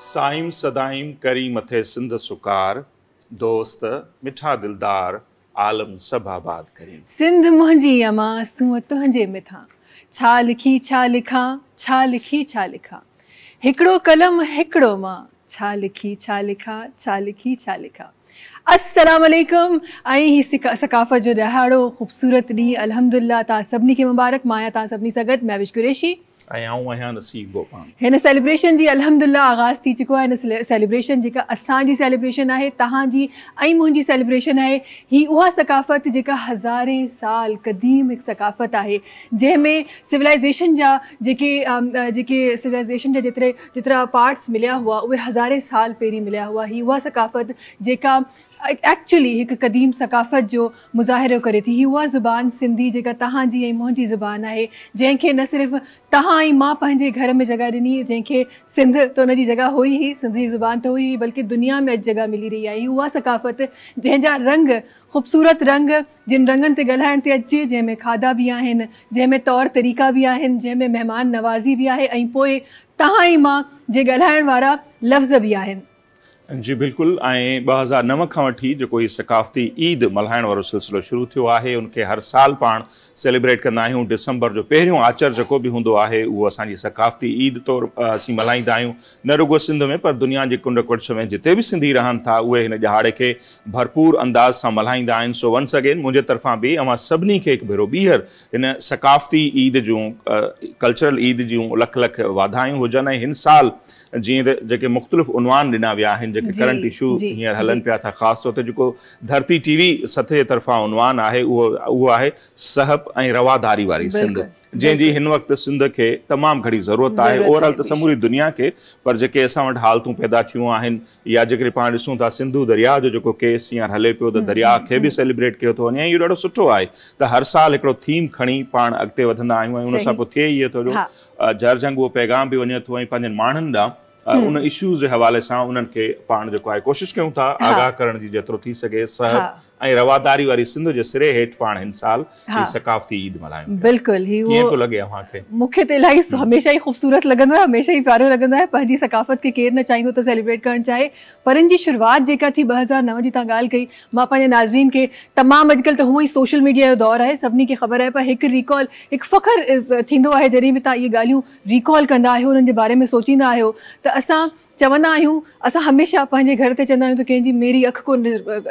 साइम सदाइम करी मथे सिंध सुकार, दोस्त मिठा दिलदार आलम सब आबाद करी। सिंध मुंहिंजी अमा सूं तुंहिंजे मिथां, छा लिखी छा लिखां, छा लिखी छा लिखां, हिकिड़ो कलम हिकिड़ो मां, छा लिखी छा लिखां, छा लिखी छा लिखां। अस्सलाम वालेकुम। ही सकाफ़त जो ॾहाड़ो ख़ूबसूरत ॾींहुं अल्हम्दुलिल्लाह तव्हां सभिनी खे मुबारक। मां आहियां तव्हां सभिनी सां गॾु महविश कुरैशी। नसीब गोपान। हिन सेलिब्रेशन जी अल्हम्दुलिल्लाह आगाज़ थी चुको आहे। हिन सेलिब्रेशन जेका असांजी सेलिब्रेशन आहे, तव्हांजी ऐं मुंहिंजी सेलिब्रेशन आहे, ही उहा सकाफ़त जेका हज़ारे साल क़दीम हिकु सकाफ़त आहे, जंहिंमें सिविलाइज़ेशन जा जेके सिविलाइज़ेशन जा जेतिरा पार्ट्स मिलिया हुआ उहे हज़ारे साल पहिरीं मिलिया हुआ। ही उहा सकाफ़त जेका एक्चुअली हिकु क़दीम सकाफ़त जो मुज़ाहिरो करे थी। ही उहा ज़ुबान सिंधी जेका तव्हांजी ऐं मुंहिंजी ज़ुबान आहे, जंहिंखे न सिर्फ़ु तव्हां ऐं मां पंहिंजे घर में जॻह ॾिनी, जंहिंखे सिंध त हुनजी जॻह हुई ही, सिंधी ज़ुबान त हुई, बल्कि दुनिया में अॼु जॻह मिली रही आहे। ही उहा सकाफ़त जंहिंजा रंग ख़ूबसूरत रंग, जिन रंगनि ते ॻाल्हाइण ते अचे, जंहिंमें खाधा बि आहिनि, जंहिंमें तौर तरीक़ा बि आहिनि, जंहिंमें महिमान नवाज़ी बि आहे, ऐं पोइ तव्हां ऐं मां जे ॻाल्हाइण वारा लफ़्ज़ बि आहिनि। जी बिल्कुलु। ऐं 2009 खां वठी जेको हीउ सकाफ़ती ईद मल्हाइण वारो सिलसिलो शुरू थियो आहे, उनखे हर साल पाण सेलिब्रेट कंदा आहियूं। डिसंबर जो पहिरियों आचर जेको बि हूंदो आहे उहो असांजी सकाफ़ती ईद तौरु असीं मल्हाईंदा आहियूं। न रुॻो सिंध में पर दुनिया जे कुंड कुड़िछ में जिते बि सिंधी रहनि था उहे हिन ॾिहाड़े खे भरपूर अंदाज़ सां मल्हाईंदा आहिनि। सो वंस अगेन मुंहिंजे तरफ़ां बि अवां सभिनी खे हिकु भेरो ॿीहर हिन सकाफ़ती ईद जूं कल्चरल ईद जूं लख लख वाधायूं हुजनि। ऐं हिन साल जीअं त जेके मुख़्तलिफ़ उनवान ॾिना विया आहिनि, जेके करंट इशू हींअर हलनि पिया था, ख़ासि तौर ते जेको धरती टीवी सथ जे तरफ़ां उनवान आहे उहो आहे सहब ऐं रवादारी वारी सिंध, जंहिंजी हिन वक़्तु सिंध खे तमामु घणी ज़रूरत आहे। ओवरऑल त समूरी दुनिया खे, पर जेके असां वटि हालतूं पैदा थियूं आहिनि, या जेकॾहिं पाण ॾिसूं था सिंधु दरिया जो जेको केस हींअर हले पियो, त दरिया खे बि सेलिब्रेट कयो थो वञे। इहो ॾाढो सुठो आहे त हर साल हिकिड़ो थीम खणी पाण अॻिते वधंदा आहियूं। ऐं उन सां पोइ थिए इहो थो जो जरजंग उहो पैगाम बि वञे थो, ऐं पंहिंजनि माण्हुनि ॾांहुं उन इश्यूज़ जे हवाले सां उन्हनि खे पाण जेको आहे कोशिशि कयूं था आगाह करण जी जेतिरो थी सघे। सहब ऐं रवादारी वारी सिंध जे सिरे हेठि पाण हिन साल ही सकाफ़ती ईद मल्हायूं। बिल्कुलु। कीअं थो लॻे अव्हांखे? मूंखे त इलाही हमेशह ई ख़ूबसूरत लॻंदो आहे, हमेशह ई प्यारो लॻंदो आहे। पंहिंजी सकाफ़त खे केरु न चाहींदो त सेलिब्रेट करणु चाहे, पर इन जी शुरूआति जेका थी 2009 जी तव्हां ॻाल्हि कई, मां पंहिंजे नाज़रीन खे तमामु अॼुकल्ह त हूअं ई सोशल मीडिया जो दौरु आहे, सभिनी खे ख़बर आहे, पर हिकु रिकॉल, हिकु फ़ख़्रु थींदो आहे जॾहिं बि तव्हां इहे ॻाल्हियूं रिकॉल कंदा आहियो, उन्हनि जे बारे में सोचींदा आहियो, त असां चवंदा आहियूं, असां हमेशह पंहिंजे घर ते चवंदा आहियूं त कंहिंजी मेरी अखि कोन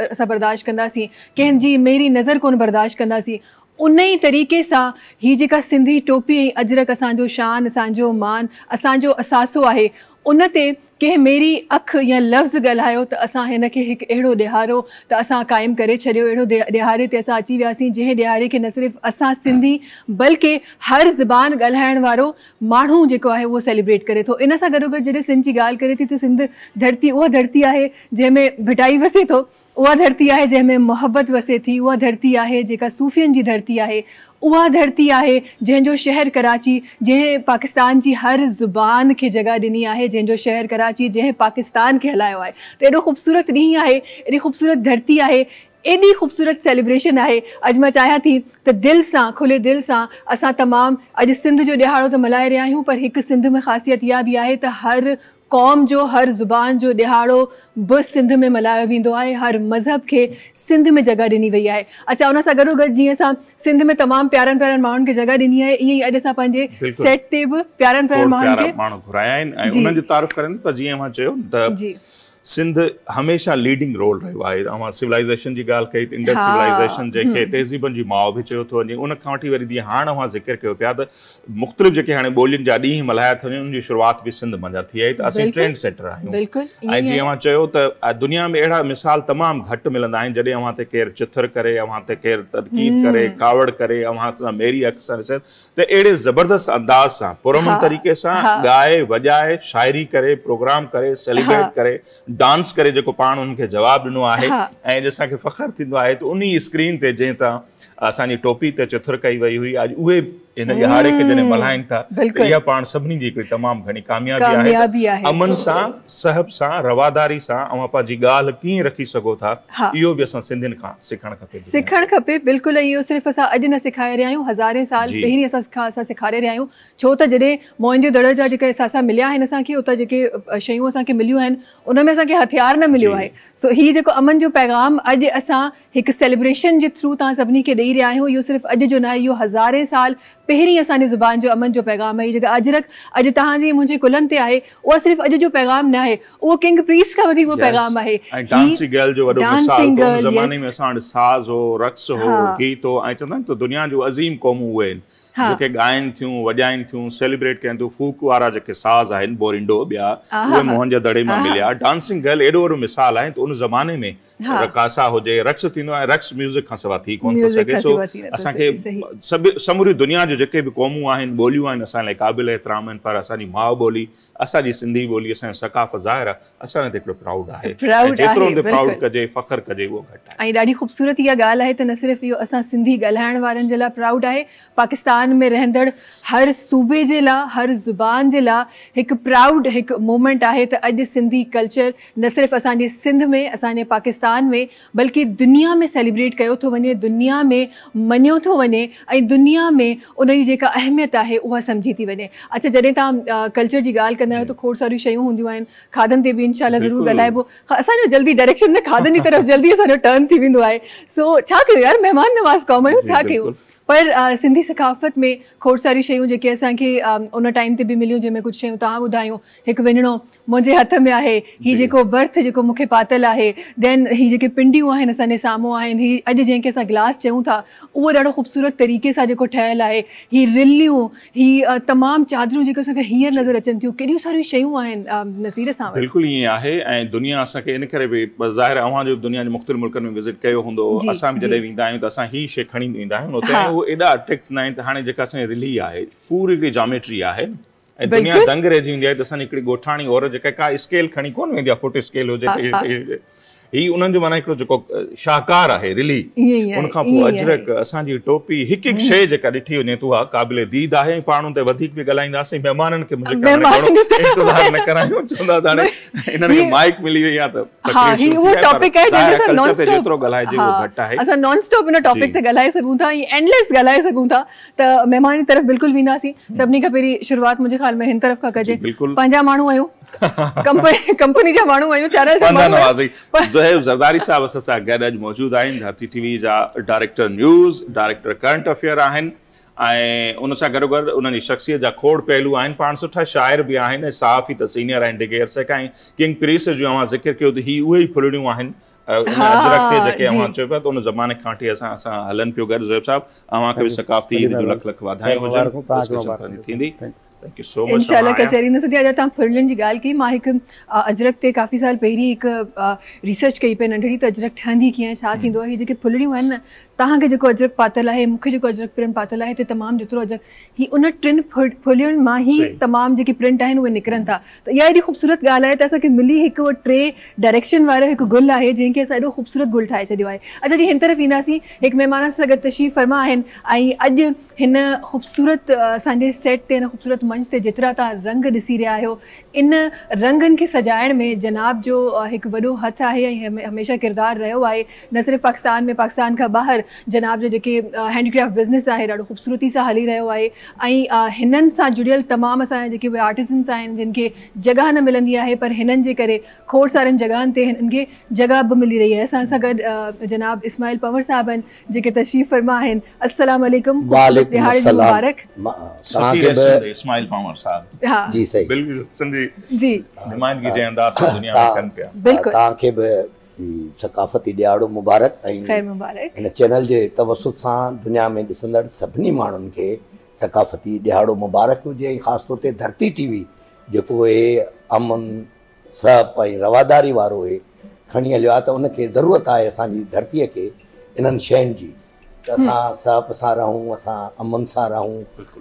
असां बर्दाश्त कंदासीं, कंहिंजी मेरी नज़र कोन बर्दाश्त कंदासीं। उन ई तरीक़े सां हीअ जेका सिंधी टोपी ऐं अजरक असांजो शान, असांजो मान, असांजो असासो आहे, उन ते कंहिं मेरी अखि या लफ़्ज़ ॻाल्हायो त असां हिन खे हिकु अहिड़ो ॾिहारो त असां क़ाइमु करे छॾियो। अहिड़ो ॾिहारे ते असां अची वियासीं जंहिं ॾिहारे खे न सिर्फ़ु असां सिंधी बल्कि हर ज़बान ॻाल्हाइण वारो माण्हू जेको आहे उहो सेलिब्रेट करे थो। इन सां गॾोगॾु जॾहिं सिंध जी ॻाल्हि करे थी त सिंध धरती उहा धरती आहे जंहिंमें भिटाई वसे थो, उहा धरती आहे जंहिंमें मोहबत वसे थी, उहा धरती आहे जेका सूफ़ियनि जी धरती आहे, उहा धरती आहे जंहिंजो शहर कराची, जंहिं पाकिस्तान जी हर ज़ुबान खे जॻह ॾिनी आहे, जंहिंजो शहर कराची जंहिं पाकिस्तान खे हलायो आहे। त एॾो ख़ूबसूरत ॾींहुं आहे, एॾी ख़ूबसूरत धरती आहे, एॾी ख़ूबसूरत सेलिब्रेशन आहे। अॼु मां चाहियां थी त दिलि सां, खुले दिलि सां असां तमामु अॼु सिंध जो ॾिहाड़ो त मल्हाए रहिया आहियूं, पर हिकु सिंध में ख़ासियत इहा बि आहे त हर क़ौम जो, हर ज़ुबान जो ॾिहाड़ो बि सिंध में मल्हायो वेंदो आहे। हर मज़हब खे सिंध में जॻह ॾिनी वई आहे। अच्छा, उन सां गॾोगॾु जीअं असां सिंध में तमामु प्यारनि प्यारनि माण्हुनि खे जॻह ॾिनी आहे, ईअं ई अॼु असां पंहिंजे सेट ते बि प्यारनि प्यारनि माण्हू घुराया आहिनि ऐं उन्हनि जी तारीफ़ करनि। पर जीअं मां चयो त सिंध हमेशह लीडिंग रोल रहियो आहे। अवां सिविलाइज़ेशन जी ॻाल्हि कई त इंडस सिविलाइज़ेशन जंहिंखे तहज़ीबनि जी माउ बि चयो थो वञे, उन खां वठी वरी जीअं हाणे अवां ज़िक्र कयो पिया त मुख़्तलिफ़ जेके हाणे ॿोलियुनि जा ॾींहं मल्हाया था वञनि, उनजी शुरूआति बि सिंध मंझां थी आहे। त असीं ट्रेंड सेटर आहियूं। ऐं जीअं अवां चयो त दुनिया में अहिड़ा मिसाल तमामु घटि मिलंदा आहिनि जॾहिं अवां ते केरु चिथर करे, अवां ते केरु तनक़ीद करे, कावड़ करे, अवां सां मेरी अखि सां ॾिसे, त अहिड़े ज़बरदस्त अंदाज़ सां पुरअमन तरीक़े सां ॻाए वॼाए, शाइरी करे, प्रोग्राम करे, सेलिब्रेट करे, डांस करे, जेको पाण उनखे जवाबु ॾिनो आहे। ऐं असांखे फ़ख़्रु थींदो आहे त उन स्क्रीन ते जंहिं तां असांजी टोपी ते चिथर कई वई हुई, अॼु उहे इन जे हाड़े खे जॾहिं मल्हाइनि था त इहा पाण सभिनी जी हिकिड़ी तमामु घणी कामयाबी आहे। अमन सां, सहब सां, रवादारी सां अवां पंहिंजी ॻाल्हि कीअं रखी सघो था, इहो बि असां सिंधियुनि खां सिखणु खपे। बिल्कुलु, इहो सिर्फ़ु असां अॼु न सेखारे रहिया आहियूं, हज़ारे साल पहिरीं असां सेखारे रहिया आहियूं। छो त जॾहिं मोहन जो दड़ो जा जेके असां मिलिया आहिनि, असांखे उतां जेके शयूं असांखे मिलियूं आहिनि उन में असांखे हथियार न मिलियो आहे। सो हीउ जेको अमन जो पैगाम अॼु असां हिकु सेलिब्रेशन जे थ्रू तव्हां सभिनी खे ॾेई रहिया आहियूं, इहो सिर्फ़ु अॼु जो न आहे, इहो हज़ारे साल पहिरीं असांजी ज़ुबान जो अमन जो पैगाम आहे। जेका अजरक अॼु तव्हांजी मुंहिंजे कुलनि ते आहे, उहा सिर्फ़ु अॼु जो पैगाम न आहे, उहो किंग प्रीस्ट खां वधीक उहो पैगाम आहे। डांसी गर्ल जो वॾो मिसाल, उन ज़माने में असां वटि साज़ हो, रक़्स हो, गीत हो, ऐं चवंदा आहिनि त दुनिया जूं अज़ीम क़ौमूं उहे आहिनि जेके ॻाइनि थियूं, वॼाइनि थियूं, सेलिब्रेट कनि थियूं। फूक वारा जेके साज़ आहिनि, बोरिंडो ॿिया, उहे मोहन जे दड़े मां मिलिया। डांसिंग गर्ल एॾो वॾो मिसाल आहे त उन ज़माने में रकासा हुजे, रक़्स थींदो आहे, रक़्स म्यूज़िक खां सवाइ थी कोन थो सघे। सो असांखे सभु दुनिया जो जेके बि क़ौमूं आहिनि, ॿोलियूं आहिनि, असां लाइ क़ाबिल एतिराम आहिनि, पर असांजी माउ ॿोली, असांजी सिंधी ॿोली, असांजी सकाफ़त ज़ाहिर आहे, असां ते हिकिड़ो प्राउड आहे। जेतिरो हुन ते प्राउड कजे, फ़ख्र कजे, उहो घटि आहे। ऐं ॾाढी ख़ूबसूरत इहा ॻाल्हि आहे त न सिर्फ़ु इहो असां सिंधी ॻाल्हाइण वारनि जे लाइ प्राउड आहे, पाकिस्तान में रहंदड़ हर सूबे जे लाइ, हर ज़ुबान जे लाइ हिकु प्राउड हिकु मोमेंट आहे त अॼु सिंधी कल्चर न सिर्फ़ु असांजे सिंध में, असांजे पाकिस्तान में, बल्कि दुनिया में सेलिब्रेट कयो थो वञे, दुनिया में मञियो थो वञे, ऐं दुनिया में उन जी जेका अहमियत आहे उहा सम्झी थी वञे। अच्छा, जॾहिं तव्हां कल्चर जी ॻाल्हि कंदा आहियो त खोड़ सारियूं शयूं हूंदियूं आहिनि, खाधनि ते बि इंशाल्लाह ज़रूरु ॻाल्हाइबो। असांजो जल्दी डायरेक्शन में खाधनि जी तरफ़ जल्दी असांजो टर्न थी वेंदो आहे। सो छा कयूं यार, महिमान नवाज़ क़ौम आहियूं, छा कयूं। पर सिंधी सकाफ़त में खोड़ सारियूं शयूं जेके असांखे उन टाइम ते बि मिलियूं, जंहिंमें कुझु शयूं तव्हां ॿुधायूं। हिकु विञिणो मुंहिंजे हथ में आहे, हीउ जेको बर्थ जेको मूंखे पातल आहे, देन हीअ जेके पिंडियूं आहिनि असांजे साम्हूं आहिनि, हीअ अॼु जंहिंखे असां गिलास चयूं था, उहो ॾाढो ख़ूबसूरत तरीक़े सां जेको ठहियलु आहे। हीअ रिलियूं, हीअ तमामु चादरूं जेके असांखे हींअर नज़र अचनि थियूं, केॾियूं सारियूं शयूं आहिनि नसीर सां। बिल्कुलु ईअं आहे, ऐं दुनिया असांखे इन करे बि ज़ाहिर अव्हां जो दुनिया जे मुख़्तलिफ़ मुल्कनि में विज़िट कयो हूंदो, असां बि जॾहिं वेंदा आहियूं त असां हीअ शइ खणी वेंदा आहियूं उते, उहो एॾा अट्रैक्ट न आहिनि त हाणे जेका असांजी रिली आहे पूरी हिकिड़ी जॉमेट्री आहे, ऐं दुनिया दंग रहिजी वेंदी आहे त असांजी हिकिड़ी ॻोठाणी औरत जेका का स्केल खणी कोन वेंदी आहे, फुट स्केल हुजे, ही उन्हनि जो माना हिकिड़ो जेको शाहकार आहे रिली। उनखां पोइ अजरक, असांजी टोपी, हिकु हिकु शइ जेका ॾिठी वञे त उहा क़ाबिल दीद आहे। पाण ते वधीक बि ॻाल्हाईंदासीं, महिमाननि खे मुंहिंजे इंतज़ार न करायूं, चवंदा त हाणे इन्हनि खे माइक मिली वई आहे त जेतिरो ॻाल्हाइजे उहो घटि आहे। असां नॉन स्टॉप इन टॉपिक ते ॻाल्हाए सघूं था, एंडलेस ॻाल्हाए सघूं था, त महिमान जी तरफ़ बिल्कुलु वेंदासीं। सभिनी खां पहिरीं शुरूआत मुंहिंजे ख़्याल में हिन तरफ़ खां कजे। पंहिंजा माण्हू आहियूं, कंपनी जा माण्हू आहियूं, चैनल जा माण्हू आहियूं। ज़ुहैब ज़रदारी साहब असां सां गॾु अॼु मौजूदु आहिनि, धरती टीवी जा director news, director current affair आहिनि, ऐं उन सां गॾोगॾु उन्हनि जी शख़्सियत जा खोड़ पहलू आहिनि। पाण सुठा शाइर बि आहिनि, सहाफ़ी त सीनियर आहिनि, डिगेर सेकाई किंग प्रीस्ट जो अव्हां ज़िक्र कयो त ही उहे ई फुलड़ियूं आहिनि अजरक ते जेके अव्हां चयो पिया, त उन ज़माने खां वठी असां हलनि पियो गॾु। ज़ुहैब साहब, अव्हांखे बि सकाफ़ती ईद जूं लख लख वाधायूं हुजनि, थींदी। Thank you so much. इंशाल्लाह कचहरी न सदी। अॼु तव्हां फुलड़ियुनि जी ॻाल्हि कई, मां हिकु अजरक ते काफ़ी साल पहिरीं हिकु रिसर्च कई पे नंढड़ी, त अजरक ठहंदी कीअं, छा थींदो आहे। हीअ जेके फुलड़ियूं आहिनि न, तव्हांखे जेको अजरक पातल आहे, मूंखे जेको अजरक प्रिंट पातल आहे, हिते तमामु जेतिरो अजरक ही उन टिनि फुलड़ियुनि मां ई तमामु जेके प्रिंट आहिनि उहे निकिरनि था। त इहा एॾी ख़ूबसूरत ॻाल्हि आहे त असांखे मिली हिकु टे डायरेक्शन वारो हिकु गुल आहे, जंहिंखे असां एॾो ख़ूबसूरत गुल ठाहे छॾियो आहे। अच्छा जी, हिन तरफ़ ईंदासीं, हिकु महिमान सां गॾु तशरीफ़ फरमा आहिनि, ऐं अॼु हिन ख़ूबसूरत असांजे सेट ते, हिन ख़ूबसूरत मंच ते जेतिरा तव्हां रंग ॾिसी रहिया आहियो, इन रंगनि खे सजाइण में जनाब जो हिकु वॾो हथु आहे, ऐं हमेशह किरदारु रहियो आहे। न सिर्फ़ु पाकिस्तान में, पाकिस्तान खां ॿाहिरि जनाब जो जेके हैंडीक्राफ्ट बिज़नेस आहे ॾाढो ख़ूबसूरती सां हली रहियो आहे, ऐं हिननि सां जुड़ियल तमामु असांजा जेके उहे आर्टिज़न्स आहिनि, जिन खे जॻह न मिलंदी आहे, पर हिननि जे करे खोड़ सारनि जॻहनि ते हिननि खे जॻह बि मिली रही आहे। असां सां गॾु जनाब इस्माइल पंवर साहब आहिनि, जेके तशरीफ़ फरमा आहिनि। अस्सलाम वालेकुम, दिहाड़ी जी मुबारक। इस्माइल पंवर साहब, हा जी सही, बिल्कुलु सिंधी जी नुमाइंदगी जे अंदाज़ सां दुनिया में कनि पिया। बिल्कुलु, तव्हांखे बि सकाफ़ती ॾियारो मुबारक, ऐं ख़ैर मुबारक। हिन चैनल जे तवसुत सां दुनिया में ॾिसंदड़ सभिनी माण्हुनि खे सकाफ़ती ॾियारो मुबारक हुजे, ऐं ख़ासि तौर ते धरती टीवी जेको हे अमन सप ऐं रवादारी वारो हे खणी हलियो आहे, त उनखे ज़रूरत आहे असांजी धरतीअ खे इन्हनि शयुनि जी, त असां सप सां रहूं, असां अमन सां रहूं,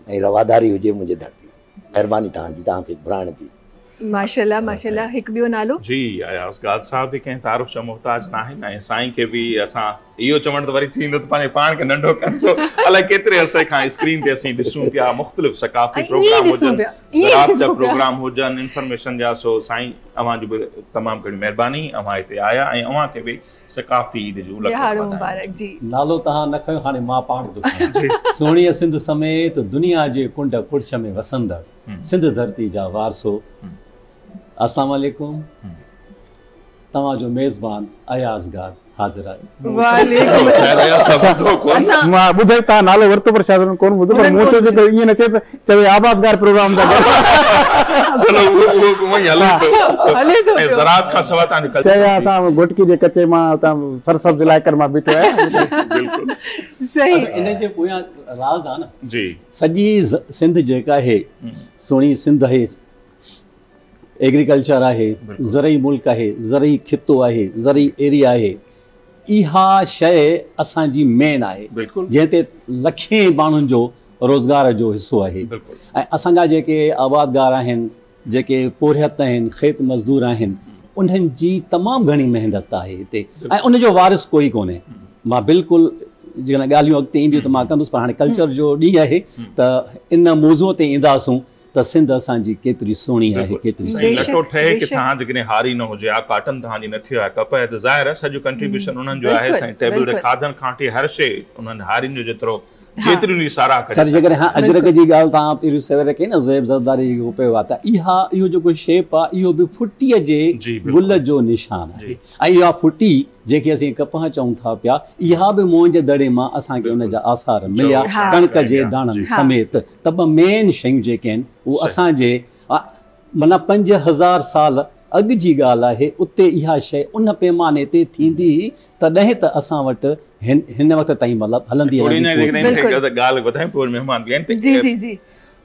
ऐं रवादारी हुजे मुंहिंजी धरती। महिरबानी तव्हांजी, तव्हांखे घुराइण जी। माशाल्लाह माशाल्लाह। हिकु ॿियो नालो? जी अयाज़ साहब बि कंहिं तारीफ़ जा मुहताज न आहिनि ऐं साईं खे बि असां इहो चवण त वरी थींदो त पंहिंजे पाण खे नंढो कनि सो अलाए केतिरे अरसे खां स्क्रीन ते असीं ॾिसूं पिया मुख़्तलिफ़ सकाफ़ती प्रोग्राम हुजनि, ज़राअत जा प्रोग्राम हुजनि, इंफॉर्मेशन जा। सो साईं अवां जी बि तमामु घणी महिरबानी, अवां हिते आया ऐं अवां खे बि सकाफ़ती ईद जूं ॾिहाड़ो मुबारक जी। नालो तव्हां न खयो, हाणे मां पाण थो खयां। सोणीअ सिंध समेत दुनिया जे कुंड कुड़छ में वसंदड़ सिंध धरती जा वारसो, अस्सलाम वालेकुम। तव्हांजो मेज़बान अयाज़गार हाज़िर आहे। वालेकुम अस्सलाम। मां ॿुधे तव्हां नालो वरितो पर शायदि कोन ॿुधो, पर मूं चयो त ईअं न चए त चवे आबादगार प्रोग्राम था चलो उहो वही हले तो ऐं ज़राअत खां सवाइ तव्हांजो कल्चर चया असां घोटकी जे कचे मां तव्हां सरसब जे इलाइक़नि मां बीठो आहियां। बिल्कुलु सही। इन जे पोयां राज़ आहे न, जी सॼी सिंध जेका आहे सोणी सिंध आहे, एग्रीकल्चर आहे, ज़रई मुल्क आहे, ज़रई खितो आहे, ज़रई एरिया आहे। इहा शइ असांजी मेन आहे जंहिं ते लखे माण्हुनि जो रोज़गार जो हिसो आहे। ऐं असांजा जेके आबादगार आहिनि, जेके पोरियत आहिनि, खेत मज़दूर आहिनि, उन्हनि जी तमामु घणी महिनत आहे हिते ऐं उनजो वारिस कोई कोन्हे। मां बिल्कुलु जेकॾहिं ॻाल्हियूं अॻिते ईंदियूं त मां कंदुसि, पर हाणे कल्चर जो ॾींहुं आहे त इन मौज़ूअ ते ईंदासूं त सिंध असांजी केतिरी सुहिणी आहे, केतिरी लटो ठहे कि तव्हां जेकॾहिं हारी न हुजे आ, कॉटन तव्हांजी न थियो आहे, कपह त ज़ाहिर आहे सॼो कंट्रीब्यूशन उन्हनि जो आहे। साईं टेबल ते खाधनि खां वठी हर शइ उन्हनि हारियुनि जो जेतिरो केतिरियूं सारा करे। सर जेकॾहिं हां अजरक जी ॻाल्हि तव्हां पहिरियों सवेर कई न, ज़ैब ज़रदारी जो पियो आहे, त इहो जेको शेप आहे इहो बि फुटीअ जे गुल जो निशान आहे। ऐं इहा फुटी जेके असीं कपह चऊं था पिया, इहा बि मोहन जे दड़े मां असांखे उन जा आसार मिलिया, कणिक जे दाणनि समेत। त ॿ मेन शयूं जेके आहिनि उहे असांजे माना 5000 साल अॻु जी ॻाल्हि आहे। उते इहा शइ उन पैमाने ते थींदी तॾहिं त असां वटि हिन वक़्त ताईं मतिलबु हलंदी आहे।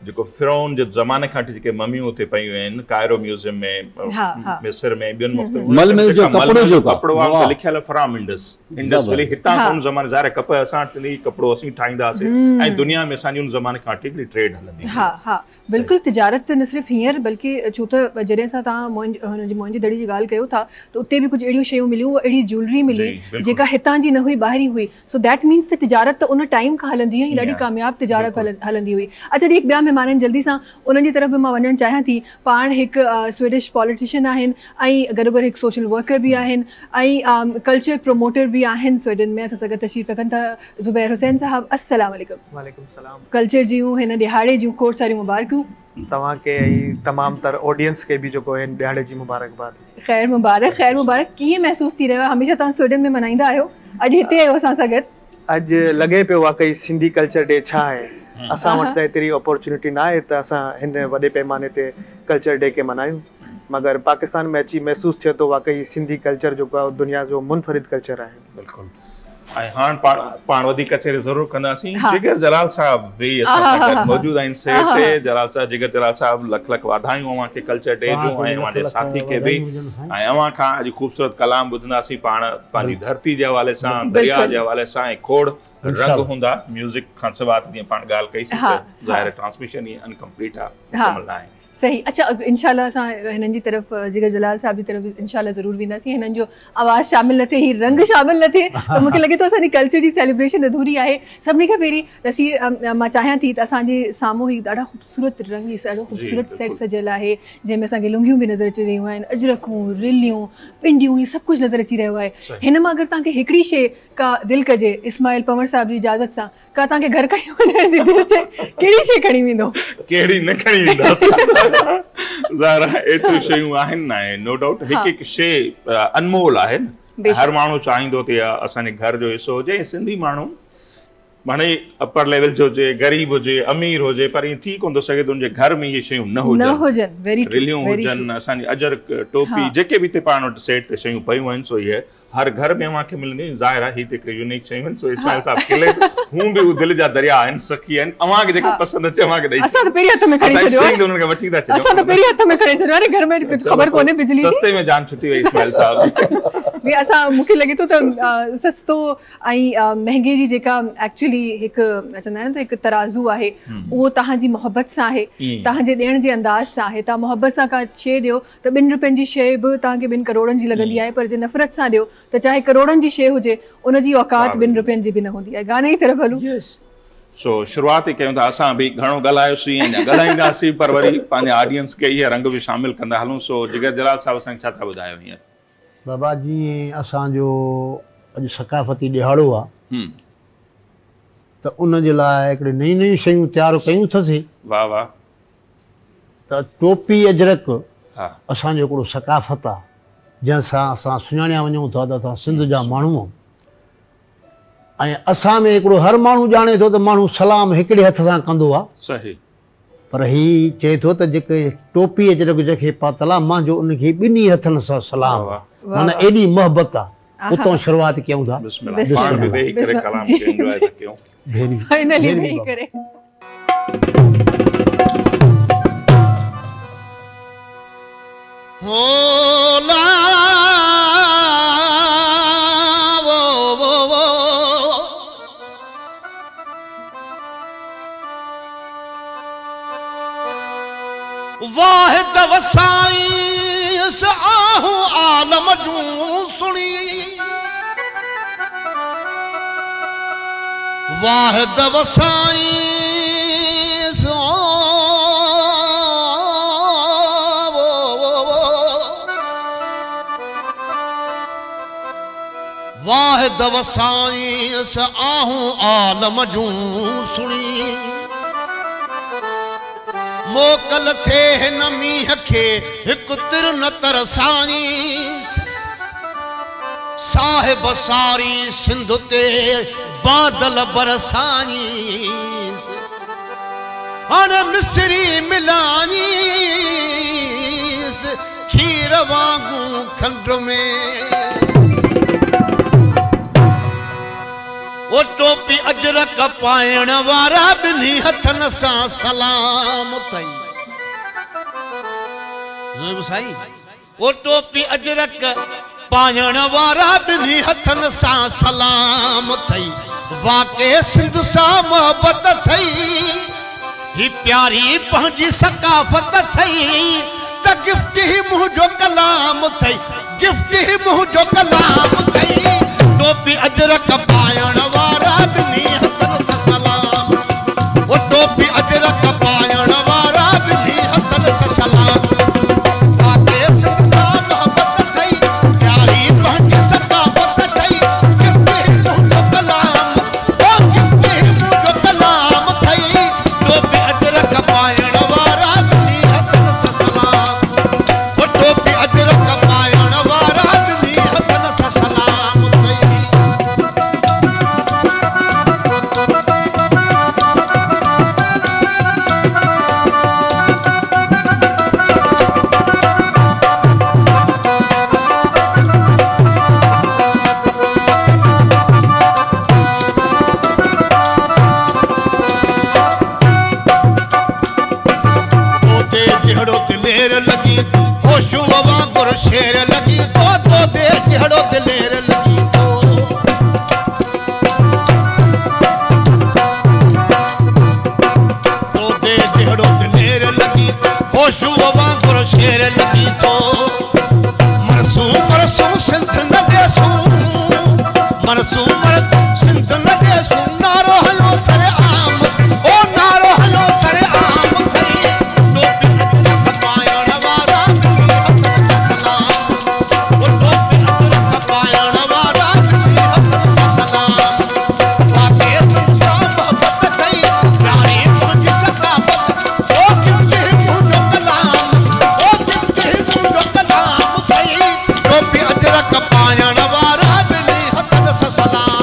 जेको फिरौन जे ज़माने खां वठी जेके मम्मियूं उते पयूं आहिनि कायरो म्यूज़ियम में, मिस्र में, ॿियनि मुख़्तलिफ़ कपिड़ो आहे लिखियल फराम इंडस वैली, हितां उन ज़माने ज़ाहिर कपह असां वटि कपिड़ो असीं ठाहींदासीं ऐं दुनिया में असांजी उन ज़माने खां वठी हिकिड़ी ट्रेड हलंदी। हा हा बिल्कुलु। तिजारत न सिर्फ़ु हींअर बल्कि छो त जॾहिं सां तव्हां मोहन जी दड़ी जी ॻाल्हि कयो था त उते बि कुझु अहिड़ियूं शयूं मिलियूं, अहिड़ी ज्वेलरी मिली जेका हितां जी न हुई, ॿाहिरी हुई। सो दैट मीन्स त तिजारत त उन टाइम खां हलंदी हुई, ॾाढी कामयाबु तिजारत हलंदी हुई। अच्छा हिकु ॿिया महिमान जल्दी सां उन्हनि जी तरफ़ बि मां वञणु चाहियां थी। पाण हिकु स्वीडिश पॉलिटिशियन आहिनि ऐं गॾोगॾु हिकु सोशल वर्कर बि आहिनि ऐं कल्चर प्रमोटर बि आहिनि स्वीडन में। असां सां गॾु तशरीफ़ रखनि था ज़ुबैर हुसैन साहब। अस्सलाम वालेकुम। वालेकुम सलाम। कल्चर जूं हिन ॾिहाड़े जूं खोड़ सारियूं मुबारकूं तव्हांखे ऐं तमामु तर ऑडियंस खे बि जेको आहे ॾिहाड़े जी मुबारकबाद। ख़ैर मुबारक, ख़ैर मुबारक। कीअं महसूस थी रहियो आहे? हमेशह तव्हां स्वीडन में मल्हाईंदा आहियो, अॼु हिते आहियो असां सां गॾु। अॼु लॻे पियो वाकई सिंधी कल्चर डे छा आहे। असां वटि त एतिरी अपॉर्चुनिटी न आहे त असां हिन वॾे पैमाने ते कल्चर डे खे मल्हायूं, मगर पाकिस्तान में अची महसूस थिए थो वाकई सिंधी कल्चर जेको आहे दुनिया जो मुनफरिद कल्चर आहे। बिल्कुलु। ऐं हाणे पाण वधीक कचहरी ज़रूरु कंदासीं। जिगर जलाल साहब बि असां सां गॾु मौजूदु आहिनि सेट ते। जलाल साहब, जिगर जलाल साहब, लख लख वाधायूं अव्हांखे कल्चर डे जूं ऐं अव्हांजे साथी खे बि। ऐं अव्हां खां अॼु ख़ूबसूरत कलाम ॿुधंदासीं पाण पंहिंजी धरती जे हवाले सां, दरिया जे हवाले सां ऐं खोड़ रंग हूंदा म्यूज़िक खां सवाइ। जीअं पाण ॻाल्हि कईसीं त ज़ाहिर ट्रांसमिशन ई अनकम्प्लीट आहे, मुकमल न आहे। सही। अच्छा इंशाल्लाह असां हिननि जी तरफ़ जिगर जलाल साहब जी तरफ़ इंशाल्लाह ज़रूरु वेंदासीं। हिननि जो आवाज़ शामिल न थिए, ही रंग शामिल न थिए त मूंखे लॻे थो असांजी कल्चर जी सेलिब्रेशन अधूरी आहे। सभिनी खां पहिरीं नसीर मां चाहियां थी त असांजे साम्हूं ही ॾाढा ख़ूबसूरत रंग, ॾाढो ख़ूबसूरत सेट सजियल आहे जंहिंमें असांखे लुंगियूं बि नज़र अची रहियूं आहिनि, अजरकूं, रिलियूं, पिंडियूं, ही सभु कुझु नज़र अची रहियो आहे। हिन मां अगरि तव्हांखे हिकिड़ी शइ का दिलि कजे, इस्माइल पंवर साहब जी इजाज़त सां, का तव्हांखे घर खणी वञण जी दिलि चए, कहिड़ी शइ खणी वेंदो? कहिड़ी न खणी वेंदासीं। ज़ाहिर आहे एतिरियूं शयूं आहिनि न, नो डाउट। हिकु हिकु शइ अनमोल आहे न। हर माण्हू चाहींदो त असांजे घर जो हिसो हुजे। सिंधी माण्हू माने अपर लेवल जो हुजे, गरीब हुजे, अमीर हुजे, पर ईअं थी कोन थो सघे त उनजे घर में इहे शयूं न हुजनि। रिलियूं हुजनि, असांजी अजर टोपी जेके बि हिते पाण वटि सेट ते शयूं पयूं आहिनि, सो इहे हर घर में अव्हांखे मिलंदियूं। ज़ाहिर आहे ही त हिकिड़ी यूनिक शयूं आहिनि। सो इस्माइल साहब खिले, हूं बि उहे दिलि जा दरिया आहिनि, सखी आहिनि। अव्हांखे जेको पसंदि अचे अव्हांखे ॾेई असां त पहिरीं हथ में खणी छॾियो आहे, उन्हनि खे वठी था अचो। असां त पहिरीं हथ में खणी छॾियो आहे, घर में ख़बर कोन्हे बिजली। सस्ते में जान छुटी वई इस्माइल साहब। असां मूंखे लॻे थो त सस्तो ऐं महांगे जी जेका एक्चुअली हिकु चवंदा आहिनि न त हिकु तराज़ू आहे उहो तव्हांजी मोहबत सां आहे, तव्हांजे ॾियण जे अंदाज़ सां आहे। तव्हां मोहबत सां का शइ ॾियो त 2 रुपयनि जी शइ बि तव्हांखे 2 करोड़नि जी लॻंदी आहे, पर जे नफ़रत सां ॾियो त चाहे करोड़नि जी शइ हुजे उनजी औकात 2 रुपयनि जी बि न हूंदी आहे। गाने जी तरफ़ हलूं। सो शुरुआत ही कयूं था, असां बि घणो ॻाल्हायोसीं ऐं ॻाल्हाईंदासीं, पर वरी पंहिंजे ऑडियंस खे इहे रंग बि शामिल कंदा हलूं। सो जिगर जलाल साहिब असांखे छा था ॿुधायो हींअर? बाबा जीअं असांजो अॼु सकाफ़ती ॾिहाड़ो आहे त उन जे लाइ हिकिड़े नयूं नयूं शयूं तयारु कयूं अथसीं। वाह वाह। त टोपी अजरक असांजो हिकिड़ो सकाफ़त आहे जंहिंसां असां सुञाणिया वञूं था त असां सिंध जा माण्हू ऐं असां में हिकिड़ो हर माण्हू ॼाणे थो त माण्हू सलाम हिकिड़े हथ सां कंदो आहे। सही। पर ही चए थो त जेके टोपी अजरक जंहिंखे पातल आहे मुंहिंजो उनखे 2 हथनि सां सलाम, माना एॾी मोहबत आहे। उतां शुरूआत कयूं था। वाहिद वसाई आहू आलम जूं सुणी, वाहिद वसाई वाहिद वसाई आहू आलम जूं सुणी, मोकल थे हिन मींहं खे हिकु तिर न तरसाईंस, साहिब सारी सिंध ते बादल बरसाईंस, हाणे मिसरी मिलाईंस खीर वांगुरु खंड में। वो टोपी अजरक पाइण वारा 2 हथनि सां सलाम अथई। साईं वो टोपी अजरक पाइण वारा 2 हथनि सां सलाम अथई, वाके सिंध सां मोहबत अथई, ही प्यारी पंहिंजी सकाफ़त अथई, त गिफ्ट ही मुंहिंजो कलाम अथई, गिफ्ट ही मुंहिंजो कलाम अथई। टोपी अजरक पाइण वारा 2 हथनि सां सलाम, वो टोपी अजरक पाइण वारा 2 हथनि सां सलाम, वाके सिंध सां मोहबत अथई, प्यारी पंहिंजी सकाफ़त अथई, गिफ्ट ही मुंहिंजो कलाम, ओ गिफ्ट ही मुंहिंजो कलाम अथई। टोपी अजरक पाइण वारा 2 हथनि सां सलाम, वो टोपी अजरक पाइण वारा 2 हथनि सां सलाम अथई। दिलेर लगी होशू वांगुरु शेर लगी, तो दे जहिड़ो दिलेर लगी तो दे जहिड़ो दिलेर लगी, होशू वांगुरु शेर लगी तो मरसूं मरसूं सिंध न ॾेसूं, मरसूं सिंध न ॾेसूं, नारो हलो सरे आम, ओ नारो हलो सरे आम थई। टोपी अजरक पाइण वारा 2 हथनि सां सलाम।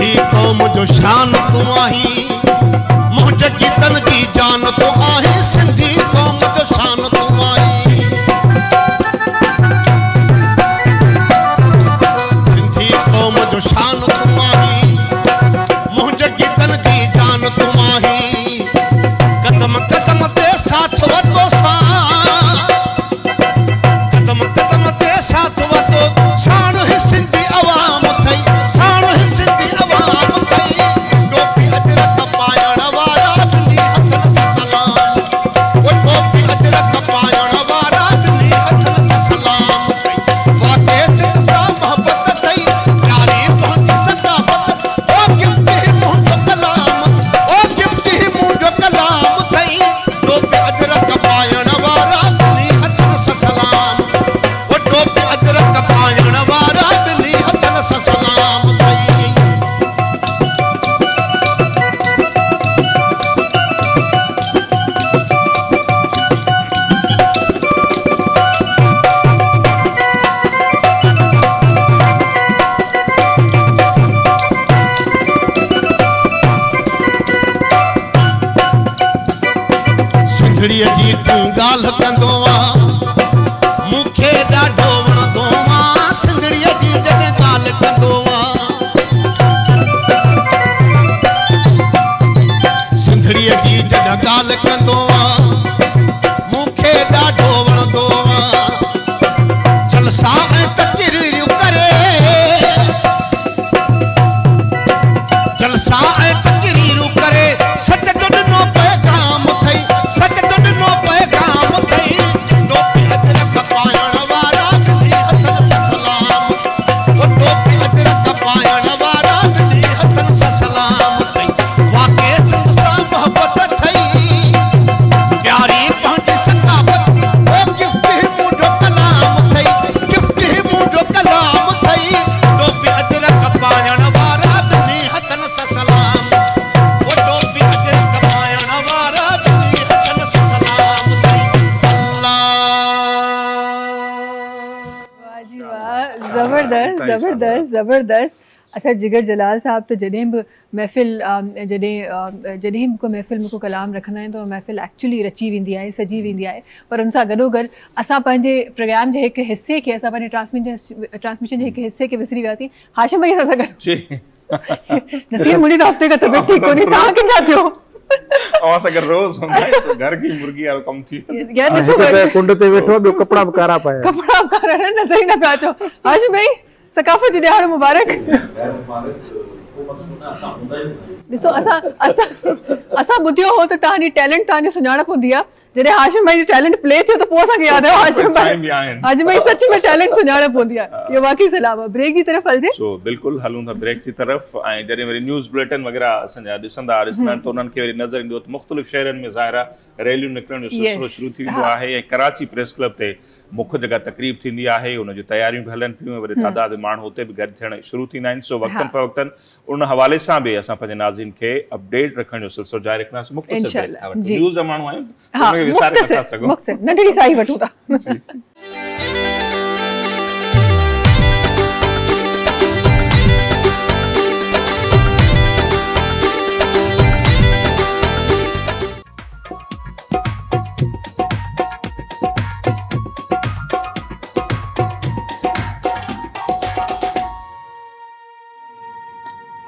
सिंधी कौम जो शान तू आही मुंहिंजे गीतन जी जान तू आही सिंधी कौम जो शान तू आही सिंधी कौम जो शान तू आही मुंहिंजे गीतन जी जान तू आही कदम कदम ते साथ वतो सा कदम कदम ते साथ वतो शान ही सिंधी अवाम थई शान ही सिंधी अवाम थई टोपी अजरक पायण वारा बिली हथन सां सलाम ओ टोपी अजरक पायण वारा बिली हथन सां सलाम थई वाके सिंध सां मोहब्बत थई प्यारी पहुंची सदाबत ओ गिफ्ट ही मुंहिंजो कलाम ओ गिफ्ट ही मुंहिंजो कलाम थई टोपी अजरक पायण वारा बिली हथन सां सलाम ओ टोपी अजरक पायण वारा बिली हथन सां सलाम थई सिंधड़ीअ जी तूं ॻाल्हि कंदो आ मूंखे ॾाढो वणंदो आ सिंधड़ीअ जी जॾहिं ॻाल्हि कंदो आ सिंधड़ीअ जी जॾहिं ॻाल्हि कंदो आ मूंखे ॾाढो वणंदो आ जलसा ऐं तकरीरियूं करे जलसा ऐं तकरीरियूं करे सच जो ॾिनो पैगाम थई सच जो ॾिनो पैगाम थई टोपी अजरक पायण वारा बिली हथन सां सलाम ओ टोपी अजरक पायण वारा बिली हथन सां सलाम थई वाके सिंध सां मोहब्बत थई प्यारी पहुंची सदाबत ओ गिफ्ट ही मुंहिंजो कलाम थई गिफ्ट ही मुंहिंजो कलाम थई टोपी अजरक पायण वारा बिली हथन सां सलाम ओ टोपी अजरक पायण वारा बिली हथन सां सलाम थई अल्लाह वाह जी वाह, ज़बरदस्त ज़बरदस्त ज़बरदस्त। अच्छा जिगर जलाल साहब तो जॾहिं बि महफ़िल जॾहिं को महफ़िल में को कलाम रखंदा आहिनि त महफ़िल एक्चुअली रची वेंदी आहे सजी वेंदी आहे पर उन सां गॾोगॾु असां पंहिंजे प्रोग्राम जे हिकु हिसे खे असां पंहिंजे ट्रांसमिशन जे हिकु हिसे खे विसरी वियासीं। हाशिम भाई सां गॾु जी नसीर मुंहिंजी त हफ़्ते खां तबियत ठीकु कोन्हे तव्हांखे छा थियो? अवां सां गॾु रोज़ हूंदा आहिनि, तो घर की मुर्गी वारो कमु थी वियो। यार ॾिसो कुंड ते वेठो ॿियो कपिड़ा बि कारा पाया कपिड़ा कारा न सही न पिया चओ। हाशिम भाई सकाफ़त जी ॾियारो मुबारक। ॾिसो असां असां असां ॿुधियो हो त तव्हांजी टैलेंट तव्हांजी सुञाणप हूंदी आहे जॾहिं हाशिम भाई जो टैलेंट प्ले थियो त पोइ असांखे यादि आयो हाशिम भाई सच में टैलेंट सुञाणप हूंदी आहे। इहो वाक़ई सलाम आहे। ब्रेक जी तरफ़ हलजे। सो बिल्कुलु हलूं था ब्रेक जी तरफ़ ऐं जॾहिं वरी न्यूज़ बुलेटिन वग़ैरह असांजा ॾिसंदा ॾिसंदा त उन्हनि खे वरी नज़र ईंदो त मुख़्तलिफ़ शहरनि में ज़ाहिरा रैलियूं निकिरण जो सिलसिलो शुरू थी वेंदो आहे ऐं कराची प्रेस क्लब ते मुख्य जगह तकरीब थींदी आहे उन जूं तयारियूं बि हलनि पियूं वरी तादाद माण्हू हुते बि गॾु थियण शुरू थींदा आहिनि। सो वक़्तन फ़वक़्तन उन हवाले सां बि असां पंहिंजे नाज़रीन खे अपडेट रखण जो सिलसिलो जारी रखंदासीं। मुख़्तसिर न्यूज़ जा माण्हू आहियूं विसारे नथा सघूं नंढड़ी साई वठूं था।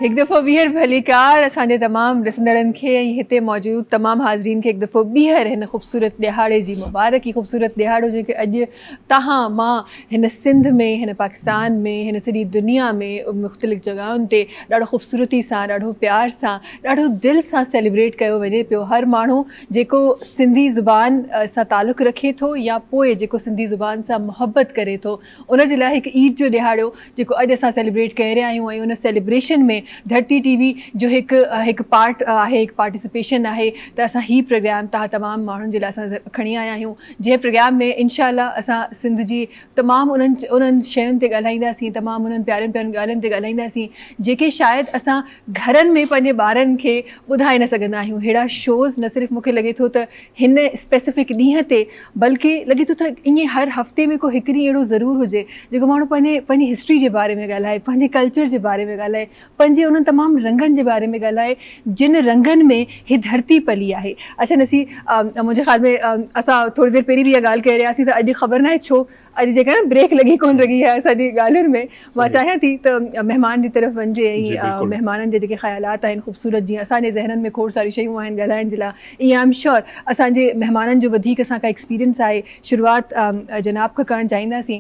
एक दफ़ो ॿीहर भलीकार असांजे तमामु ॾिसंदड़नि खे ऐं हिते मौजूदु तमामु हाज़रीन खे हिकु दफ़ो ॿीहर हिन ख़ूबसूरत ॾिहाड़े जी मुबारकी। ख़ूबसूरत ॾिहाड़ो जेके अॼु तव्हां मां हिन सिंध में हिन पाकिस्तान में हिन सॼी दुनिया में मुख़्तलिफ़ जॻहियुनि ते ॾाढो ख़ूबसूरती सां ॾाढो प्यार सां ॾाढो दिलि सां सेलिब्रेट कयो वञे पियो। हर माण्हू जेको सिंधी ज़ुबान सां तालुक़ु रखे थो या पोइ जेको सिंधी ज़ुबान सां मुहबत करे थो उन जे लाइ हिकु ईद जो ॾिहाड़ो जेको अॼु असां सेलिब्रेट करे रहिया आहियूं ऐं उन सेलिब्रेशन में धरती टीवी जो हिकु पार्ट आहे हिकु पार्टिसिपेशन आहे त असां ही प्रोग्राम तव्हां तमामु माण्हुनि जे लाइ असां खणी आया आहियूं जंहिं प्रोग्राम में इनशाअल्लाह असां सिंध जी तमामु उन्हनि शयुनि ते ॻाल्हाईंदासीं तमामु उन्हनि प्यारनि प्यारनि ॻाल्हियुनि ते ॻाल्हाईंदासीं जेके शायदि असां घरनि में पंहिंजे ॿारनि खे ॿुधाए न सघंदा आहियूं। अहिड़ा शोज़ न सिर्फ़ु मूंखे लॻे थो त हिन स्पेसिफिक ॾींहं ते बल्कि लॻे थो त ईअं हर हफ़्ते में को हिकिड़ी अहिड़ो ज़रूरु हुजे जेको माण्हू पंहिंजी हिस्ट्री जे बारे में ॻाल्हाए पंहिंजे कल्चर जे बारे में ॻाल्हाए पंहिंजे पंहिंजे उन तमामु रंगनि जे बारे में ॻाल्हाए जिन रंगनि में ही धरती पली आहे। अच्छा नसी, मुंहिंजे ख़्याल में असां थोरी देरि पहिरीं बि इहा ॻाल्हि करे रहियासीं त अॼु ख़बर न आहे छो अॼु जेका न ब्रेक लॻी कोन लॻी आहे असांजी ॻाल्हियुनि में। मां चाहियां थी त महिमान जी तरफ़ वञिजे ऐं महिमाननि जे जेके ख़्यालात आहिनि ख़ूबसूरत जीअं असांजे ज़हननि में खोड़ सारी शयूं आहिनि ॻाल्हाइण जे लाइ, ईअं आई एम श्योर असांजे महिमाननि जो वधीक असां का एक्सपीरियंस आहे शुरूआति जनाब खां करणु चाहींदासीं।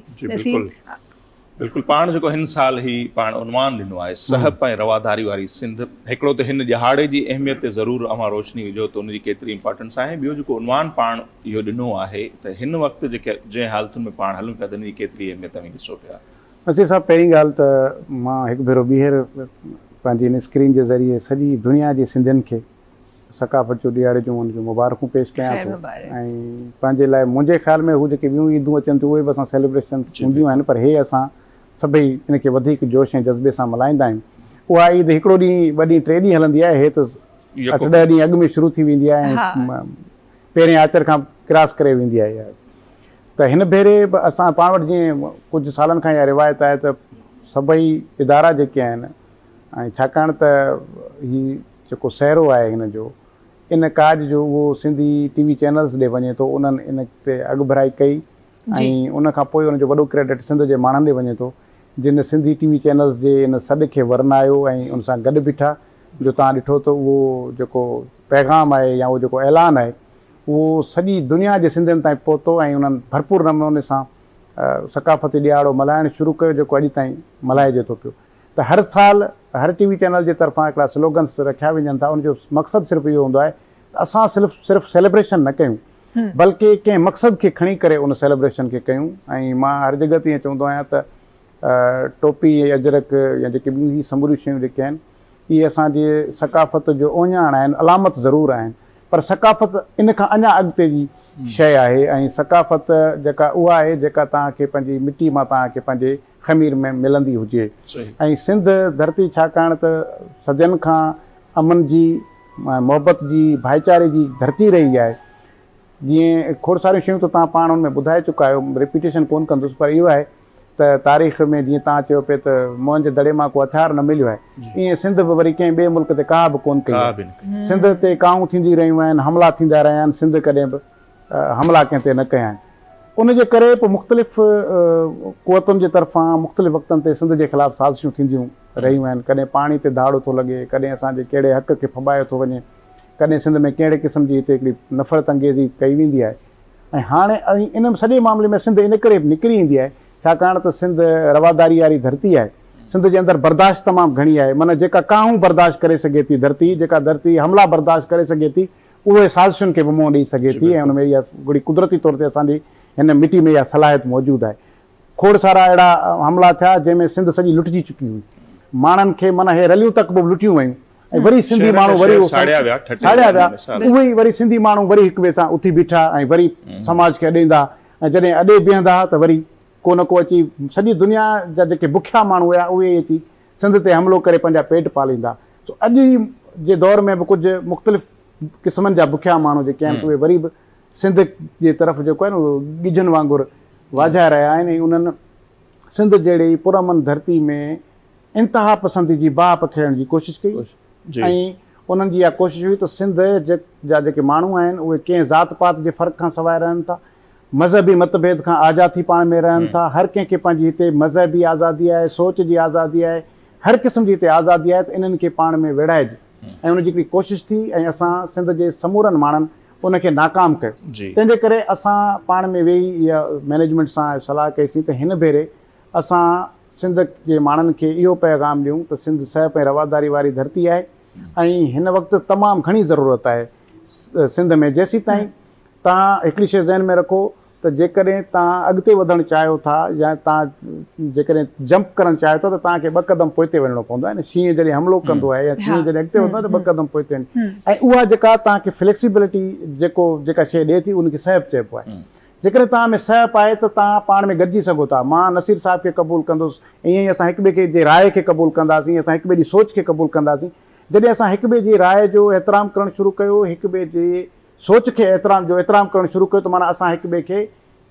बिल्कुलु पाण जेको हिन साल ई पाण उनवान ॾिनो आहे सहब ऐं रवादारी वारी सिंध, हिकिड़ो त हिन ॾिहाड़े जी अहमियत ते ज़रूरु अवां रोशनी विझो त उनजी केतिरी इंपॉर्टेंस आहे। ॿियो जेको उनवान पाण इहो ॾिनो आहे त हिन वक़्तु जेके जंहिं हालतुनि में पाण हलूं पिया त उनजी केतिरी अहमियत में ॾिसो पिया। नसीर साहब, पहिरीं ॻाल्हि त मां हिकु भेरो ॿीहर पंहिंजी इन स्क्रीन जे ज़रिए सॼी दुनिया जे सिंधियुनि खे सकाफ़त जो ॾियारे जूं उनखे मुबारकूं पेश कयां थो। ऐं पंहिंजे लाइ मुंहिंजे ख़्याल में हू जेके ॿियूं ईदूं अचनि थियूं उहे बि असां सेलिब्रेशन हूंदियूं आहिनि, पर हे असां सभई इनखे वधीक जोश ऐं जज़्बे सां मल्हाईंदा आहियूं। उहा ईद हिकिड़ो ॾींहुं ॿ ॾींहुं 3 ॾींहं हलंदी आहे, हे त 8-10 ॾींहं अॻु में शुरू थी वेंदी आहे ऐं पहिरें आचर खां क्रॉस करे वेंदी आहे। त हिन भेरे असां पाण वटि जीअं कुझु सालनि खां इहा रिवायत आहे त सभई इदारा जेके आहिनि ऐं छाकाणि त हीउ जेको सहरो आहे हिन जो इन काज जो उहो सिंधी TV चैनल्स ॾे वञे थो, उन्हनि इन ते अॻु भराई कई ऐं उनखां पोइ उनजो वॾो क्रेडिट सिंध जे माण्हुनि ॾे वञे थो जिन सिंधी TV चैनल्स जे इन सॾ खे वरनायो ऐं उन सां गॾु बीठा। जो तव्हां ॾिठो त उहो जेको पैगाम आहे या उहो जेको ऐलान आहे उहो सॼी दुनिया जे सिंधियुनि ताईं पहुतो ऐं उन्हनि भरपूर नमूने सां सकाफ़ती ॾियारो मल्हाइणु शुरू कयो जेको अॼु ताईं मल्हाइजे थो पियो। त हर साल हर TV चैनल जे तरफ़ां हिकिड़ा स्लोगन्स रखिया वञनि था। उनजो मक़सदु सिर्फ़ु इहो हूंदो आहे त असां सिर्फ़ु सेलिब्रेशन न कयूं बल्कि कंहिं मक़सद खे खणी करे उन सेलिब्रेशन खे कयूं। ऐं मां हर जॻह ते ईअं चवंदो आहियां त टोपी अजरक या जेके ॿियूं ही समूरियूं शयूं जेके आहिनि इहे असांजे सकाफ़त जो ओञाण आहिनि, अलामत ज़रूरु आहिनि, पर सकाफ़त इन खां अञा अॻिते जी शइ आहे। ऐं सकाफ़त जेका उहा आहे जेका तव्हांखे पंहिंजी मिटी मां तव्हांखे पंहिंजे ख़मीर में मिलंदी हुजे। ऐं सिंध धरती छाकाणि त सदियुनि खां अमन जी, मोहबत जी, भाईचारे जी धरती रही आहे। जीअं खोड़ सारियूं शयूं त तव्हां पाण हुन में ॿुधाए चुका आहियो, रिपीटेशन कोन कंदुसि, पर इहो आहे त तारीख़ में जीअं तव्हां चयो पिए त मुंहं जे दड़े मां को हथियार न मिलियो आहे, ईअं सिंध बि वरी कंहिं ॿिए मुल्क ते का बि कोन कई। सिंध ते काऊं थींदियूं रहियूं आहिनि, हमला थींदा रहिया आहिनि, सिंध कॾहिं बि हमला कंहिं ते न कया आहिनि। उनजे करे पोइ मुख़्तलिफ़ क़ुवतुनि जे तरफ़ां मुख़्तलिफ़ वक़्तनि ते सिंध जे ख़िलाफ़ु साज़िशूं थींदियूं रहियूं आहिनि। कॾहिं पाणी ते दाड़ो थो लॻे, कॾहिं असांजे कहिड़े हक़ खे फॿायो थो वञे, कॾहिं सिंध में कहिड़े क़िस्म जी हिते हिकिड़ी नफ़रत अंगेज़ी कई वेंदी आहे। ऐं हाणे इन सॼे मामले में सिंध इन करे निकिरी ईंदी आहे छाकाणि त सिंध रवादारी वारी धरती आहे। सिंध जे अंदरि बर्दाश्त तमामु घणी आहे, माना जेका काहूं बर्दाश्त करे सघे थी धरती, जेका धरती हमला बर्दाश्त करे सघे थी, उहे साज़िशुनि खे बि मुंहुं ॾेई सघे थी। ऐं हुन में इहा हिकिड़ी कुदरती तौर ते असांजी हिन मिटी में इहा सलाहियत मौजूदु आहे। खोड़ सारा अहिड़ा हमला थिया जंहिंमें सिंध सॼी लुटिजी चुकी हुई, माण्हुनि खे माना हे रलियूं तक बि लुटियूं वयूं ऐं वरी सिंधी माण्हू वरी साड़िया विया, उहे वरी सिंधी माण्हू वरी हिक ॿिए सां उथी बीठा ऐं वरी समाज खे अॾेंदा। ऐं जॾहिं अॾे बीहंदा त वरी को न को अची सॼी दुनिया जा जेके बुखिया माण्हू हुया उहे अची सिंध ते हमलो करे पंहिंजा पेट पालींदा। अॼु जे दौर में बि कुझु मुख़्तलिफ़ क़िस्मनि जा बुखिया माण्हू जेके आहिनि उहे वरी बि सिंध जे तरफ़ जेको आहे न उहो गिजनि वांगुरु वाझाए रहिया आहिनि। ऐं उन्हनि सिंध जहिड़ी पुरअमन धरती में इंतिहा पसंदी जी बाह पखेड़ण जी कोशिशि कई। ऐं उन्हनि जी इहा कोशिशि हुई त सिंध जा जेके माण्हू आहिनि उहे कंहिं ज़ात पात जे फ़र्क़ खां सवाइ रहनि था, मज़हबी मतभेद खां आज़ाद थी पाण में रहनि था। हर कंहिंखे पंहिंजी हिते मज़हबी आज़ादी आहे, सोच जी आज़ादी आहे, हर क़िस्म जी हिते आज़ादी आहे, त इन्हनि खे पाण में विढ़ाइजे। ऐं उनजी हिकिड़ी कोशिशि थी ऐं असां सिंध जे समूरनि माण्हुनि उनखे नाकाम कयो। तंहिंजे करे असां पाण में वेही इहा मैनेजमेंट सां सलाह कईसीं त हिन भेरे असां सिंध जे माण्हुनि खे इहो पैगाम ॾियूं त सिंध सहप ऐं रवादारी वारी धरती आहे ऐं हिन वक़्तु तमामु घणी ज़रूरत आहे सिंध में। जेसीं ताईं तव्हां हिकिड़ी शइ ज़हन में रखो त जेकॾहिं तव्हां अॻिते वधणु चाहियो था या तव्हां जेकॾहिं जंप करणु चाहियो था त तव्हांखे 2 क़दम पोइते वञिणो पवंदो आहे न। शींहं जॾहिं हमलो कंदो आहे या शींहं जॾहिं अॻिते वधंदो आहे त 2 क़दम पोइते वञे। ऐं उहा जेका तव्हांखे फ्लेक्सिबिलिटी जेका शइ ॾिए थी उनखे सहप चइबो आहे। जेकॾहिं तव्हां में सहप आहे त तव्हां पाण में गॾिजी सघो था। मां नसीर साहिब खे क़बूलु कंदुसि, ईअं ई असां हिक ॿिए खे जे राय खे क़बूलु कंदासीं, असां हिक ॿिए जी सोच खे क़बूलु कंदासीं। जॾहिं असां हिक ॿिए जी राय जो एतिराम करणु शुरू कयो, हिक ॿिए जे सोच खे एतिराम करणु शुरू कयो, त माना असां हिक ॿिए खे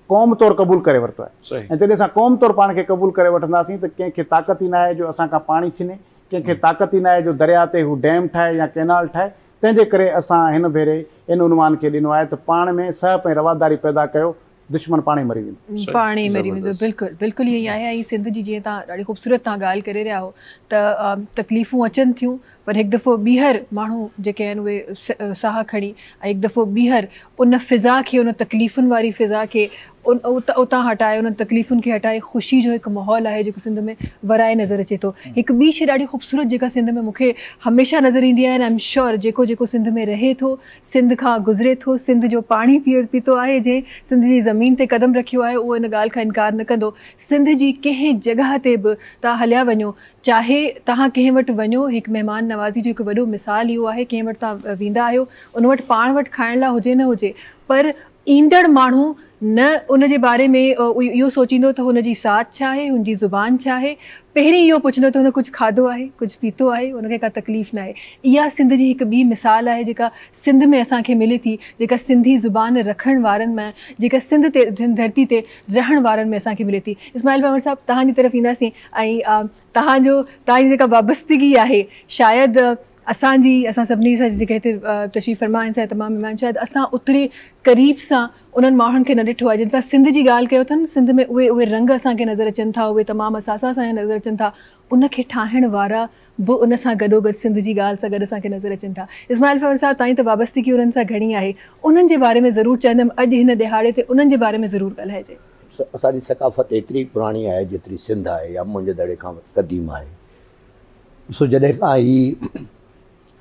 क़ौम तौरु क़बूलु करे वरितो आहे। ऐं जॾहिं असां क़ौम तौरु पाण खे क़बूलु करे वठंदासीं त कंहिंखे ताक़त ई न आहे जो असां खां पाणी छीने, कंहिंखे ताक़त ई न आहे जो दरिया ते हू डैम ठाहे या कैनाल ठाहे। तंहिंजे करे असां हिन भेरे इन उनवान खे ॾिनो आहे त पाण में सहप ऐं रवादारी पैदा कयो, दुश्मन पाण ई मरी वेंदो, पाण ई मरी वेंदो। बिल्कुलु बिल्कुलु ईअं ई आहे। ऐं सिंध जी जीअं तव्हां ॾाढी ख़ूबसूरत तव्हां ॻाल्हि करे रहिया हो त तकलीफ़ूं अचनि थियूं, पर हिकु दफ़ो ॿीहर माण्हू जेके आहिनि उहे साह खणी ऐं हिकु दफ़ो ॿीहर उन फ़िज़ा खे, उन तकलीफ़ुनि वारी फ़िज़ा खे उतां हटाए, उन तकलीफ़ुनि खे हटाए ख़ुशी जो हिकु माहौल आहे जेको सिंध में वराए नज़र अचे थो। हिकु ॿी शइ ॾाढी ख़ूबसूरत जेका सिंध में मूंखे हमेशह नज़र ईंदी आहे, आई एम श्योर जेको जेको सिंध में रहे थो, सिंध खां गुज़रे थो, सिंध जो पाणी पीतो आहे, जंहिं सिंध जी ज़मीन ते क़दम रखियो आहे, उहो इन ॻाल्हि खां इनकार न कंदो। सिंध जी कंहिं जॻह ते बि तव्हां हलिया वञो, चाहे तव्हां कंहिं वटि वञो, हिकु महिमान नवाज़ी जो हिकु वॾो मिसाल इहो आहे, कंहिं वटि तव्हां वेंदा आहियो, उन वटि पाण वटि खाइण लाइ हुजे न हुजे, पर ईंदड़ माण्हू न उन जे बारे में इहो सोचींदो त हुनजी साथ छा आहे, हुनजी ज़ुबान छा आहे, पहिरीं इहो पुछंदो त हुन कुझु खाधो आहे, कुझु पीतो आहे, हुनखे का तकलीफ़ न आहे। इहा सिंध जी हिकु ॿी मिसाल आहे जेका सिंध में असांखे मिले थी, जेका सिंधी ज़ुबान रखण वारनि में, जेका सिंध ते धरती ते रहण वारनि में असांखे मिले थी। इस्माइल भावर साहिबु, तव्हांजी तरफ़ ईंदासीं ऐं तव्हांजी जेका वाबस्तगी आहे, शायदि असां सभिनी सां जेके हिते तशरीफ़ फरमा आहिनि सां तमामु महिमान, शायदि असां ओतिरे क़रीब सां उन्हनि माण्हुनि खे न ॾिठो आहे। जिन तव्हां सिंध जी ॻाल्हि कयो था न, सिंध में उहे रंग असांखे नज़र अचनि था, उहे तमामु असां सां नज़र अचनि था, उनखे ठाहिण वारा बि उन सां गॾोगॾु सिंध जी ॻाल्हि सां गॾु असांखे नज़र अचनि था। इस्माइल भावर साहिबु, तव्हांजी त वाबस्तगी उन्हनि सां घणी आहे, उन्हनि जे बारे में ज़रूरु चवंदमि, अॼु हिन दिहाड़े ते उन्हनि जे बारे में ज़रूरु ॻाल्हाइजे। असांजी सकाफ़त एतिरी पुराणी आहे जेतिरी सिंध आहे या मुंहिंजे दड़े खां क़दीम आहे। ॾिसो, जॾहिं खां ही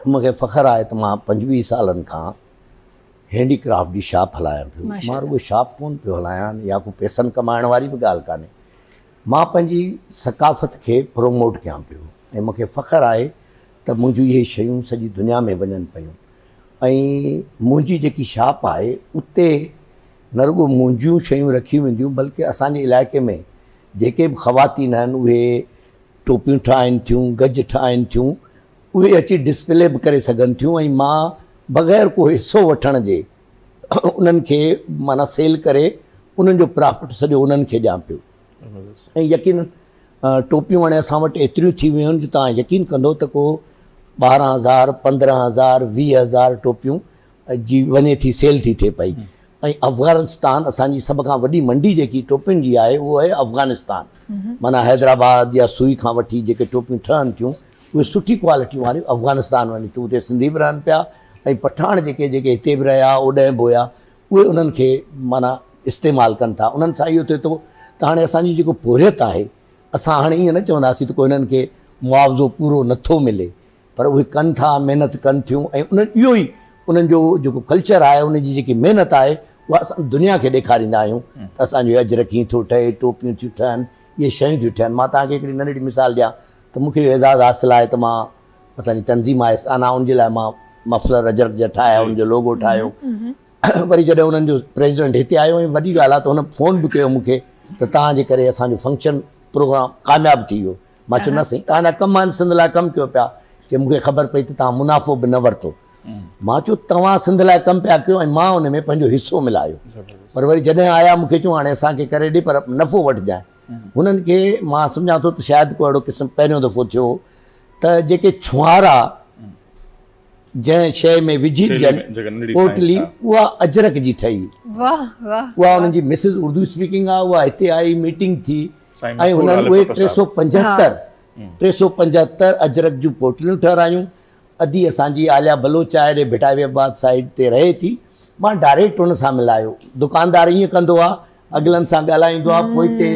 मूंखे फ़ख़्रु आहे त मां 25 सालनि खां हैंडीक्राफ्ट जी शॉप हलायां पियो। मां रुॻो शॉप कोन पियो हलायां या को पैसनि कमाइण वारी बि ॻाल्हि कान्हे, मां पंहिंजी सकाफ़त खे प्रोमोट कयां पियो। ऐं मूंखे फ़ख़्रु आहे त मुंहिंजूं इहे शयूं सॼी दुनिया में वञनि पियूं। ऐं मुंहिंजी जेकी शॉप आहे उते न रुॻो मुंहिंजियूं शयूं रखियूं वेंदियूं, बल्कि असांजे इलाइक़े में जेके बि ख़वातीन आहिनि उहे टोपियूं ठाहिनि थियूं, गज ठाहिनि थियूं, उहे अची डिस्प्ले बि करे सघनि थियूं। ऐं मां बग़ैर को हिसो वठण जे उन्हनि खे माना सेल करे उन्हनि जो प्रॉफिट सॼो उन्हनि खे ॾियां पियो। ऐं यकीन टोपियूं हाणे असां वटि एतिरियूं थी वियूं आहिनि जो तव्हां यकीन कंदो त को 12,000, 15,000, 20,000 टोपियूं जी वञे थी, सेल थी थिए पई। ऐं अफ़गानिस्तान असांजी सभ खां वॾी मंडी जेकी टोपियुनि जी आहे उहो आहे अफ़गानिस्तान। माना हैदराबाद या सुई खां वठी जेके टोपियूं ठहनि थियूं उहे सुठी क्वालिटी वारियूं अफ़गानिस्तान वञी थियूं। उते सिंधी बि रहनि पिया ऐं पठान जेके हिते बि रहिया ओॾांहुं बि हुया, उहे उन्हनि खे माना इस्तेमालु कनि था। उन्हनि सां इहो थिए थो त हाणे असांजी जेको पोरियत आहे, असां हाणे ईअं न चवंदासीं त को हिननि खे मुआवज़ो पूरो नथो मिले, पर उहे कनि था, महिनत कनि थियूं। ऐं इहो ई उन्हनि जो जेको कल्चर आहे, उनजी जेकी महिनत आहे, उहा असां दुनिया खे ॾेखारींदा आहियूं त असांजो अजरक कीअं थो ठहे, टोपियूं थियूं ठहनि, इहे शयूं थियूं ठहनि। मां तव्हांखे हिकिड़ी नंढड़ी मिसाल ॾियां त मूंखे इहो एज़ाज़ु हासिलु आहे त मां असांजी तंज़ीम आहे साना, उनजे लाइ मां मफ़लर अजरक जा ठाहिया, उनजो लोगो ठाहियो। वरी जॾहिं उन्हनि जो प्रेसिडेंट हिते आयो ऐं वॾी ॻाल्हि आहे त हुन फ़ोन बि कयो मूंखे त तव्हांजे करे असांजो फंक्शन प्रोग्राम कामयाबु थी वियो। मां चयो न साईं, तव्हांजा कम आहिनि, सिंध लाइ कमु कयो पिया। चई मूंखे ख़बर पई त तव्हां मुनाफ़ो बि न वरितो। मां चयो तव्हां सिंध लाइ कमु पिया कयो ऐं मां उन में पंहिंजो हिसो मिलायो। पर वरी जॾहिं आया मूंखे चयो हाणे असांखे करे ॾे, पर नफ़ो वठिजांइ। हुननि खे मां सम्झां थो त शायदि को अहिड़ो क़िस्म पहिरियों दफ़ो थियो त जेके छुहारा जंहिं शइ में विझी ॾियनि पोटली, उहा अजरक जी ठही। उहा उन्हनि जी मिसिस उर्दू स्पीकिंग आहे, उहा हिते आई, मीटिंग थी ऐं हुननि उहे 375 अजरक जूं पोटलियूं ठहिरायूं। अधी असांजी आलिया बलोच आहे, हेॾे भिटाइबाद साइड ते रहे थी। मां डायरेक्ट हुन सां मिलायो। दुकानदार ईअं कंदो आहे, अॻिलनि सां ॻाल्हाईंदो आहे, पोइ हिते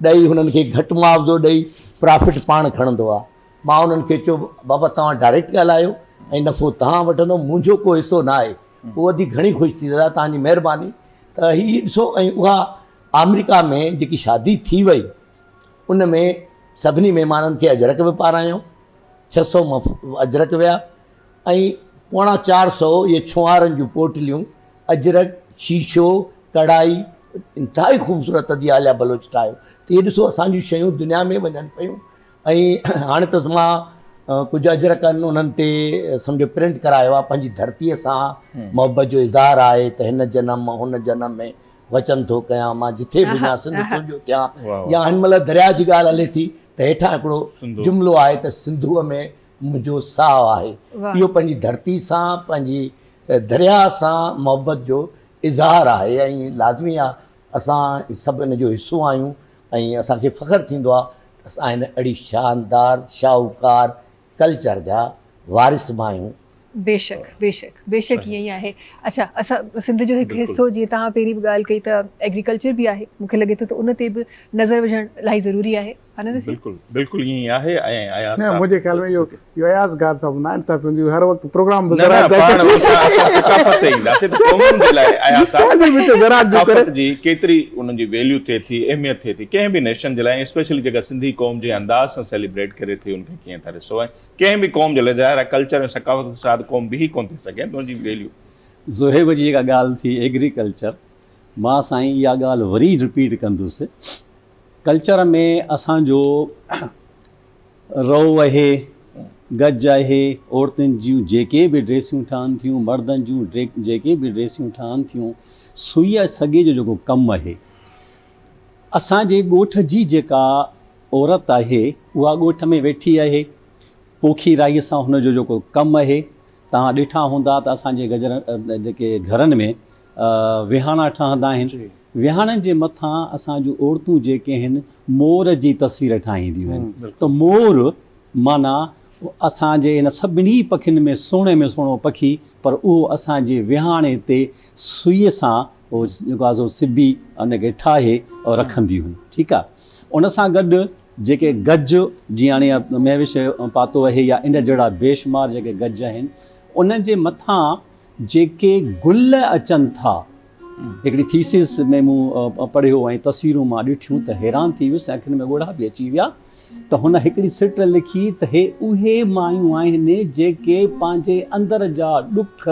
ॾेई हुननि खे घटि मुआवज़ो ॾेई प्रॉफिट पाण खणंदो आहे। मां उन्हनि खे चयो बाबा तव्हां डायरेक्ट ॻाल्हायो ऐं नफ़ो तव्हां वठंदो, मुंहिंजो को हिसो न आहे। उहो वधीक घणी ख़ुशि थी, दादा तव्हांजी महिरबानी। त हीअ ॾिसो, ऐं उहा अमेरिका में जेकी शादी थी वई उन में सभिनी महिमाननि खे अजरक बि पारायूं, 600 अजरक विया ऐं 450 इहे छुहारनि जूं पोटलियूं, अजरक, शीशो, कढ़ाई, इंतिहाई ख़ूबसूरत अदी आलिया बलोच ठाहियो। त इहे ॾिसो असांजूं शयूं दुनिया में वञनि पियूं। ऐं हाणे त मां कुझु अजरक आहिनि उन्हनि ते सम्झो प्रिंट करायो आहे, पंहिंजी धरतीअ सां मोहबत जो इज़हार आहे त हिन जनम हुन जनम में वचन थो कयां, मां जिथे बि वञा सिंध तुंहिंजो थियां। या हिन महिल दरिया जी ॻाल्हि हले थी त हेठां हिकिड़ो जुमिलो आहे त सिंधूअ में मुंहिंजो साहु आहे। इहो पंहिंजी धरती सां पंहिंजी दरिया सां मुहबत जो इज़हार आहे ऐं लाज़मी आहे असां सभु इन जो हिसो आहियूं ऐं असांखे फ़ख़्रु थींदो आहे असां हिन अहिड़ी शानदार शाहूकार कल्चर जा वारिस बि आहियूं। बेशक बेशक बेशक ईअं ई आहे। अच्छा, असां सिंध जो हिकु हिसो जीअं तव्हां पहिरीं बि ॻाल्हि कई त एग्रीकल्चर बि आहे, मूंखे लॻे थो त उन ते बि नज़र विझणु इलाही ज़रूरी आहे। बिल्कुलु बिल्कुलु ईअं ई आहे। ऐं मुंहिंजे ख़्याल में इहो अयाज़ गार साहब न इंसाफ़ हूंदी हर वक़्तु प्रोग्राम जी केतिरी उन्हनि जी वैल्यू थिए थी, अहमियत थिए थी कंहिं बि नेशन जे लाइ, स्पेशली जेका सिंधी क़ौम जे अंदाज़ सां सेलिब्रेट करे थी उनखे कीअं था ॾिसो। ऐं कंहिं बि क़ौम जे लाइ ज़ाहिर आहे कल्चर ऐं सकाफ़त के साथ क़ौम बि कोन थी सघे उनजी वैल्यू। ज़ोहेब जी जेका ॻाल्हि थी एग्रीकल्चर, मां साईं इहा ॻाल्हि वरी रिपीट कंदुसि। कल्चर में असांजो रओ आहे, गज आहे, औरतुनि जूं जेके बि ड्रेसियूं ठहनि थियूं, मर्दनि जूं जेके बि ड्रेसियूं ठहनि थियूं, सुईअ सॻे जो जेको कमु आहे, असांजे ॻोठ जी जेका औरत आहे उहा ॻोठ में वेठी आहे, पोखी राईअ सां हुनजो जेको कमु आहे। तव्हां ॾिठा हूंदा त असांजे जेके घरनि में विहाणा ठहंदा आहिनि, विहाणनि जे मथां असांजूं औरतूं जेके आहिनि मोर जी तस्वीर ठाहींदियूं आहिनि। त मोर माना असांजे इन सभिनी पखियुनि में सुहिणो पखी, पर उहो असांजे विहाणे ते सुईअ सां उहो जेको आहे सो सिबी उनखे ठाहे और रखंदियूं आहिनि। ठीकु आहे। उन सां गॾु जेके गज जीअं हाणे महविश पातो आहे या इन जहिड़ा बेशुमार जेके गज आहिनि, उन्हनि जे मथां जेके गुल अचनि था, हिकिड़ी थीसिस में मूं पढ़ियो ऐं तस्वीरूं मां ॾिठियूं त हैरान थी वियुसि, अखियुनि में ॻोढ़ा बि अची विया। त हुन हिकिड़ी सिट लिखी त हे उहे मायूं आहिनि जेके पंहिंजे अंदर जा ॾुख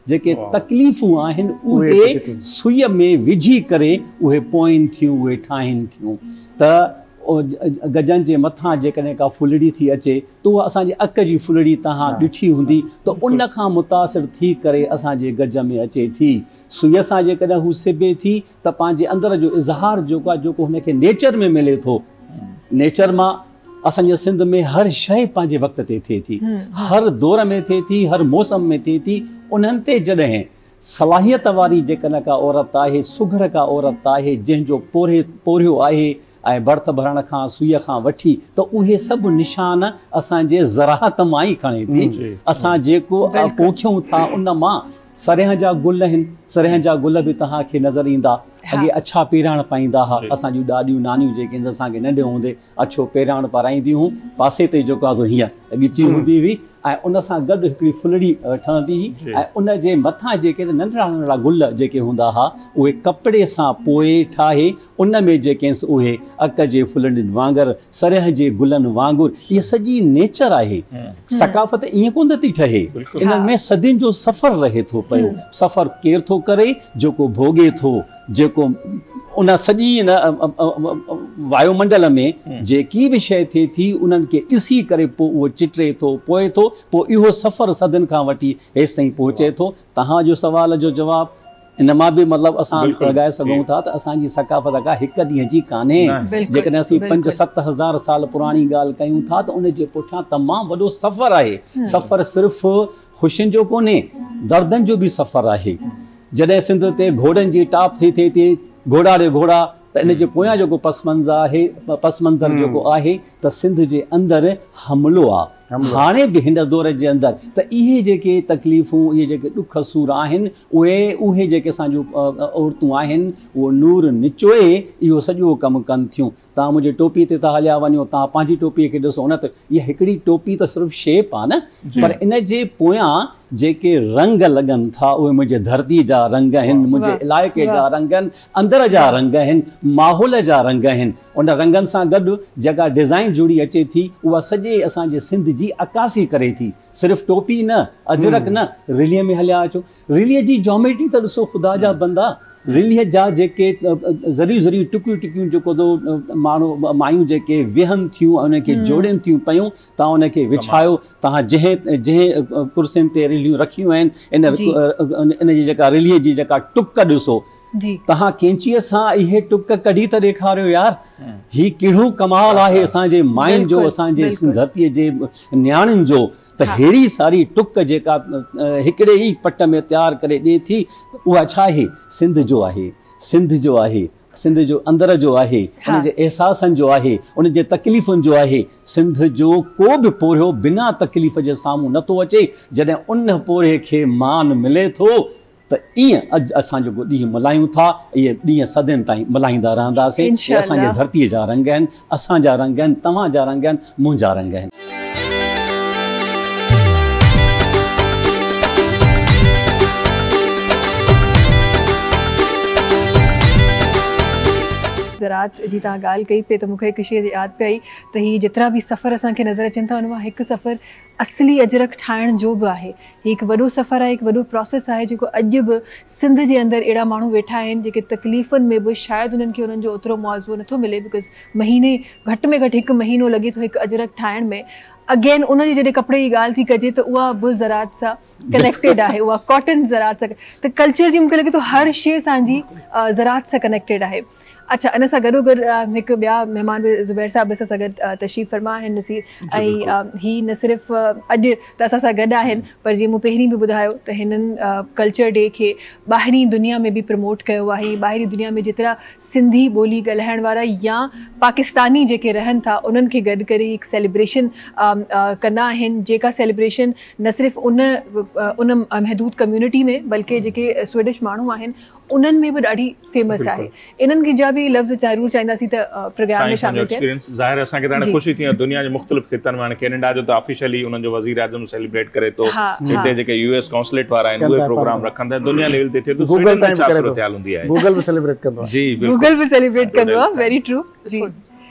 जेके तकलीफ़ूं आहिनि उहे सुईअ में विझी करे उहे पोइनि थियूं, उहे ठाहिनि थियूं। त गजनि जे मथां जेकॾहिं का फुलड़ी थी अचे त उहा असांजी अक जी फुलड़ी तव्हां ॾिठी हूंदी, त उन खां मुतासिर थी करे असांजे गज में अचे थी। सुईअ सां जेकॾहिं हू सिबे थी त पंहिंजे अंदर जो इज़हार जेको आहे जेको हुनखे नेचर में मिले थो। नेचर मां असांजे सिंध में हर शइ पंहिंजे वक़्त ते थिए थी, हर दौर में थिए थी, हर मौसम में थिए थी। उन्हनि ते जॾहिं सलाहियत वारी जेकॾहिं का औरत आहे, सुघड़ का औरत आहे, जंहिंजो पोरियो आहे ऐं बर्थ भरण खां सुईअ खां वठी, त उहे सभु निशान असांजे ज़राअत मां ई खणे थी। असां जेको पोखियूं था उन मां सरेह जा गुल आहिनि, सरेह जा गुल बि तव्हांखे नज़र ईंदा। अॻे अछा पेराण पाईंदा हुआ असांजूं ॾाॾियूं नानियूं जेके असांखे नंढे हूंदे अछो पेराण पाराईंदियूं हुयूं, पासे ते जेको आहे हीअं ॻिची हूंदी हुई ऐं उन सां गॾु हिकिड़ी फुलड़ी ठहंदी हुई ऐं उन जे मथां जेके नंढड़ा नंढड़ा गुल जेके हूंदा हुआ उहे कपिड़े सां पोए ठाहे उन में जेके उहे अक जे फुलड़ियुनि वांगुरु, सरेह जे गुलनि वांगुरु, इहा सॼी नेचर आहे। सकाफ़त ईअं कोन थी ठहे, इन में सदियुनि जो सफ़र रहे थो पियो। सफ़र केरु थो करे? जेको भोगे थो, जेको उन सॼी वायुमंडल में जेकी बि शइ थिए थी उन्हनि खे ॾिसी करे पोइ उहो चिटे थो, पोए थो, पोइ इहो सफ़र सदियुनि खां वठी हेसि ताईं पहुचे थो। तव्हांजो सवाल जो जवाबु इन मां बि मतिलबु असां लॻाए सघूं था त असांजी सकाफ़त का हिकु ॾींहं जी कान्हे। जेकॾहिं असीं 5-7 हज़ार साल पुराणी ॻाल्हि कयूं था त उन जे पुठियां तमामु वॾो सफ़र आहे। सफ़र सिर्फ़ु ख़ुशियुनि जो कोन्हे, दर्दनि जो बि सफ़र आहे। जॾहिं सिंध ते घोड़नि जी टाप थी थिए थी, घोड़ा रे घोड़ा, त इन जे पोयां जेको पसमंज़र जेको आहे त सिंध जे अंदरि हमिलो आहे। हाणे बि हिन दौर जे अंदरि त इहे जेके तकलीफ़ूं, इहे जेके ॾुख सूर आहिनि, उहे जेके असांजूं औरतूं आहिनि उहो नूर निचोए इहो सॼो कमु कनि थियूं। तव्हां मुंहिंजी टोपी ते था हलिया वञो, तव्हां पंहिंजी टोपीअ खे ॾिसो न, त इहा हिकिड़ी टोपी त सिर्फ़ु शेप आहे न, पर इन जे पोयां जेके रंग लॻनि था उहे मुंहिंजे धरती जा रंग आहिनि, मुंहिंजे इलाइक़े जा रंग आहिनि, अंदर जा रंग आहिनि, माहौल जा रंग आहिनि। उन रंगनि सां गॾु जेका डिज़ाइन जुड़ी अचे थी उहा सॼे असांजे सिंध जी अकासी करे थी। सिर्फ़ु टोपी न, अजरक न, रिलीअ में हलिया अचो, रिलीअ जी जॉमेट्री त ॾिसो, ख़ुदा जा बंदा, रिलीअ जा जेके ज़रियूं टुकियूं जेको माण्हू मायूं जेके विहनि थियूं उनखे जोड़नि थियूं पियूं, तव्हां उनखे विछायो, तव्हां जंहिं कुर्सियुनि ते रिलियूं रखियूं आहिनि, इन जी जेका रिलीअ जी जेका टुक ॾिसो, तव्हां कैंचीअ सां इहे टुक कढी त ॾेखारियो यार, ही कहिड़ो कमाल आहे असांजे माइनि जो, असांजे धरतीअ जे न्याणियुनि जो। त अहिड़ी सारी टुक जेका हिकिड़े ई पट में तयारु करे ॾिए थी, उहा छा आहे? सिंध जो आहे, सिंध जो आहे, सिंध जो अंदर जो आहे, उन जे एहसासनि जो आहे, उन जे तकलीफ़ुनि जो आहे। सिंध जो को बि पोरियो बिना तकलीफ़ जे साम्हूं नथो अचे। जॾहिं उन पोरे खे मान मिले थो त ईअं अॼु असां जेको ॾींहुं मल्हायूं था, इहे ॾींहं सदियुनि ताईं मल्हाईंदा रहंदासीं। इहे असांजे धरतीअ जा रंग आहिनि, असांजा रंग आहिनि, तव्हांजा रंग आहिनि, मुंहिंजा रंग आहिनि। ज़रात जी तव्हां ॻाल्हि कई पे, त मूंखे हिकु शइ यादि पई त हीअ जेतिरा बि सफ़र असांखे नज़र अचनि था, हुन मां हिकु सफ़र असली अजरक ठाहिण जो बि आहे। हीउ हिकु वॾो सफ़र आहे, हिकु वॾो प्रोसेस आहे, जेको अॼु बि सिंध जे अंदरि अहिड़ा माण्हू वेठा आहिनि जेके तकलीफ़ुनि में बि शायदि उन्हनि खे उन्हनि जो ओतिरो मुआवज़ो नथो मिले, बिकॉज़ महीने घटि में घटि हिकु महीनो लॻे थो हिकु अजरक ठाहिण में। अगेन उनजी जॾहिं कपिड़े जी ॻाल्हि थी कजे त उहा बि ज़रात सां कनेक्टेड आहे, उहा कॉटन ज़रात सां, त कल्चर जी मूंखे लॻे थो हर शइ असांजी ज़रात सां कनेक्टेड आहे। अच्छा, इन सां गॾोगॾु हिकु ॿिया महिमान बि ज़ुबैर साहिब असां सां गॾु तशरीफ़ फरमा आहिनि नसीर, ऐं हीअ न सिर्फ़ु अॼु त असां सां गॾु आहिनि, पर जीअं मूं पहिरीं बि ॿुधायो त हिननि कल्चर डे खे ॿाहिरीं दुनिया में बि प्रमोट कयो आहे। ॿाहिरीं दुनिया में जेतिरा सिंधी ॿोली ॻाल्हाइण वारा या पाकिस्तानी जेके रहनि था, उन्हनि खे गॾु करे हिकु सेलिब्रेशन कंदा आहिनि, जेका सेलिब्रेशन न सिर्फ़ु उन महदूद कम्यूनिटी में, बल्कि जेके स्वीडिश माण्हू आहिनि उन्हनि में बि ॾाढी फेमस आहे। इन्हनि खे जा बि लफ़्ज़ ज़रूरु चाहींदासीं त प्रोग्राम में शामिल थियनि। एक्सपीरियंस ज़ाहिर असांखे त हाणे ख़ुशी थी दुनिया जे मुख़्तलिफ़ ख़ितनि में। हाणे कैनेडा जो त ऑफिशियली उन्हनि जो वज़ीर आज़म सेलिब्रेट करे थो, हिते जेके यूएस कॉन्सुलेट वारा आहिनि उहे प्रोग्राम रखनि था, दुनिया लेवल ते थिए थो। गूगल ताईं छा सूरत-हाल हूंदी आहे? गूगल बि सेलिब्रेट कंदो आहे। जी बिल्कुलु, गूगल बि सेलिब्रेट कंदो आहे, वेरी ट्रू। जी,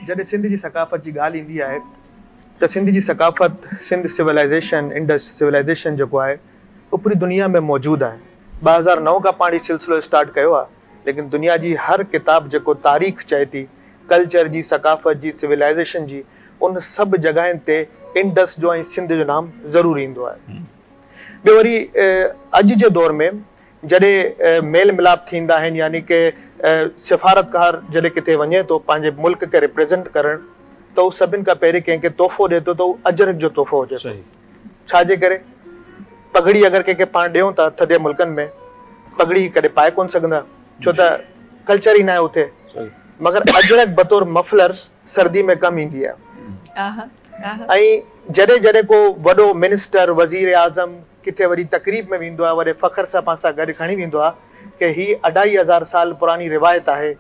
जॾहिं सिंध जी सकाफ़त जी ॻाल्हि ईंदी आहे त सिंध जी सकाफ़त, सिंध सिविलाइज़ेशन, इंडस सिविलाइज़ेशन जेको आहे उहो पूरी दुनिया में मौजूदु आहे। 2009 खां पाण हीउ सिलसिलो स्टार्ट कयो आहे, लेकिन दुनिया जी हर किताब जेको तारीख़ चए थी कल्चर जी, सकाफ़त जी, सिविलाइज़ेशन जी, उन सभु जॻहियुनि ते इंडस जो ऐं सिंध जो नाम ज़रूरु ईंदो आहे। ॿियो वरी अॼु जे दौर में जॾहिं मेल मिलाप थींदा आहिनि, यानी कि सिफ़ारतकार जॾहिं किथे वञे थो पंहिंजे मुल्क खे रिप्रेज़ेंट करणु, त उहो सभिनि खां पहिरीं कंहिंखे तोहफ़ो ॾिए थो त उहो अजरक जो तोहफ़ो हुजे थो। छाजे करे? पगड़ी अगरि कंहिंखे पाण ॾियूं था थधे मुल्कनि में, पगड़ी कॾहिं पाए कोन सघंदा छो त कल्चर ई न आहे उते, मगर अजरक बतौर मफलर सर्दी में कमु ईंदी आहे। ऐं जॾहिं जॾहिं को वॾो मिनिस्टर, वज़ीर आज़म किथे वरी तकरीब में वेंदो आहे, वरी फ़ख्र सां पाण सां गॾु खणी वेंदो आहे कि ही 2500 साल पुरानी रिवायत आहे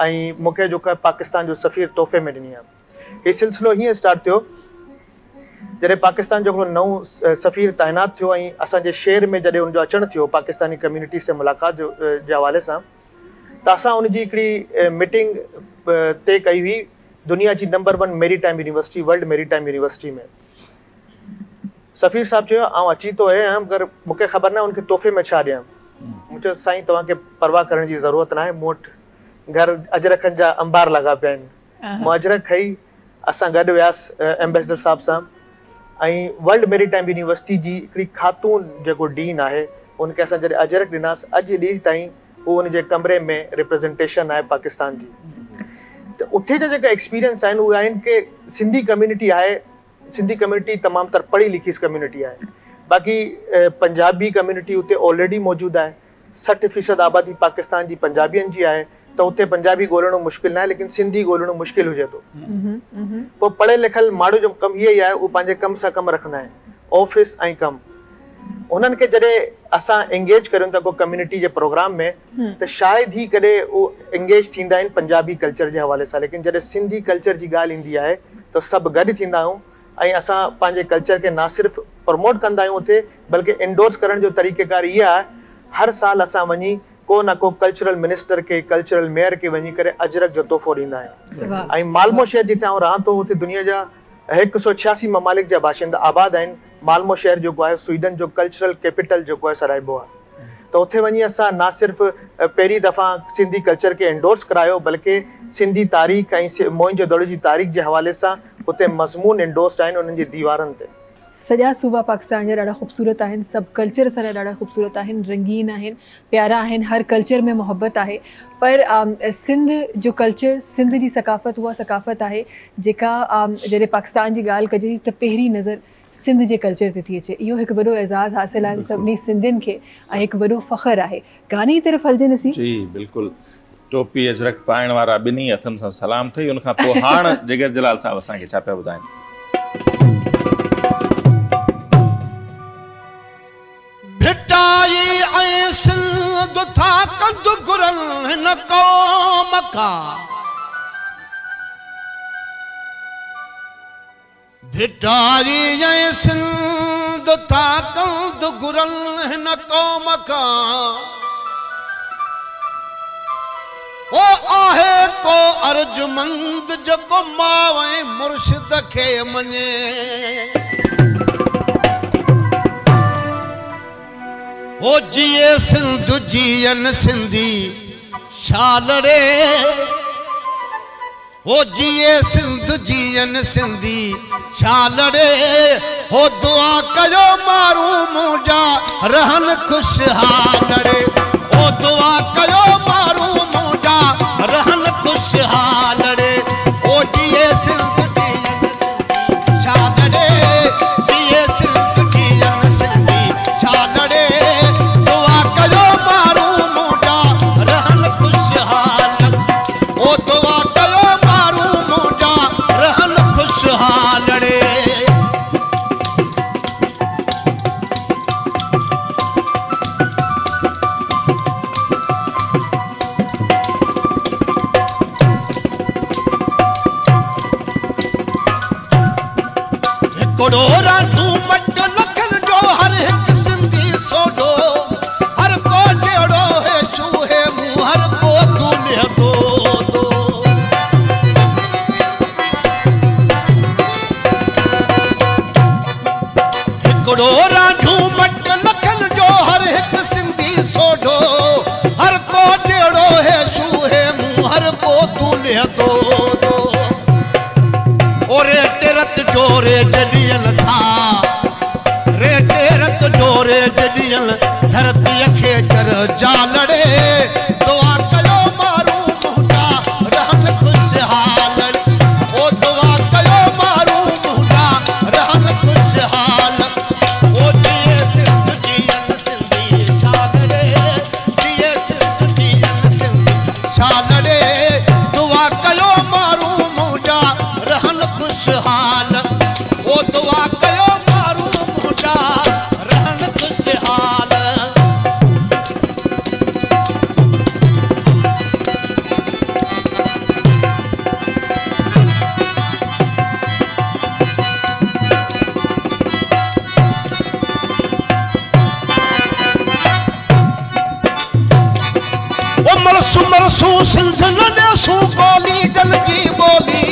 ऐं मूंखे जेको पाकिस्तान जो सफ़ीर तोहफ़े में ॾिनी आहे। हीउ सिलसिलो हीअं स्टार्ट थियो जॾहिं पाकिस्तान जो हिकिड़ो नओं सफ़ीर तैनात थियो ऐं असांजे शहर में जॾहिं हुनजो अचणु थियो पाकिस्तानी कम्यूनिटी से मुलाक़ात जे हवाले सां, त असां हुनजी हिकिड़ी मीटिंग तय कई हुई दुनिया जी number 1 maritime university, world maritime university में। सफ़ीर साहब चयो आउं अची तो आहियां, मगर मूंखे ख़बर न उनखे तोहफ़े में छा ॾियां। मूं चयो साईं तव्हांखे परवाह करण जी ज़रूरत न आहे, मूं वटि घर अजरकनि जा अंबार लॻा पिया आहिनि। मूं अजरक खई, असां गॾु वियासीं एम्बेसडर साहब सां, ऐं वर्ल्ड मेरीटाइम यूनिवर्सिटी जी हिकिड़ी ख़ातून जेको डीन आहे उनखे असां जॾहिं अजरक ॾिनासीं, अॼु ॾींहं ताईं उहो उनजे कमरे में रिप्रेज़ेंटेशन आहे पाकिस्तान जी। त उते जा जेका एक्सपीरियंस आहिनि उहे आहिनि कि सिंधी कम्यूनिटी आहे, सिंधी कम्यूनिटी तमामु तर पढ़ी लिखी कम्यूनिटी आहे। बाक़ी पंजाबी कम्यूनिटी उते ऑलरेडी मौजूदु आहे, 60% आबादी पाकिस्तान जी पंजाबियुनि जी आहे, त उते पंजाबी ॻोल्हणो मुश्किल न आहे, लेकिन सिंधी ॻोल्हणो मुश्किल हुजे थो। पोइ पढ़ियल लिखियल माण्हू जो कमु इहो ई आहे, उहो पंहिंजे कम सां कमु रखंदा आहिनि, ऑफिस ऐं कमु। उन्हनि खे जॾहिं असां एंगेज करियूं था को कम्यूनिटी जे प्रोग्राम में, त शायदि ई कॾहिं उहो एंगेज थींदा आहिनि पंजाबी कल्चर जे हवाले सां, लेकिन जॾहिं सिंधी कल्चर जी ॻाल्हि ईंदी आहे त सभु गॾु थींदा आहियूं ऐं असां पंहिंजे कल्चर खे न सिर्फ़ु प्रमोट कंदा आहियूं उते, बल्कि इंडोर्स करण जो तरीक़ेकार इहा आहे, हर साल असां वञी को न को कल्चरल मिनिस्टर खे, कल्चरल मेयर खे वञी करे अजरक जो तोहफ़ो ॾींदा आहियूं। ऐं मालमो शहर जिते आउं रहां थो उते दुनिया जा 186 ममालिक जा बाशिंदा आबाद आहिनि। मालमो शहर जेको आहे स्वीडन जो कल्चरल कैपिटल जेको आहे सराइबो आहे, त उते वञी असां न सिर्फ़ु पहिरीं दफ़ा सिंधी कल्चर खे एंडोर्स करायो, बल्कि सिंधी तारीख़ ऐं मोइन जो दौर जी तारीख़ जे हवाले सां उते मज़मून एंडोर्स्ड आहिनि उन्हनि जी दीवारनि ते। सॼा सूबा पाकिस्तान जा ॾाढा ख़ूबसूरत आहिनि, सभु कल्चर असांजा ॾाढा ख़ूबसूरत आहिनि, रंगीन आहिनि, प्यारा आहिनि, हर कल्चर में मोहब्बत आहे। पर सिंध जो कल्चर, सिंध जी सकाफ़त उहा सकाफ़त आहे जेका जॾहिं पाकिस्तान जी ॻाल्हि कजे त पहिरीं नज़र सिंध जे कल्चर ते थी अचे। इहो हिकु वॾो एज़ाज़ु हासिलु आहे सभिनी सिंधियुनि खे ऐं हिकु वॾो फ़ख़्रु आहे। गाने जी तरफ़ हलिजे नसीं? जी बिल्कुलु। टोपी अजरक पाइण वारा ॿिन्ही हथनि सां सलाम अथई। उनखां पोइ हाणे जिगर जलाल साहब असांखे छा पिया ॿुधाइनि? भिटाई ऐं सिंध था कंद गुरल हिन क़ौम खां, भिटाई ऐं सिंध था कंद गुरल हिन क़ौम खां, ओ आहे को अर्जुमंद जेको माउ ऐं मुर्शिद खे मञे, ओ जिए सिंध जियन सिंधी छा लड़े, ओ जिए सिंध जियन सिंधी छा लड़े, हो दुआ कयो मारू मुंहिंजा रहन खुशहाल रे, ओ दुआ कयो मारू मुंहिंजा रहन खुशहाल रे, ओ जिए सिंध जियन सिंधी छा लड़े, जिए सिंध जियन सिंधी छा लड़े, कोडोरा झूमट लखन जो हर एक सिंधी सोडो, हर को जेड़ो है शूहे मुंह हर को दूल्हे दो दो, कोडोरा झूमट लखन जो हर एक सिंधी सोडो, हर को जेड़ो है शूहे मुंह हर को दूल्हे दो दो, ओरे तेरत जोरे जडियल था, रे तेरत जोरे जडियल धरती खे कर जालड़े, दुआ कयो मारू मुंहिंजा रहन खुशहाल, ओ दुआ कयो मारू मुंहिंजा रहन खुशहाल, ओ जिए सिंध जियन सिंधी छा लड़े, जिए सिंध जियन सिंधी छा लड़े, दुआ कयो मारू मुंहिंजा रहन खुशहाल, ओ दुआ कयो मारू मुंहिंजा रहन खुशहाल। ओ मरसू मरसू सिंध न ॾेसू बोली दिल जी बोली,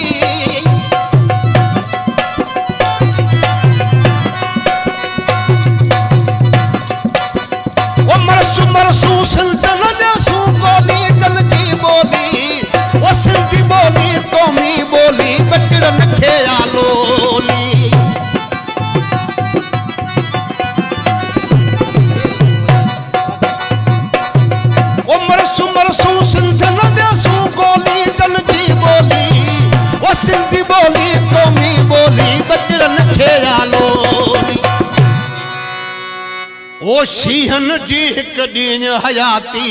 सिंध न ॾेसू बोली दिल जी बोली, ओ सिंधी बोली क़ौमी बोली बचड़न खे आलोली, ओ मरसू मरसू सिंध न ॾेसू बोली दिल जी बोली, ओ सिंधी बोली क़ौमी बोली बचड़न खे आलोली, ओ शीहन जी हिक ॾींहुं हयाती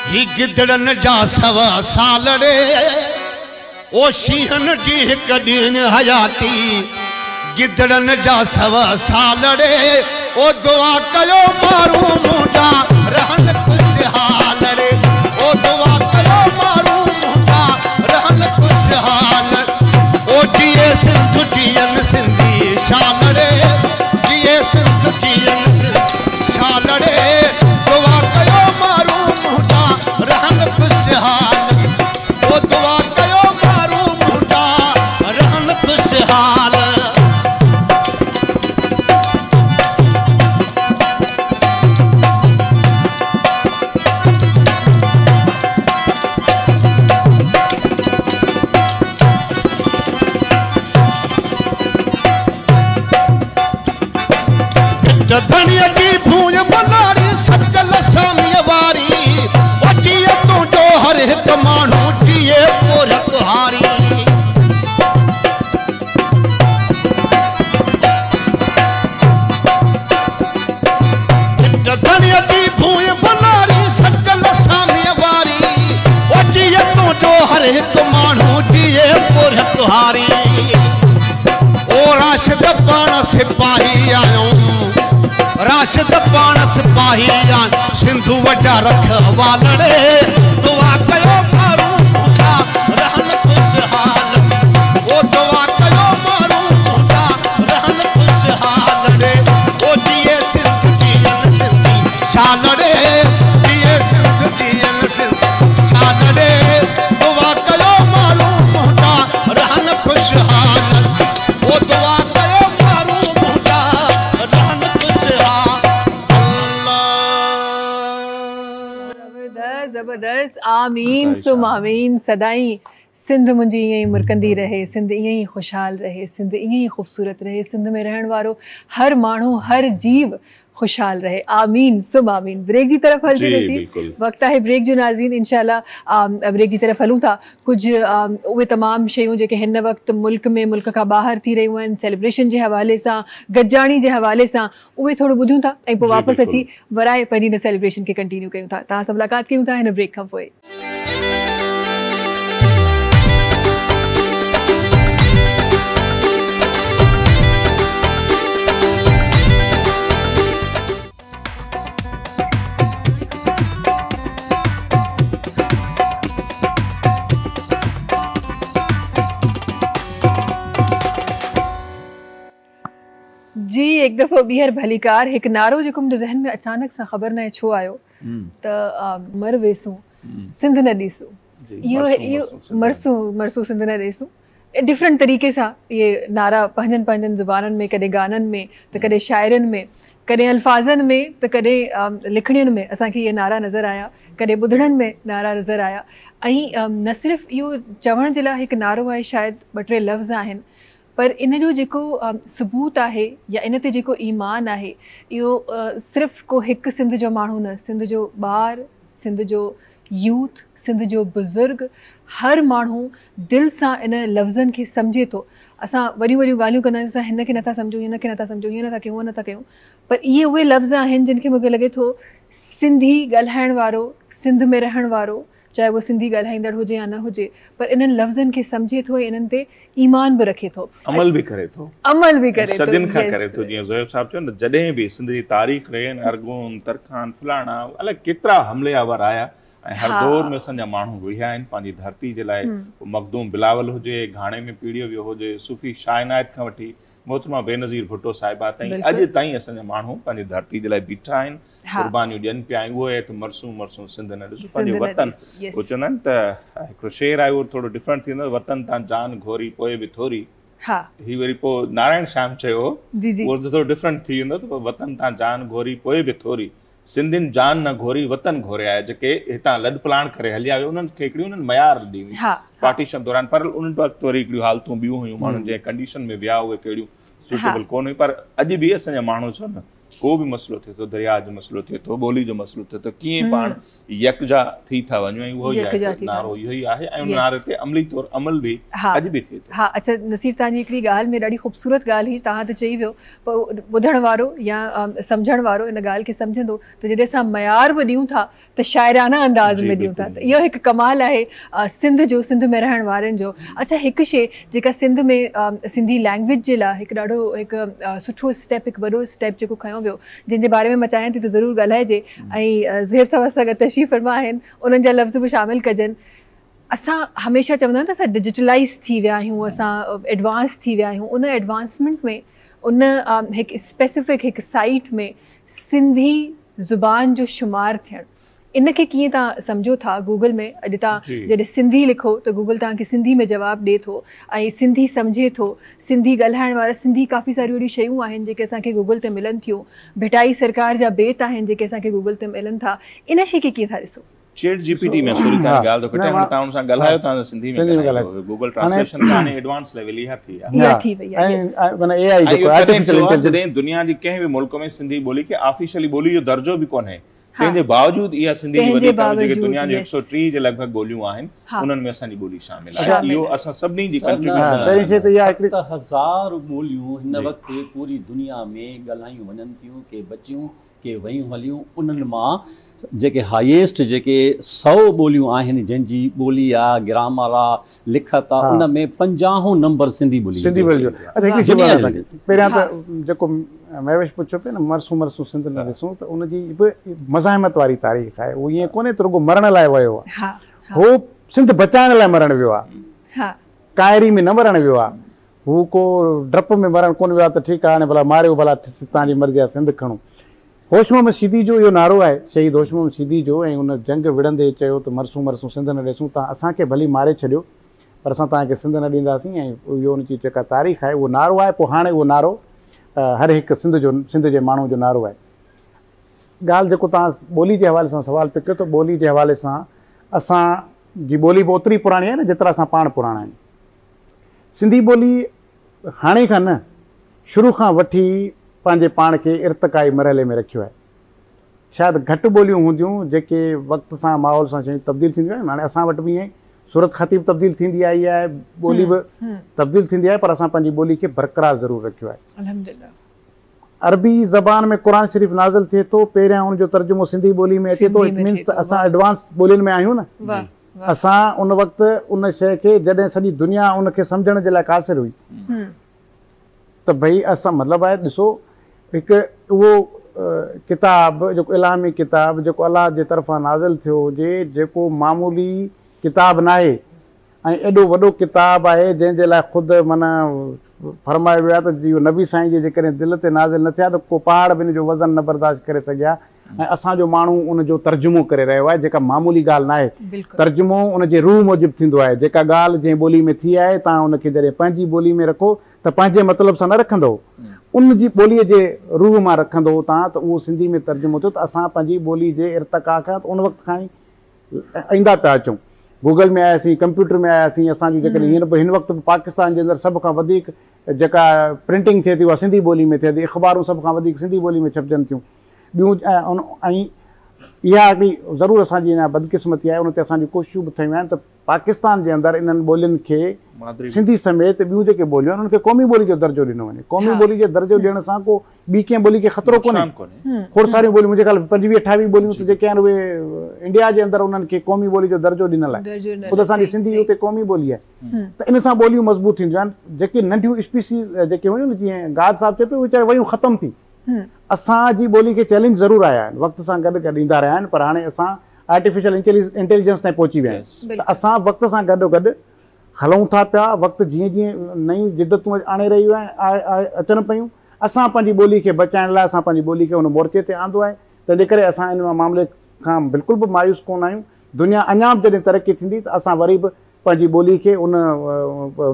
ही गिदड़न जा 100 साल रे, ओ शीहन जी हिक ॾींहुं हयाती गिदड़न जा 100 साल रे, ओ दुआ कयो मारू मुंहिंजा रहन खुशहाल रे, ओ दुआ कयो मारू मुंहिंजा रहन खुशहाल, ओ जिए सिंध जियन सिंधी छा लड़े, जिए सिंध जियन छा लड़े, दुआ कयो मारू मुंहिंजा रहन खुशहाल, ओ दुआ कयो मारू मुंहिंजा रहन खुशहाल। धनिया की भूंज बनारी सचल सामी वारी वचिए तू जो हर एक मानू जिए पोरत हारी धनिया की भूंज बनारी सचल सामी वारी वचिए तू जो हर एक मानू जिए पोरत हारी ओ राशिद पाण सिपाही आयो राशिद पाण सिपाही आन सिंधु वॾा रखवालड़े दुआ कयो मारू मुंहिंजा रहन खुशहाल ओ दुआ कयो मारू मुंहिंजा रहन खुशहाल रे ओ जिए सिंध जियन सिंधी छालड़े जिए सिंध जियन सिंधी छालड़े दुआ कयो मारू मुंहिंजा रहन खुशहाल ओ दुआ कयो मारू मुंहिंजा रहन खुशहाल जबरदस्त आमीन सुम आमीन सदाई सिंध मुंहिंजी ईअं ई मुरकंदी रहे सिंध ईअं ई खुशहाल रहे सिंध ईअं ई ख़ूबसूरत रहे सिंध में रहण वारो हर माण्हू हर जीव खुशहाल रहे आमीन सुम आमीन ब्रेक जी तरफ हलजे नसीब वक्त है ब्रेक जो नाज़रीन इंशाल्लाह ब्रेक की तरफ हलूं था कुछ उहे तमाम शयूं जेके हिन वक्त मुल्क में मुल्क का बाहर थी रहियूं आहिनि सेलिब्रेशन के हवाले से गॾिजाणी के हवाले से उहे थोड़ो ॿुधूं था ऐं पोइ वापसि अची वराए पंहिंजी हिन सेलिब्रेशन के कंटिन्यू कयूं था तव्हां सां मुलाक़ात कयूं था हिन ब्रेक खां पोइ जी एक दफ़ो ॿीहर भलीकार एक नारो जो मुंहिंजे ज़हन में अचानक से ख़बर न छो आयो त मर वेसूं सिंध न ॾीसूं इहो मरसूं सिंध न ॾीसूं डिफरेंट तरीक़े से ये नारा पंहिंजनि ज़ुबाननि में कॾहिं गाननि में तो कॾहिं शाइरनि में कॾहिं अल्फाज़नि में तो कॾहिं लिखणियुनि में असांखे ये नारा नज़र आया कॾहिं ॿुधणनि में नारा नज़र आया ऐं न सिर्फ़ इहो चवण जे लाइ हिकु नारो आहे शायदि ॿ टे लफ़्ज़ आहिनि पर इन जो जेको सबूत है या इन ते जेको ईमान है इहो सिर्फ़ को हिकु सिंध जो माण्हू न सिंध जो ॿार सिंध जो यूथ सिंध जो बुज़ुर्ग हर माण्हू दिल सां इन लफ़्ज़नि खे सम्झे थो असां वॾियूं वॾियूं ॻाल्हियूं कंदा आहियूं असां हिन खे नथा सम्झूं हिन खे नथा सम्झूं हीअं नथा कयूं नथा कयूं पर इहे उहे लफ़्ज़ आहिनि जिन खे मूंखे लॻे थो सिंधी ॻाल्हाइण वारो सिंध में रहण वारो चाहे वो सिंधी ॻाल्हाईंदड़ हुजे या न हुजे पर इन्हनि लफ़्ज़नि खे सम्झे थो इन्हनि ते ईमान बि रखे थो अमल बि करे थो सदियुनि खां करे थो जीअं ज़ोएब साहब चयो न जॾहिं बि सिंध जी तारीख़ रहे अरगोन तरखान फलाणा अलाए केतिरा हमलेआवर आया ऐं हर दौर में असांजा माण्हू विया आहिनि पंहिंजी धरती जे लाइ मखदूम बिलावल हुजे घाणे में पीड़ियो वियो हुजे सूफ़ी शाइनायत खां वठी मोहतरमा बेनज़ीर भुट्टो साहिबा ताईं अॼु ताईं असांजा माण्हू पंहिंजी धरती जे लाइ बीठा आहिनि कुर्बानियूं ॾियनि पिया उहो आहे त मरसूं मरसूं सिंध न ॾिसूं पंहिंजो वतन उहो चवंदा आहिनि त हिकिड़ो शेर आहे उहो थोरो डिफरेंट थींदो वतन तां जान घोरी पोइ बि थोरी ही वरी पोइ नारायण श्याम चयो उहो थोरो डिफरेंट थी वेंदो त वतन तां जान घोरी पोइ बि थोरी सिंधियुनि जान न घोरी वतन घोरिया आहे जेके हितां लॾ पलाण करे हलिया वियो उन्हनि खे हिकिड़ियूं उन्हनि मयार ॾी हुई पार्टीशन दौरान पर उन वक़्तु वरी हिकिड़ियूं हालतूं ॿियूं हुयूं माण्हुनि जंहिं कंडीशन में विया उहे कहिड़ियूं सूटेबल कोन हुई पर अॼु बि असांजा माण्हू छो न को बि मसइलो थिए थो दरिया जो मसइलो थिए थो ॿोली जो मसइलो थिए थो कीअं पाण यकजा थी था वञूं ऐं उहो ई नारो इहो ई आहे ऐं उन नारे ते अमली तौर अमल बि अॼु बि थिए थो अच्छा नसीर तव्हांजी हिकिड़ी ॻाल्हि में ॾाढी ख़ूबसूरत ॻाल्हि हुई तव्हां त चई वियो पर ॿुधण वारो या सम्झण वारो इन ॻाल्हि खे सम्झंदो त जॾहिं असां मयार बि ॾियूं था त शाइराना अंदाज़ में ॾियूं था त इहो हिकु कमाल आहे सिंध में रहण वारनि जो अच्छा हिकु शइ जेका सिंध में सिंधी लैंग्वेज जे लाइ हिकु ॾाढो हिकु सुठो स्टेप हिकु वॾो स्टेप जेको खयों वियो जिनके बारे में मां चाहियां थी त ज़रूरु ॻाल्हाइजे ऐं ज़ुहैब साहब सां गॾु तशरीफ़ फरमा आहिनि उन्हनि जा लफ़्ज़ बि शामिलु कजनि असां हमेशह चवंदा आहियूं न असां डिजिटलाइज़ थी विया आहियूं असां एडवांस थी विया आहियूं उन एडवांसमेंट में उन हिकु स्पेसिफिक हिकु साइट में सिंधी ज़ुबान जो शुमार थियणु इन खे कीअं तव्हां सम्झो था गूगल में अॼु तव्हां जॾहिं सिंधी लिखो त गूगल तव्हांखे सिंधी में जवाबु ॾिए थो ऐं सिंधी सम्झे थो सिंधी ॻाल्हाइण वारा सिंधी काफ़ी सारियूं अहिड़ियूं शयूं आहिनि जेके असांखे गूगल ते मिलनि थियूं भिटाई सरकार जा बेत आहिनि जेके असांखे गूगल ते मिलनि था इन शइ खे कीअं था ॾिसो चैट जीपीटी में सोरी का गाल तो कटे हम ताउन सा गलायो ता सिंधी में गलायो गूगल ट्रांसलेशन काने एडवांस लेवल ही थी या थी भई माने एआई जो आर्टिफिशियल इंटेलिजेंस दुनिया जी कहीं भी मुल्क में सिंधी बोली के ऑफिशियली बोली जो दर्जो भी कोन है तेजे बावजूद इया सिंधी जी वडी जेके दुनिया जे 103 जे लगभग बोलियूं आहिन उनन में असानी बोली शामिल है यो असा सबनी जी कंट्रीब्यूशन पहिरीं शइ त इहा हिकिड़ी 7000 बोलियूं हिन वक्त पूरी दुनिया में गलायूं वञन थियूं के बचियूं के वयूं हलियूं उनन मां जेके हाईएस्ट जेके 100 बोलियूं आहिनि जंहिंजी ॿोली आहे ग्रामर आहे लिखत आहे उन में 50 नंबर सिंधी ॿोली जो अच्छा हिकिड़ी शइ पहिरियां त जेको महवेश पुछो पियो न मरसूं मरसूं सिंध न ॾिसूं त उनजी बि मज़ाहिमत वारी तारीख़ आहे उहो ईअं कोन्हे त रुॻो मरण लाइ वियो आहे हू सिंध बचाइण लाइ मरण वियो आहे काइरी में न मरण वियो आहे हू को डप में मरण कोन वियो आहे त ठीकु आहे हाणे भला मारियो भला तव्हांजी मर्ज़ी आहे सिंध खणो होशमम सीधी जो इहो नारो आहे शहीद होशमम सीधी जो ऐं उन जंग विढ़ंदे चयो त मरसूं मरसूं सिंध न ॾिसूं तव्हां असांखे भली मारे छॾियो पर असां तव्हांखे सिंध न ॾींदासीं ऐं इहो उनजी जेका तारीख़ आहे उहो नारो आहे पोइ हाणे उहो नारो हर हिकु सिंध जे माण्हू जो नारो आहे ॻाल्हि जेको तव्हां ॿोली जे हवाले सां सुवालु पियो कयो त ॿोली जे हवाले सां असांजी ॿोली बि ओतिरी पुराणी आहे न जेतिरा असां पाण पुराणा आहियूं सिंधी ॿोली हाणे खां न शुरू खां वठी पंहिंजे पाण खे इर्तिक़ाई मरहले में रखियो आहे शायदि घटि ॿोलियूं हूंदियूं जेके वक़्त सां माहौल सां शयूं तब्दील थींदियूं आहिनि हाणे असां वटि बि ईअं सूरत ख़तीब तब्दील थींदी आई आहे ॿोली बि तब्दील थींदी आहे पर असां पंहिंजी ॿोली खे बरक़रार ज़रूरु रखियो आहे अल्हम्दुलिल्लाह अरबी ज़बान में क़ुरान शरीफ़ नाज़िल थिए थो पहिरियां उनजो तर्जुमो सिंधी ॿोली में अचे थो इट मीन्स त असां एडवांस ॿोलियुनि में आहियूं न असां उन वक़्तु उन शइ खे जॾहिं सॼी दुनिया उनखे सम्झण जे लाइ कासिर हुई त भई असां मतिलबु आहे ॾिसो हिकु उहो किताब जेको इलामी किताब जेको अलाह जे तरफ़ां नाज़िल थियो हुजे जेको मामूली किताब न आहे ऐं एॾो वॾो किताब आहे जंहिंजे लाइ ख़ुदि माना फरमायो वियो आहे त इहो नबी साईं जे जेकॾहिं दिलि ते नाज़िल न थिया त को पहाड़ बि हिनजो वज़न न बर्दाश्त करे सघिया ऐं असांजो माण्हू उनजो तर्जुमो करे रहियो आहे जेका मामूली ॻाल्हि न आहे तर्जुमो उनजे रूह मूजिबि थींदो आहे जेका ॻाल्हि जंहिं ॿोली में थी आहे तव्हां उनखे जॾहिं पंहिंजी ॿोली में रखो त पंहिंजे मतिलब सां न रखंदो उनजी ॿोलीअ जे रूह मां रखंदो तव्हां त उहो सिंधी में तर्जुमो थियो त असां पंहिंजी ॿोली जे इर्तिक़ा खां उन वक़्त खां ई ईंदा पिया अचूं गूगल में आयासीं कंप्यूटर में आयासीं असांजूं जेकॾहिं हिन वक़्तु पाकिस्तान जे अंदरि सभ खां वधीक जेका प्रिंटिंग थिए थी उहा सिंधी ॿोली में थिए थी अख़बारूं सभ खां वधीक सिंधी ॿोली में छपजनि थियूं ॿियूं ऐं इहा हिकिड़ी ज़रूरु असांजी अञा बदकिस्मती आहे उन ते असांजी कोशिशूं बि ठहियूं आहिनि त पाकिस्तान जे अंदरि इन्हनि ॿोलियुनि खे सिंधी समेत ॿियूं जेके ॿोलियूं आहिनि उनखे क़ौमी ॿोली जो दर्जो ॾिनो वञे क़ौमी ॿोली जो दर्जो ॾियण सां को ॿी कंहिं ॿोली खे ख़तरो कोन्हे खोड़ सारियूं ॿोलियूं मुंहिंजे ख़्याल 25-28 ॿोलियूं त जेके आहिनि उहे इंडिया जे अंदरि उन्हनि खे क़ौमी ॿोली जो दर्जो ॾिनल आहे ख़ुदि असांजी सिंधी उते क़ौमी ॿोली आहे त इन सां ॿोलियूं मज़बूत थींदियूं आहिनि जेके नंढियूं स्पीसीज़ जेके हुयूं न जीअं गाद साहिबु चए पियो उहे वीचारे वयूं ख़तमु थी असांजी ॿोली खे चैलेंज ज़रूरु आया आहिनि वक़्त सां गॾु गॾु ईंदा रहिया आहिनि पर हाणे असां आर्टिफिशियल इंटेलिजेंस ताईं पहुची विया आहियूं त असां वक़्त सां गॾोगॾु हलूं था पिया वक़्तु जीअं जीअं नयूं जिदतूं आणे रहियूं आहिनि अचनि पियूं असां पंहिंजी ॿोली खे बचाइण लाइ असां पंहिंजी ॿोली खे हुन मोर्चे ते आंदो आहे तंहिंजे करे असां इन मामले खां बिल्कुलु बि मायूस कोन आहियूं दुनिया अञा बि जॾहिं तरक़ी थींदी त असां वरी बि पंहिंजी ॿोली खे उन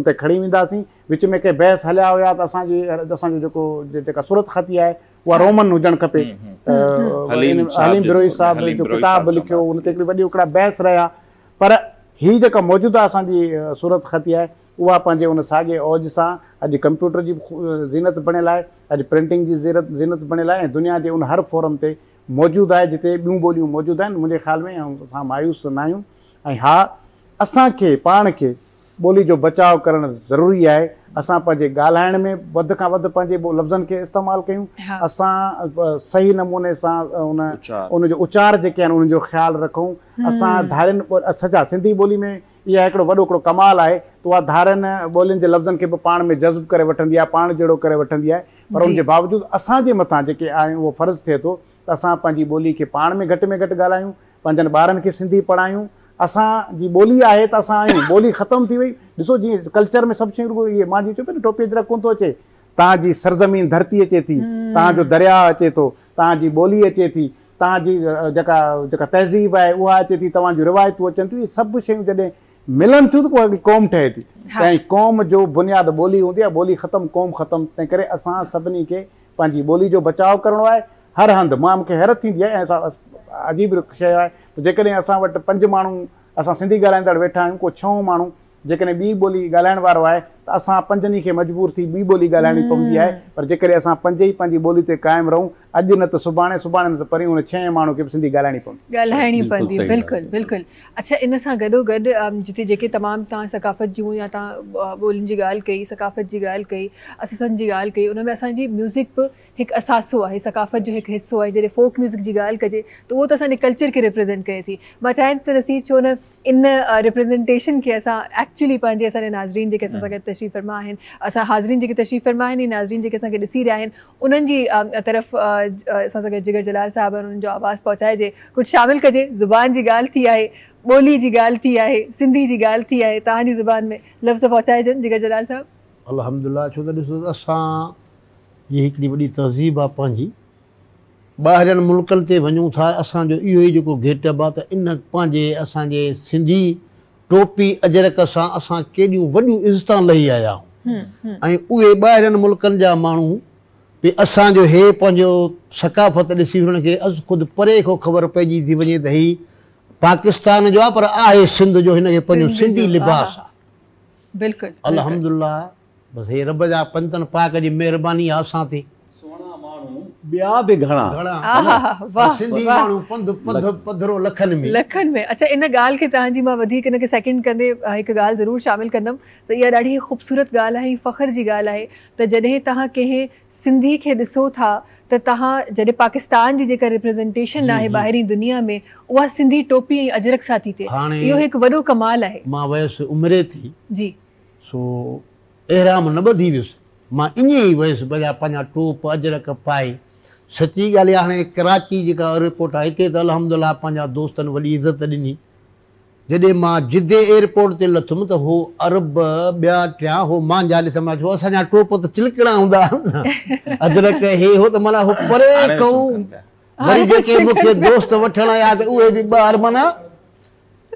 ते खणी वेंदासीं विच में के बहस हलिया हुया त असांजो जेका सूरत ख़ती आहे उहा रोमन हुजणु खपे हलीम बिरोई साहिब जो किताबु लिखियो उन ते हिकिड़ी वॾी हिकिड़ा बहस रहिया पर हीअ जेका मौजूदा असांजी सूरत ख़ती आहे उहा पंहिंजे उन साॻे औज सां अॼु कंप्यूटर जी ज़ीनत बणियल आहे अॼु प्रिंटिंग जी ज़ीनत बणियल आहे ऐं दुनिया जे उन हर फोरम ते मौजूदु आहे जिते ॿियूं ॿोलियूं मौजूदु आहिनि मुंहिंजे ख़्याल में असां मायूस न आहियूं ऐं हा असांखे पाण खे ॿोली जो बचाव करणु ज़रूरी आहे असां पंहिंजे ॻाल्हाइण में वधि खां वधि पंहिंजे लफ़्ज़नि खे इस्तेमालु कयूं असां सही नमूने सां उनजो उचार जेके आहिनि उनजो ख़्यालु रखूं असां धारियुनि सॼा सिंधी ॿोली में इहा हिकिड़ो वॾो हिकिड़ो कमाल आहे त उहा धारियुनि ॿोलियुनि जे लफ़्ज़नि खे बि पाण में जज़्ब करे वठंदी आहे पाण जहिड़ो करे वठंदी आहे पर उनजे बावजूदि असांजे मथां जेके आहियूं उहो फ़र्ज़ु थिए थो त असां पंहिंजी ॿोली खे पाण में घटि ॻाल्हायूं पंहिंजनि ॿारनि खे सिंधी पढ़ायूं असांजी ॿोली आहे त असां आहियूं ॿोली ख़तमु थी वई ॾिसो जीअं कल्चर में सभु शयूं इहे मां जीअं चयो पियो न टोपी अजरक कोन थो अचे तव्हांजी सरज़मीन धरती अचे थी तव्हांजो दरिया अचे थो तव्हांजी ॿोली अचे थी तव्हांजी जेका तहज़ीब आहे उहा अचे थी तव्हांजूं रिवायतूं अचनि थियूं इहे सभु शयूं जॾहिं मिलनि थियूं त पोइ हिकिड़ी क़ौम ठहे थी ऐं क़ौम जो बुनियादु ॿोली हूंदी आहे ॿोली ख़तमु क़ौम ख़तमु तंहिं करे असां सभिनी खे पंहिंजी ॿोली जो बचाव करिणो आहे हर हंधि मां मूंखे हैरत थींदी आहे ऐं अजीब शइ आहे त जेकॾहिं असां वटि 5 माण्हू असां सिंधी ॻाल्हाईंदड़ वेठा आहियूं, को 6 माण्हू जेकॾहिं ॿी ॿोली ॻाल्हाइण वारो आहे त असां 5 खे मजबूर थी ॿी ॿोली ॻाल्हाइणी पवंदी आहे। पर जेकॾहिं असां 5 ई पंहिंजी ॿोली ते क़ाइमु रहूं, अॼु न त सुभाणे, सुभाणे न त परियूं, उन 6 माण्हू खे बि सिंधी ॻाल्हाइणी पवंदी। बिल्कुलु बिल्कुलु। अच्छा, इन सां गॾोगॾु जिते जेके तमामु तव्हां सकाफ़त जूं या तव्हां ॿोलियुनि जी ॻाल्हि कई, सकाफ़त जी ॻाल्हि कई, असां जी ॻाल्हि कई, उन में असांजी म्यूज़िक बि हिकु असासो आहे, सकाफ़त जो हिकु हिसो आहे। जॾहिं फोक म्यूज़िक जी ॻाल्हि कजे त उहो त असांजे कल्चर खे रिप्रेज़ेंट करे थी। मां चाहियां त नसीर छो न इन रिप्रेज़ेंटेशन खे असां एक्चुअली पंहिंजे असांजे नाज़रीन जेके असां सां गॾु तशरीफ़ फरमा आहिनि, असां हाज़रीन जेके तशरीफ़ फरमा आहिनि, नाज़रीन जेके असांखे ॾिसी रहिया आहिनि, उन्हनि जी तरफ़ असां सां गॾु जिगर जलाल साहब उन्हनि जो आवाज़ु पहुचाइजे, कुझु शामिल कजे। ज़ुबान जी ॻाल्हि थी आहे, ॿोली जी ॻाल्हि थी आहे, सिंधी जी ॻाल्हि थी आहे, तव्हांजी ज़ुबान में लफ़्ज़ पहुचाइजनि जिगर जलाल साहब। अल्हम्दुलिल्लाह, छो त ॾिसो असां जी हिकिड़ी वॾी तहज़ीब आहे पंहिंजी, ॿाहिरनि मुल्कनि ते वञूं था, असांजो इहो ई जेको गेटअप आहे त इन पंहिंजे असांजे सिंधी टोपी अजरक सां असां केॾियूं वॾियूं इज़तां लही आया आहियूं। ऐं उहे ॿाहिरनि मुल्कनि जा माण्हू बि असांजो हे पंहिंजो सकाफ़त ॾिसी हुनखे ख़ुदि परे खां ख़बर पइजी थी वञे त हीउ पाकिस्तान जो आहे पर आहे सिंध जो, हिनखे पंहिंजो सिंधी लिबास आहे। बिल्कुलु अल्हम्दुलिल्लाह, बसि हे रब जा पंतन पाक जी महिरबानी आहे असां ते। ॿिया बि घणा सिंधी माण्हू पधरो लखनि में। अच्छा, इन ॻाल्हि खे तव्हांजी मां वधीक हिनखे सेकेंड कंदे हिकु ॻाल्हि ज़रूरु शामिलु कंदमि त इहा ॾाढी ख़ूबसूरत ॻाल्हि आहे, फ़ख़्र जी ॻाल्हि आहे त जॾहिं तव्हां कंहिं सिंधी खे ॾिसो था त तव्हां जॾहिं पाकिस्तान जी जेका रिप्रेज़ेंटेशन आहे ॿाहिरीं दुनिया में, उहा सिंधी टोपी ऐं अजरक सां थी थिए। इहो हिकु वॾो कमाल आहे। मां वयसि उमिरे थी जी, सो एहराम न ॿधी वियुसि, मां ईअं ई वयसि भॼा पंहिंजा टोप अजरक पाए। सची ॻाल्हि आहे, हाणे कराची जेका एयरपोर्ट आहे हिते त अल्हम्दुलिल्लाह पंहिंजा दोस्तनि वॾी इज़त ॾिनी। जॾहिं मां जिदे एयरपोर्ट ते लथुमि त हो अरब ॿिया टिया हो मुंहिंजा ॾिसण मां चयो असांजा टोप त चिलकड़ा हूंदा, अजरक हे हो त माना हो परे कहूं। वरी जेके मूंखे दोस्त वठण आया त उहे बि ॿार माना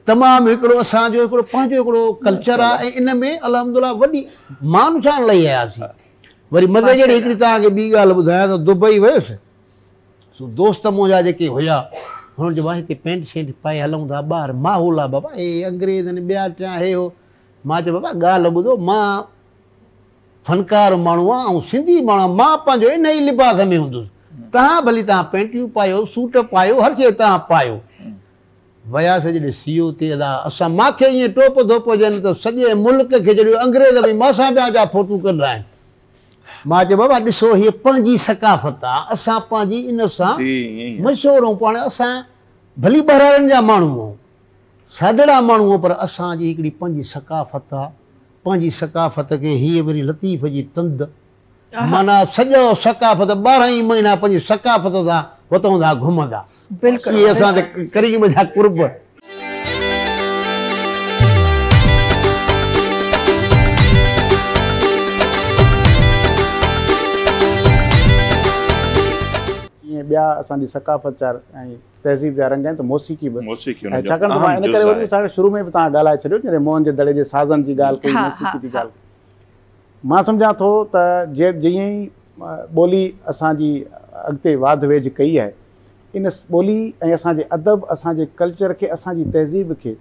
तमामु हिकिड़ो असांजो हिकिड़ो पंहिंजो हिकिड़ो कल्चर आहे। ऐं इन में अल्हम्दुलिल्लाह वॾी मान शान लही आयासीं। वरी मज़े जहिड़ी हिकिड़ी तव्हांखे ॿी ॻाल्हि ॿुधायां त दुबई वियुसि, सो दोस्त मुंहिंजा जेके हुया हुननि चयो हिते पेंट शेंट पाए हलूं था, ॿाहिरि माहौल आहे बाबा, हे अंग्रेज़नि ॿिया टिया हे हो। मां चयो बाबा ॻाल्हि ॿुधो, मां फ़नकार माण्हू आहियां ऐं सिंधी माण्हू आहियां, मां पंहिंजो इन ई लिबास में हूंदुसि। तव्हां भली तव्हां पेंटियूं पायो, सूट पायो, हर शइ तव्हां पायो। वियासीं जॾहिं सीओ ते असां मूंखे ईअं टोप धोप हुजनि त सॼे मुल्क खे जॾहिं अंग्रेज़ बि मासां ॿिया जा फोटू कंदा आहिनि। मां चयो बाबा ॾिसो हीअ पंहिंजी सकाफ़त आहे, असां पंहिंजी इन सां मशहूरु आहियूं। पाण असां भली ॿाहिरनि जा माण्हू आहियूं, सादड़ा माण्हू आहियूं, पर असांजी हिकिड़ी पंहिंजी सकाफ़त आहे। पंहिंजी सकाफ़त खे हीअ वरी लतीफ़ जी तंद, माना सॼो सकाफ़त 12 ई महीना पंहिंजी सकाफ़त सां वतंदा घुमंदा। इहे असां ते करीम जा कुर्ब। ॿिया असांजी सकाफ़त जा ऐं तहज़ीब जा रंग आहिनि त मौसीक़ी बि, छाकाणि त मां इन करे वरी शुरू में बि तव्हां ॻाल्हाए छॾियो जॾहिं मोहन जे दड़े जे साज़नि जी ॻाल्हि कई, मौसीक़ी जी ॻाल्हि। मां सम्झां थो त जीअं ई ॿोली असांजी अॻिते वाध वेझ कई आहे, इन ॿोली ऐं असांजे अदब, असांजे कल्चर खे, असांजी तहज़ीब खे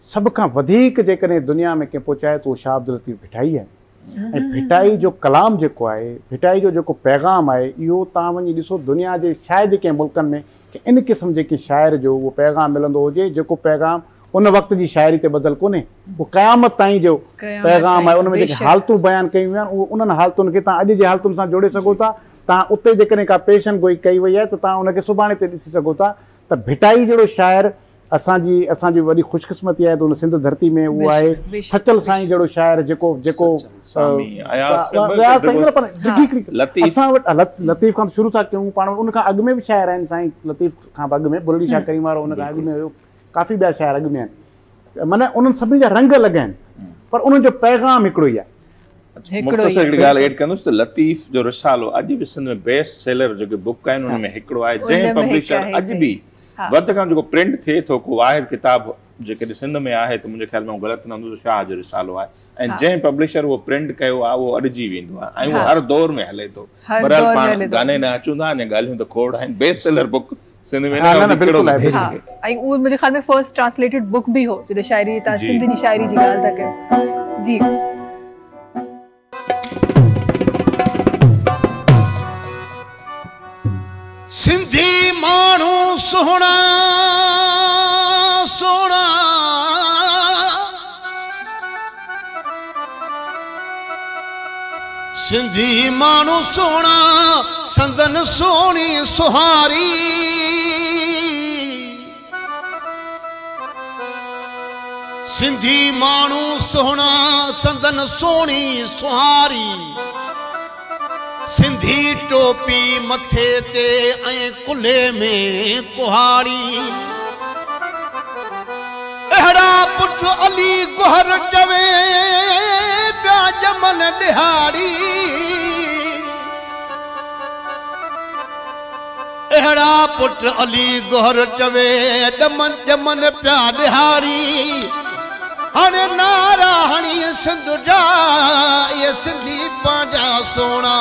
सभ खां वधीक जेकॾहिं दुनिया में कंहिं पहुचाए त उहो शाह अब्दुल लतीफ़ भिटाई आहे। ऐं भिटाई जो कलाम जेको आहे, भिटाई जो जेको पैगाम आहे, इहो तव्हां वञी ॾिसो दुनिया जे शायदि कंहिं मुल्कनि में कि इन क़िस्म जे कंहिं शाइर जो उहो पैगाम मिलंदो हुजे जेको पैगाम उन वक़्त जी शाइरी ते बदल कोन्हे, उहो क़यामत ताईं जो पैगाम आहे। उन में जेके हालतूं बयानु कयूं आहिनि उहो उन्हनि हालतुनि खे तव्हां अॼु जे हालतुनि सां जोड़े सघो था। तव्हां उते जेकॾहिं का पेशन गोई कई वई आहे त तव्हां उनखे सुभाणे ते ॾिसी सघो था त भिटाई जहिड़ो शाइर असांजी वॾी ख़ुशकिस्मती आहे त उन सिंध धरती में उहो आहे। सचल साईं जहिड़ो शाइर जेको असां वटि लतीफ़ खां शुरू था कयूं, पाण उन खां अॻु में बि शाइर आहिनि। साईं लतीफ़ खां अॻु में बुलड़ी शाह करीम वारो, उन खां अॻु में हुयो, काफ़ी ॿिया शाइर अॻु में आहिनि। माना उन्हनि सभिनी जा रंग लॻा आहिनि, पर उन्हनि जो पैगाम हिकिड़ो ई आहे। मुख़्तसर हिकिड़ी ॻाल्हि एड कंदुसि त लतीफ़ जो रिसालो अॼु बि सिंध में बेस्ट सेलर जेके बुक आहिनि उन में हिकिड़ो आहे, जंहिं पब्लिशर अॼु बि वधि खां जेको प्रिंट थिए थो, को वाहिद किताब जेकॾहिं सिंध में आहे त मुंहिंजे ख़्याल में ग़लति न हूंदो त शाह जो रिसालो आहे। ऐं जंहिं पब्लिशर उहो प्रिंट कयो आहे उहो अॾिजी वेंदो आहे ऐं उहो हर दौर में हले थो। बहरहाल पाण गाने न अचूं था, अञा ॻाल्हियूं त खोड़ आहिनि। बेस्ट सेलर बुक सिंधी में न बिल्कुल आहे हां ऐं उहो मुंहिंजे ख़्याल में फर्स्ट ट्रांसलेटेड बुक भी हो जिते शायरी ता सिंधी जी शायरी जी ॻाल्हि था कयो जी। सिंधी माण्हू सोहणा सोहणा सिंधी माण्हू सोहणा संदन सोहणी सुहारी सिंधी माण्हू सोहणा संदन सोहणी सुहारी सिंधी टोपी मथे ते ऐं कुल्हे में कुहाड़ी अहिड़ा पुट अली गोहर चवे पिया जमन दिहाड़ी अहिड़ा पुट अली गोहर चवे जमन पिया दिहाड़ी हाणे नारा हणी सिंध जा ये सिंधी पंहिंजा सोना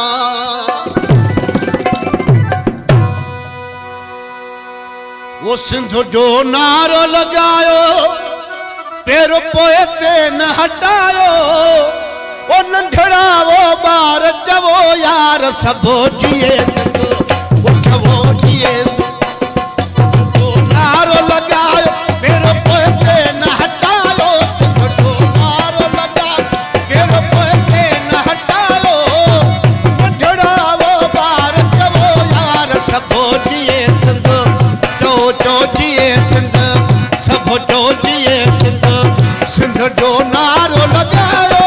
वो सिंध जो नारो लगायो पेर पोए ते न हटायो वो नंढड़ा वो ॿार चवो यार सभो जिए वो चवो जिए नारो लगायो पेर पोए ते न हटायो सिंध जो नारो लगायो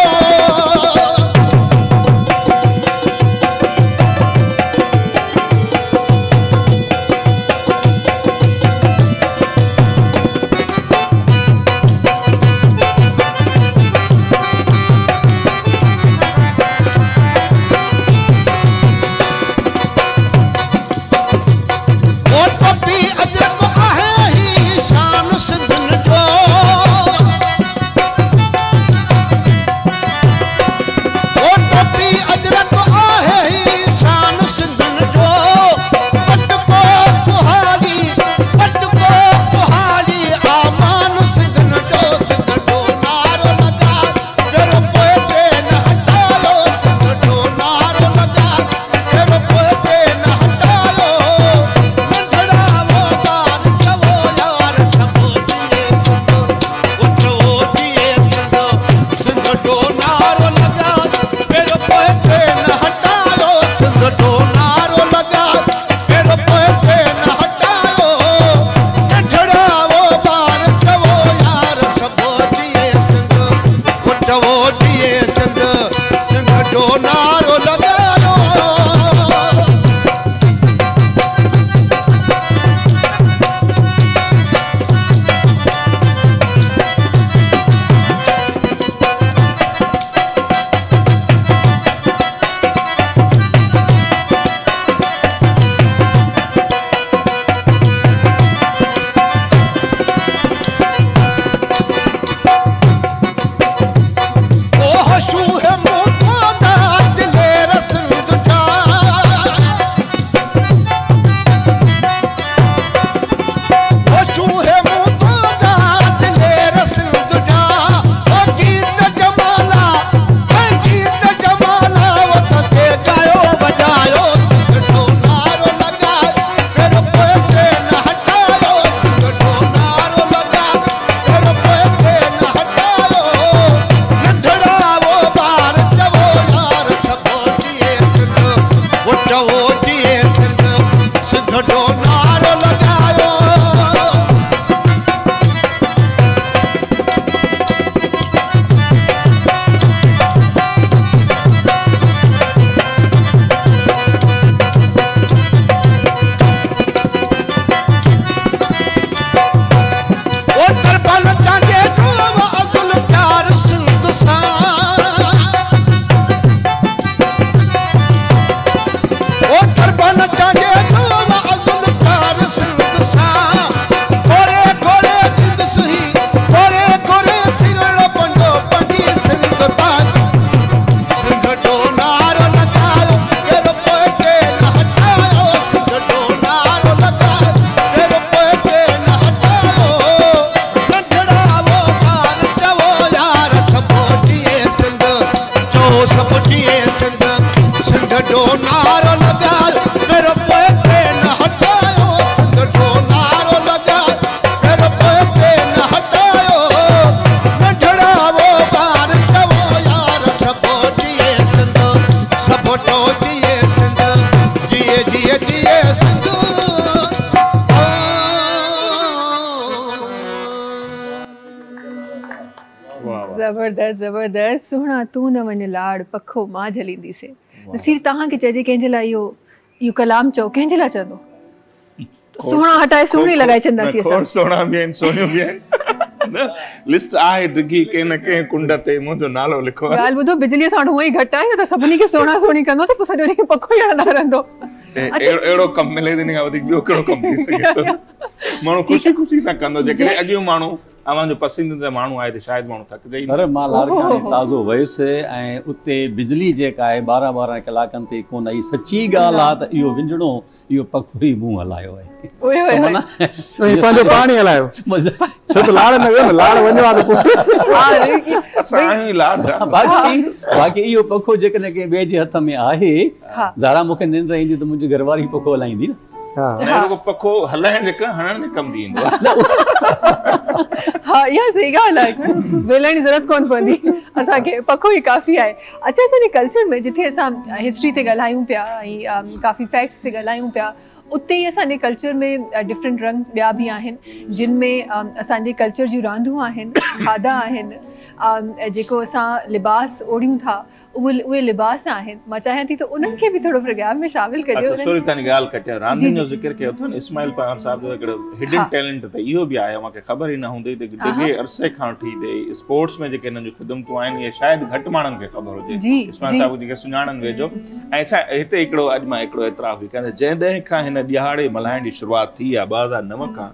दिले ज़बरदस्त। सुहिणा तूं न वञ लाड़ पखो मां झलींदीसे। नसीर तव्हांखे चइजे कंहिंजे लाइ इहो कलाम चओ, कंहिंजे लाइ चवंदो? सुहिणा हटाए सुहिणी लॻाए छॾंदासीं असां। सुहिणा बि आहिनि, सोनियूं बि आहिनि। लिस्ट आहे डिघी, कंहिं न कंहिं कुंड ते मुंहिंजो नालो लिखो। ॻाल्हि ॿुधो, बिजलीअ सां हूअं ई घटि आहे त सभिनी खे सुहिणा सुहिणी कंदो त पोइ सॼो ॾींहुं पखो ई हणंदा रहंदो। अहिड़ो कमु मिले त इन खां वधीक ॿियो कहिड़ो कमु थी सघे थो? माण्हू ख़ुशी ख़ुशी सां कंदो। जेकॾहिं अॻियो माण्हू अवां जो पसंदीदा माण्हू आहे त शायदि माण्हू थकिजे। पर मां लाड़काने ताज़ो वयुसि ऐं उते बिजली जेका आहे 12-12 कलाकनि ते कोन आई। सची ॻाल्हि आहे त इहो विञणो, इहो पखो ई मुंहुं हलायो आहे। पंहिंजो पाणी हलायो छो त लाड़ न वियो न, लाड़ वञो आहे त बाक़ी इहो पखो जेकॾहिं कंहिं ॿिए जे हथ में आहे, ज़ारा मूंखे निंड ईंदी त मुंहिंजी घरवारी पखो हलाईंदी न। पखो हलाइण जे हणण जे कम बि ईंदो। हाँ, इहा सही ॻाल्हि आहे। वेलण जी ज़रूरत कोन पवंदी असांखे, पखो ई काफ़ी आहे। अच्छा, असांजे कल्चर में जिथे असां हिस्ट्री ते ॻाल्हायूं पिया ऐं काफ़ी फैक्ट्स ते ॻाल्हायूं पिया, उते ई असांजे कल्चर में डिफरेंट रंग ॿिया बि आहिनि जिन में असांजे कल्चर जूं रांदियूं आहिनि, खाधा आहिनि, जेको असां लिबास ओढ़ियूं था उहे लिबास आहिनि। मां चाहियां थी त उन्हनि खे बि थोरो प्रोग्राम में शामिल करियो। अच्छा, सॉरी तव्हांजी ॻाल्हि कटिया, रांदियुनि जो ज़िक्र कयो अथव न, इस्माइल पंवार साहिब जो हिकिड़ो हिडन टैलेंट त इहो बि आहे, मूंखे ख़बर ई न हूंदी त डिघे अरसे खां वठी हिते स्पोर्ट्स में जेके हिननि जूं ख़िदमतूं आहिनि इहे शायदि घटि माण्हुनि खे ख़बर हुजे। इस्माइल साहिब जेके सुञाणनि वेझो। ऐं छा हिते हिकिड़ो अॼु मां हिकिड़ो एतिराफ़ बि कयां, जंहिं ॾींहं खां हिन ॾियारे मल्हाइण जी शुरूआति थी आहे 2009 खां,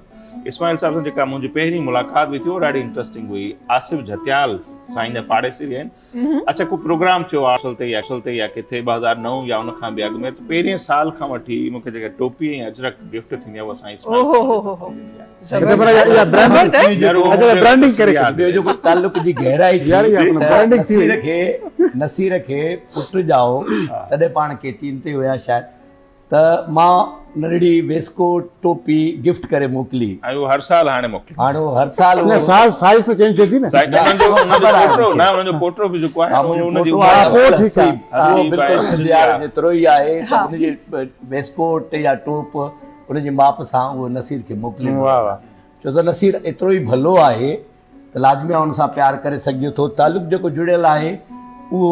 इस्माइल साहिब सां जेका मुंहिंजी पहिरीं मुलाक़ात बि थी उहा ॾाढी इंट्रस्टिंग हुई। आसिफ जतियाल साईं जा पाड़ेसी बि आहिनि। अच्छा, को प्रोग्राम थियो आहे असल ते या किथे 2009 या उन खां बि अॻु में, त पहिरें साल खां वठी मूंखे जेका टोपी ऐं अजरक गिफ्ट थींदी आहे उहा साईं नसीर खे पुट जाओ तॾहिं पाण केटीन ते हुया शायदि, त मां नंढड़ी वेस्कोट टोपी गिफ्ट करे मोकिली। हर साल हाणे मोकिली, हाणे हर साल साइज़ त चेंज थी न। उनजो पोटो बि जेको आहे जेतिरो ई आहे त उनजी वेस्कोट या टोप उनजी माप सां उहो नसीर खे मोकिली। छो त नसीर एतिरो ई भलो आहे त लाज़मी हुन सां प्यार करे सघिजे थो। तालुक़ जेको जुड़ियल आहे उहो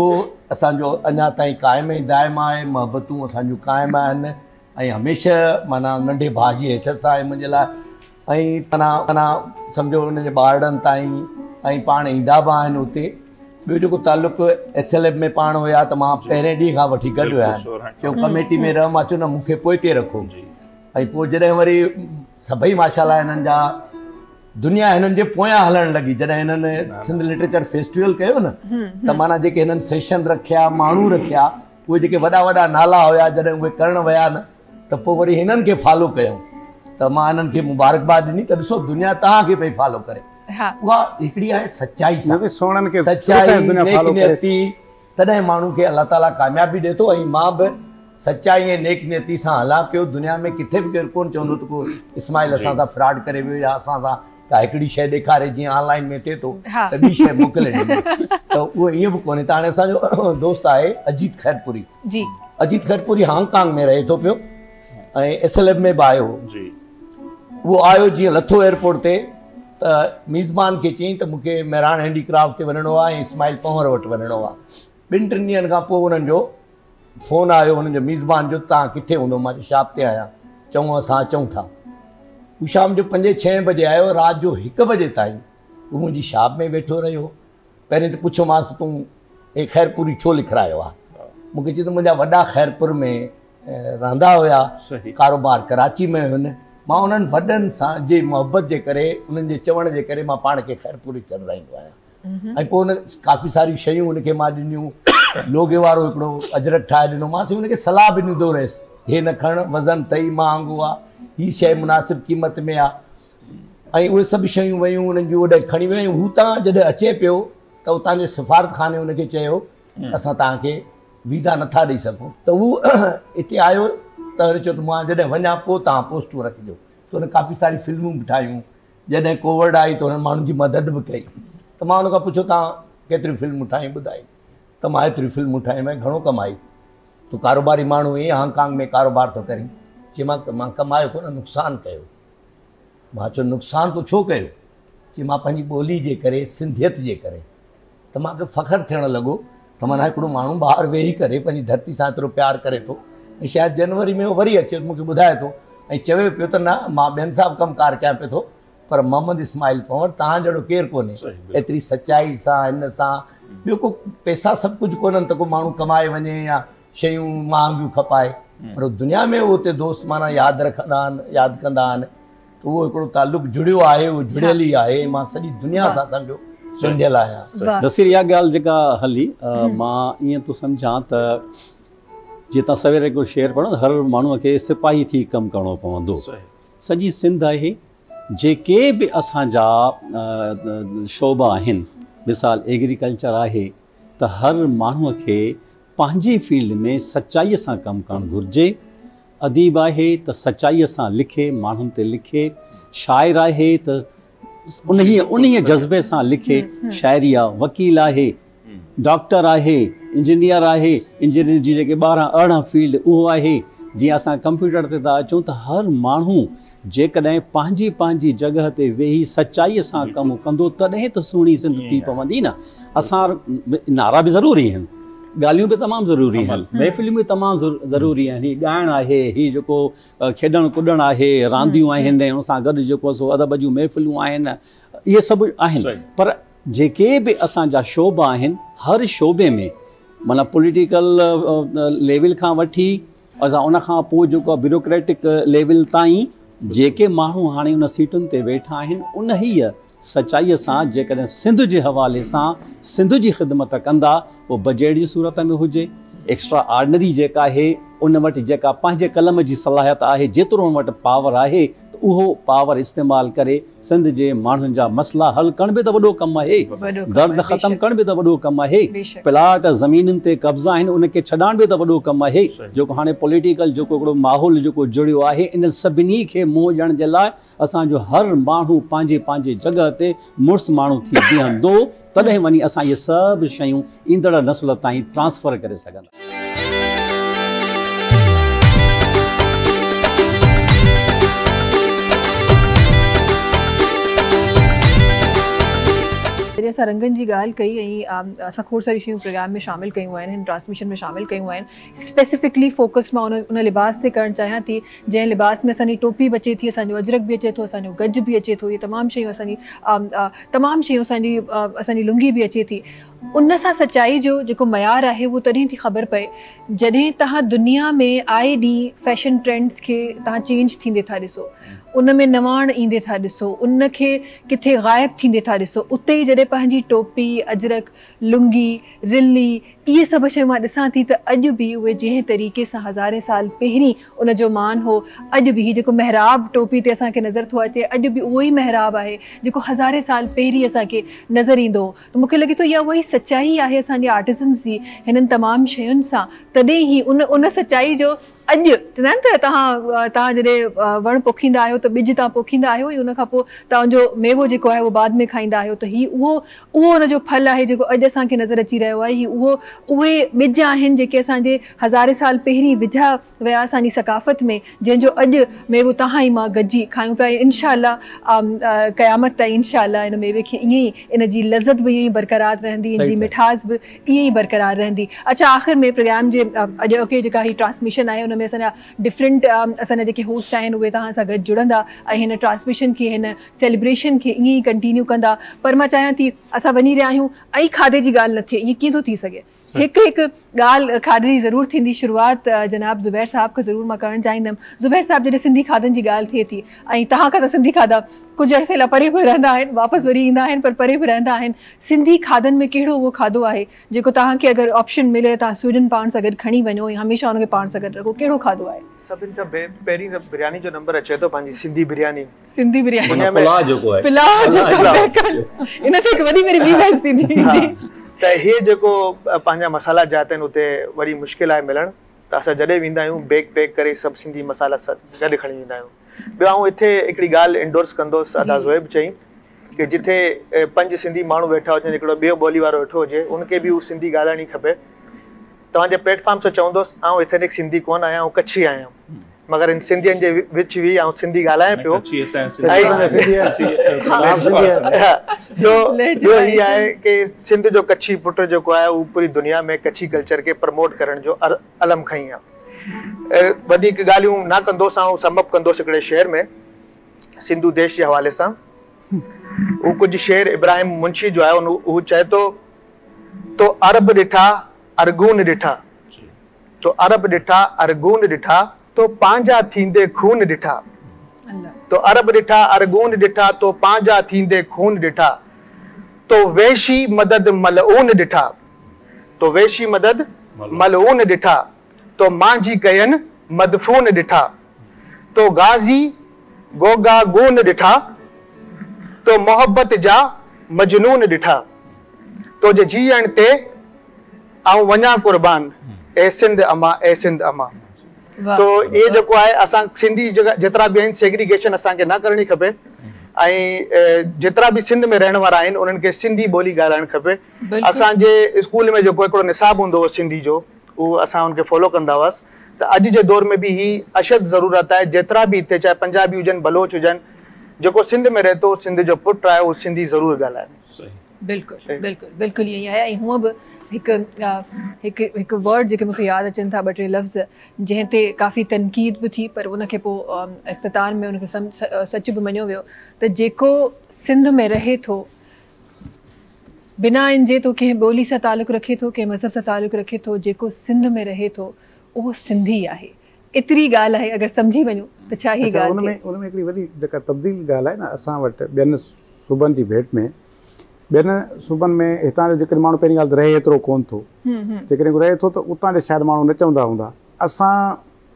असांजो अञा ताईं क़ाइमु ऐं दाइमु आहे। मोहबतूं असांजूं क़ाइमु आहिनि ऐं हमेशह माना नंढे भाउ जी हैसियत सां आहे मुंहिंजे लाइ। ऐं तना सम्झो हुनजे ॿारनि ताईं ऐं पाण ईंदा बि आहिनि हुते। ॿियो जेको तालुक़ु SLF में पाण हुया त मां पहिरें ॾींहं खां वठी गॾु हुया, चयो कमेटी में रह, मां चयो न मूंखे पोइते रखो। ऐं पोइ जॾहिं वरी सभई माशाल्लाह हिननि जा दुनिया हिननि जे पोयां हलणु लॻी, जॾहिं हिननि सिंध लिटरेचर फेस्टिवल कयो न, त माना जेके हिननि सेशन रखिया, माण्हू रखिया, उहे जेके वॾा वॾा नाला हुया, जॾहिं उहे करणु विया न त पोइ वरी हिननि खे फॉलो कयूं, त मां हिननि खे मुबारकबाद ॾिनी त ॾिसो दुनिया तव्हांखे पई फॉलो करे। उहा हिकिड़ी आहे सचाई सां, सचाई नेकनियती, तॾहिं माण्हू खे अलाह ताला कामयाबी ॾिए थो। ऐं मां बि सचाई ऐं नेकनियती सां हलां पियो। दुनिया में किथे बि केरु कोन चवंदो त को इस्माइल असां सां फ्रॉड करे वियो या असां सां का हिकिड़ी शइ ॾेखारे जीअं ऑनलाइन में थिए थो त ॿी शइ मोकिले ॾिनी, त उहो ईअं बि कोन्हे। त हाणे असांजो दोस्त आहे अजीत खैरपुरी। अजीत खैरपुरी हांगकांग में रहे थो पियो ऐं SLF में बि आयो। उहो आयो जीअं लथो एयरपोर्ट ते त मीज़बान खे चयईं त मूंखे मेहरान हैंडीक्राफ्ट ते वञिणो आहे ऐं इस्माइल पंवर वटि वञिणो आहे। 2-3 ॾींहंनि खां पोइ हुननि जो फ़ोन आयो हुननि जो मीज़बान जो, तव्हां किथे हूंदो? मां शॉप ते आहियां। चऊं असां अचूं था। हू शाम जो 5-6 बजे आयो, राति जो 1 बजे ताईं हू मुंहिंजी शॉप में वेठो रहियो। पहिरीं त पुछोमांसि त तूं हे खैरपुरी छो लिखारायो आहे? मूंखे चयो त मुंहिंजा वॾा खैरपुर में रहंदा हुया, कारोबार कराची में हुन। मां उन्हनि वॾनि सां जे मोहबत जे करे, उन्हनि जे चवण जे करे मां पाण खे खैरपुरी चवंदाईंदो आहियां। ऐं पोइ उन काफ़ी सारियूं शयूं उनखे मां ॾिनियूं। लोगे वारो हिकिड़ो अजरक ठाहे ॾिनो। मां उनखे सलाह बि ॾींदो रहियुसि, हे न खण, वज़न अथई, महांगो आहे, हीअ शइ मुनासिबु क़ीमत में आहे। ऐं उहे सभु शयूं वयूं उन्हनि जूं ओॾे खणी वियूं। हू तव्हां जॾहिं अचे पियो त उतां जे सिफ़ारतखाने उनखे चयो असां तव्हांखे वीज़ा नथा ॾेई सघूं। त हू हिते आयो त वरी चयो त मां जॾहिं वञा पोइ तव्हां पोस्टूं रखिजो। त हुन काफ़ी सारी फिल्मूं बि ठाहियूं। जॾहिं कोविड आई त हुननि माण्हुनि जी मदद बि कई। त मां हुन खां पुछियो तव्हां केतिरियूं फिल्मूं ठाहियूं ॿुधाई? त मां एतिरियूं फिल्मूं ठाहियूं। मैं घणो कमाई? तूं कारोबारी माण्हू ईअं हांगकांग में कारोबार थो करीं? चई मां कमायो कोन, नुक़सानु कयो। मां चयो नुक़सानु तूं छो कयो? चई मां पंहिंजी ॿोली जे करे, सिंधियत जे करे त मूंखे फ़ख़्रु थियणु लॻो त माना हिकिड़ो माण्हू ॿाहिरि वेही करे पंहिंजी धरती सां एतिरो प्यारु करे थो ऐं शायदि जनवरी में वरी अचे मूंखे ॿुधाए थो ऐं चवे पियो त न मां ॿियनि सां बि कमु कयां पियो थो पर मोहम्मद इस्माइल पंवर तव्हां जहिड़ो केरु कोन्हे एतिरी सचाई सां हिन सां ॿियो को पैसा सभु कुझु कोन्हनि त को माण्हू कमाए वञे या शयूं महांगियूं खपाए पर दुनिया में उहो उते दोस्त माना यादि रखंदा आहिनि यादि कंदा आहिनि त उहो हिकिड़ो तालुक़ु जुड़ियो आहे उहो जुड़ियल ई आहे मां सॼी दुनिया सां सम्झो चुंडियल आहियां। नसीर इहा ॻाल्हि जेका हली मां ईअं थो सम्झां त जीअं तव्हां सवेरे हिकिड़ो शेर पढ़ो हर माण्हूअ खे सिपाही थी कमु करिणो पवंदो। सॼी सिंध आहे जेके बि असांजा शोबा आहिनि मिसाल एग्रीकल्चर आहे त हर माण्हूअ खे पंहिंजी फील्ड में सचाईअ सां कमु करणु घुरिजे। अदीब आहे त सचाईअ सां लिखे माण्हुनि ते लिखे शाइर आहे त उन्हीअ जज़्बे सां लिखे शाइरी आहे वकील आहे डॉक्टर आहे इंजीनियर आहे इंजीनियर जी जेके 12-18 फील्ड उहो आहे। जीअं असां कंप्यूटर ते था अचूं त हर माण्हू जेकॾहिं पंहिंजी पंहिंजी जॻह ते वेही सचाईअ सां कमु कंदो तॾहिं त सुहिणी सिंध थी पवंदी न। असां नारा बि ज़रूरी आहिनि ॻाल्हियूं बि तमामु ज़रूरी आहिनि महफ़िलियूं बि तमामु ज़रूरी आहिनि हीउ ॻाइणु आहे हीउ जेको खेॾणु कुॾणु आहे रांदियूं आहिनि उन सां गॾु जेको सो अदब जूं महफ़िलियूं आहिनि इहे सभु आहिनि पर जेके बि असांजा शोबा आहिनि हर शोबे में माना पॉलिटिकल लेवल खां वठी असां उन खां पोइ जेको ब्यूरोक्रेटिक लेवल ताईं जेके माण्हू हाणे उन सीटुनि ते वेठा आहिनि उन ई सचाईअ सां जेकॾहिं सिंध जे हवाले सां सिंध जी ख़िदमत कंदा पोइ बजट जी सूरत में हुजे एक्स्ट्रा ऑर्डनरी जेका आहे उन वटि जेका पंहिंजे कलम जी सलाहियत आहे जेतिरो उन वटि पावर आहे त उहो पावर इस्तेमालु करे सिंध जे माण्हुनि जा मसइला हल करणु बि त वॾो कमु आहे दर्द ख़तमु करणु बि त वॾो कमु आहे प्लाट ज़मीनुनि ते कब्ज़ा आहिनि उनखे छॾाइण बि त वॾो कमु आहे जेको हाणे पॉलिटिकल जेको हिकिड़ो माहौल जेको जुड़ियो आहे इन सभिनी खे मुंहुं ॾियण जे लाइ असांजो हर माण्हू पंहिंजे पंहिंजे जॻह ते मुड़ुस माण्हू थी बीहंदो तॾहिं वञी असां इहे सभु शयूं ईंदड़ नस्ल ताईं ट्रांसफर करे सघंदा। जॾहिं असां रंगनि जी ॻाल्हि कई ऐं असां खोड़ सारी शयूं प्रोग्राम में शामिलु कयूं आहिनि हिन ट्रांसमिशन में शामिलु कयूं आहिनि स्पेसिफिकली फोकस मां उन लिबास ते करणु चाहियां थी जंहिं लिबास में असांजी टोपी बि अचे थी असांजो अजरक बि अचे थो असांजो गज बि अचे थो इहे तमामु शयूं असांजी लुंगी बि अचे थी उन सां सचाई जो जेको मयार आहे उहो तॾहिं थी ख़बर पए जॾहिं तव्हां दुनिया में आए ॾींहुं फैशन ट्रेंड्स खे तव्हां चेंज थींदे था ॾिसो उन में नवाण ईंदे था ॾिसो उन खे किथे ग़ाइबु थींदे था ॾिसो उते ई जॾहिं पंहिंजी टोपी अजरक लुंगी रिली इहे सभु शयूं मां ॾिसां थी त अॼु बि उहे जंहिं तरीक़े सां हज़ारे साल पहिरीं उन जो मान हो अॼु बि हीउ जेको महराब टोपी ते असांखे नज़र थो अचे अॼु बि उहो ई महराब आहे जेको हज़ारे साल पहिरीं असांखे नज़र ईंदो हो त मूंखे लॻे थो इहा उहा ई सचाई आहे असांजे आर्टिज़न्स जी हिननि तमामु शयुनि सां तॾहिं ई उन सचाई जो अॼु चवंदा आहिनि त तव्हां जॾहिं वणु पोखींदा आहियो त ॿिज तव्हां पोखींदा आहियो ऐं उन खां पोइ तव्हांजो मेवो जेको आहे उहो बाद में खाईंदा आहियो त हीउ उहो उनजो फल आहे जेको अॼु असांखे नज़र अची रहियो आहे हीउ उहे ॿिज आहिनि जेके असांजे हज़ारे साल पहिरीं विझा विया असांजी सकाफ़त में जंहिंजो अॼु मेवो तव्हां ई मां गॾिजी खायूं पिया इंशा अल्लाह क़यामत ताईं इंशा अल्लाह इन मेवे खे ईअं ई इन जी लज़त बि ईअं ई बरक़रार रहंदी इन जी मिठास बि ईअं ई बरक़रार रहंदी। अच्छा आख़िर में प्रोग्राम जे अॼोके जेका हीअ ट्रांसमिशन आहे उन में असांजा डिफरेंट असांजा जेके होस्ट आहिनि उहे तव्हां सां गॾु जुड़ंदा ऐं हिन ट्रांसमिशन खे हिन सेलिब्रेशन खे ईअं ई कंटिन्यू कंदा पर मां चाहियां थी असां वञी रहिया आहियूं ऐं खाधे जी ॻाल्हि न थिए ईअं कीअं थो थी सघे हिकु ॻाल्हि खाधे जी ज़रूरु थींदी शुरूआति जनाब ज़ुबैर साहब खां ज़रूरु मां करणु चाहींदमि। ज़ुबैर साहब जॾहिं सिंधी खाधनि जी ॻाल्हि थिए थी ऐं तव्हां खां त सिंधी खाधा कुझु अरसे लाइ परे बि रहंदा आहिनि वापसि वरी ईंदा आहिनि पर परे बि रहंदा आहिनि सिंधी खाधनि में कहिड़ो उहो खाधो आहे जेको तव्हांखे अगरि ऑप्शन मिले तव्हां स्वीडन पाण सां गॾु खणी वञो या हमेशह हुनखे पाण सां गॾु रखो कहिड़ो खाधो आहे? सभिनि खां पहिरीं त बिरयानी जो नंबर अचे थो पंहिंजी सिंधी बिरयानी इन ते हिकु वॾी मेरी ॿी बहस थींदी त इहे जेको पंहिंजा मसाला जात आहिनि उते वरी मुश्किल आहे मिलणु त असां जॾहिं वेंदा आहियूं बैग पैक करे सभु सिंधी मसाला गॾु खणी वेंदा आहियूं। ॿियो आउं हिते हिकिड़ी ॻाल्हि इंडोर्स कंदोसि अदा ज़ोएब चई कि जिथे 5 सिंधी माण्हू वेठा हुजनि हिकिड़ो ॿियो ॿोली वारो वेठो हुजे उनखे बि हू सिंधी ॻाल्हाइणी खपे। तव्हांजे प्लेटफॉर्म सां चवंदुसि आउं एथेनिक सिंधी कोन आहियां ऐं कच्छी आहियां मगर इन सिंधियुनि जे विच बि ऐं सिंधी ॻाल्हायां पियो। ॿियो ही आहे कि सिंध जो कच्छी पुट जेको आहे उहो पूरी दुनिया में कच्छी कल्चर खे प्रमोट करण जो अलम खईं आहे। वधीक ॻाल्हियूं न कंदोसि, ऐं समअप कंदोसि हिकिड़े शेर में सिंधु देश जे हवाले सां। उहो कुझु शेर इब्राहिम मुंशी जो आहे, उहो चए थो, तो अरब ॾिठा अरगून ॾिठा, तो अरब ॾिठा अरगून ॾिठा, तो पंहिंजा थींदे खून ॾिठा, तो अरब ॾिठा अरगून ॾिठा, तो पंहिंजा थींदे खून ॾिठा, तो वेशी मदद मलऊन ॾिठा, तो वेशी मदद मलऊन ॾिठा, तो मांझी कयन मदफून ॾिठा, तो गाज़ी गोगा गून ॾिठा, तो मोहब्बत जा मजनून ॾिठा, तो जे जीअण ते आऊं वञा कुर्बान, ए सिंध अमा ए सिंध अमा। तो ये जेको आहे असां सिंधी जेतिरा बि आहिनि सेग्रीगेशन असांखे न करणी खपे, ऐं जेतिरा बि सिंध में रहण वारा आहिनि उन्हनि खे सिंधी ॿोली ॻाल्हाइणु खपे। असांजे स्कूल में जेको हिकिड़ो निसाब हूंदो हो सिंधी जो, उहो असां उनखे फॉलो कंदा हुआसीं। त अॼु जे दौर में बि ही अशद ज़रूरत आहे, जेतिरा बि हिते चाहे पंजाबी हुजनि बलोच हुजनि, जेको सिंध में रहे थो, सिंध जो पुटु आहे, उहो सिंधी ज़रूरु ॻाल्हाए। बिल्कुलु बिल्कुलु बिल्कुलु ईअं ई आहे। ऐं हूअं बि हिकु वर्ड जेके मूंखे यादि अचनि था, ॿ टे लफ़्ज़ जंहिं ते काफ़ी तनक़ीद बि थी, पर उनखे पोइ इख़्तिताम में उनखे सच बि मञियो वियो त जेको सिंध में रहे थो बिना इन जे तो कंहिं ॿोली सां तालुक़ु रखे थो, कंहिं मज़हब सां तालुक़ु रखे थो, जेको सिंध में रहे थो उहो सिंधी आहे। एतिरी ॻाल्हि आहे, अगरि सम्झी वञूं त छा ही ॻाल्हि। उनमें हिकिड़ी वॾी जेका तब्दील ॻाल्हि आहे न, असां वटि ॿियनि सूबनि जी भेट में, ॿियनि सूबनि में हितां जो जेकॾहिं माण्हू पहिरीं ॻाल्हि त रहे एतिरो कोन्ह थो, जेकॾहिं रहे थो त उतां जा शायदि माण्हू न चवंदा हूंदा। असां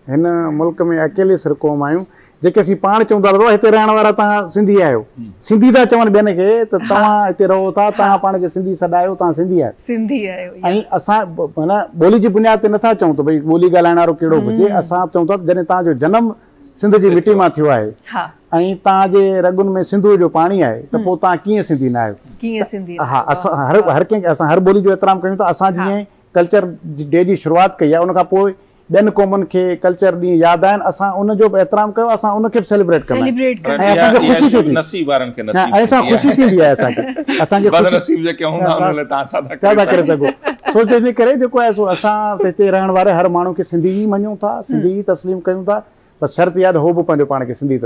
हिन मुल्क में अकेले सिर क़ौम आहियूं जेके असीं पाण चवंदा त हिते रहण वारा तव्हां सिंधी आहियो, सिंधी था चवनि ॿियनि खे त तव्हां हिते रहो था, तव्हां पाण खे सिंधी सॾायो, तव्हां सिंधी आहियो। ऐं असां माना ॿोली जी बुनियाद ते नथा चऊं त भई ॿोली ॻाल्हाइण वारो कहिड़ो हुजे, असां चऊं था जॾहिं तव्हांजो जनमु सिंध जी मिटी मां थियो आहे ऐं तव्हांजे रगुनि में सिंधू जो पाणी आहे त पोइ तव्हां कीअं सिंधी न आहियो। हा, असां हर कंहिंखे असां हर ॿोली जो एतिराम कयूं था। असां जीअं कल्चर डे जी शुरूआति कई आहे, उनखां पोइ ॿियनि क़ौमुनि खे कल्चर ॾींहुं यादि आहिनि, असां उनजो बि एतिराम कयो, असां उनखे बि सेलिब्रेट कंदा आहियूं ऐं असांखे ख़ुशी थींदी आहे, ख़ुशी थींदी आहे असांखे छा था करे सघो। सो तंहिंजे करे जेको आहे सो असां हिते रहण वारे हर माण्हू खे सिंधी ई मञूं था, सिंधी ई तस्लीम कयूं था, बस शर्त याद हो बि पंहिंजो पाण खे सिंधी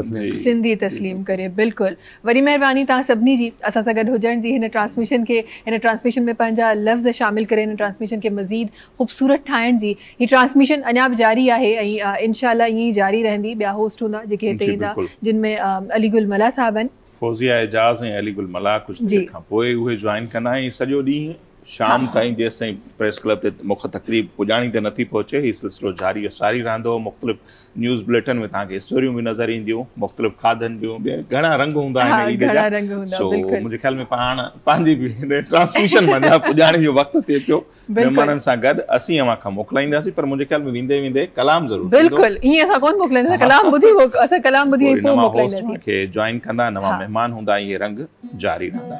तस्लीम करे। बिल्कुलु, वॾी महिरबानी तव्हां सभिनी जी असां सां गॾु हुजण जी, हिन ट्रांसमिशन में पंहिंजा लफ़्ज़ शामिल करे हिन ट्रांसमिशन खे मज़ीद ख़ूबसूरत ठाहिण जी। हीअ ट्रांसमिशन अञा बि जारी आहे ऐं इंशाअल्लाह ईअं ई जारी रहंदी। ॿिया होस्ट हूंदा जेके हिते ईंदा, जिन में अलीगुल मला साहब आहिनि, फौजिया एजाज़ ऐं अलीगुल मला कुझु देरि खां पोइ उहे जॉइन कंदा ऐं सॼो ॾींहुं शाम ताईं जेसि ताईं प्रेस क्लब ते मुख्य तक़रीब पुॼाणी ते नथी पहुचे, हीउ सिलसिलो जारी सारी रहंदो। मुख़्तलिफ़ न्यूज़ बुलेटिन में तव्हांखे स्टोरियूं बि नज़र ईंदियूं, मुख़्तलिफ़ खाधनि ॿियूं घणा रंग हूंदा आहिनि ईद जा। सो मुंहिंजे ख़्याल में पाण पंहिंजी बि हिन ट्रांसमिशन मां पुॼाणी जो वक़्तु थिए पियो, महिमाननि सां गॾु असीं अवां खां मोकिलाईंदासीं, पर मुंहिंजे ख़्याल में वेंदे वेंदे कलाम ज़रूरु। बिल्कुलु ईअं असां कोन मोकिलाईंदासीं, कलाम ॿुधी असां कलाम ॿुधी पोइ मोकिलाईंदासीं। खे जॉइन कंदा, नवां महिमान हूंदा, इहे रंग जारी रहंदा।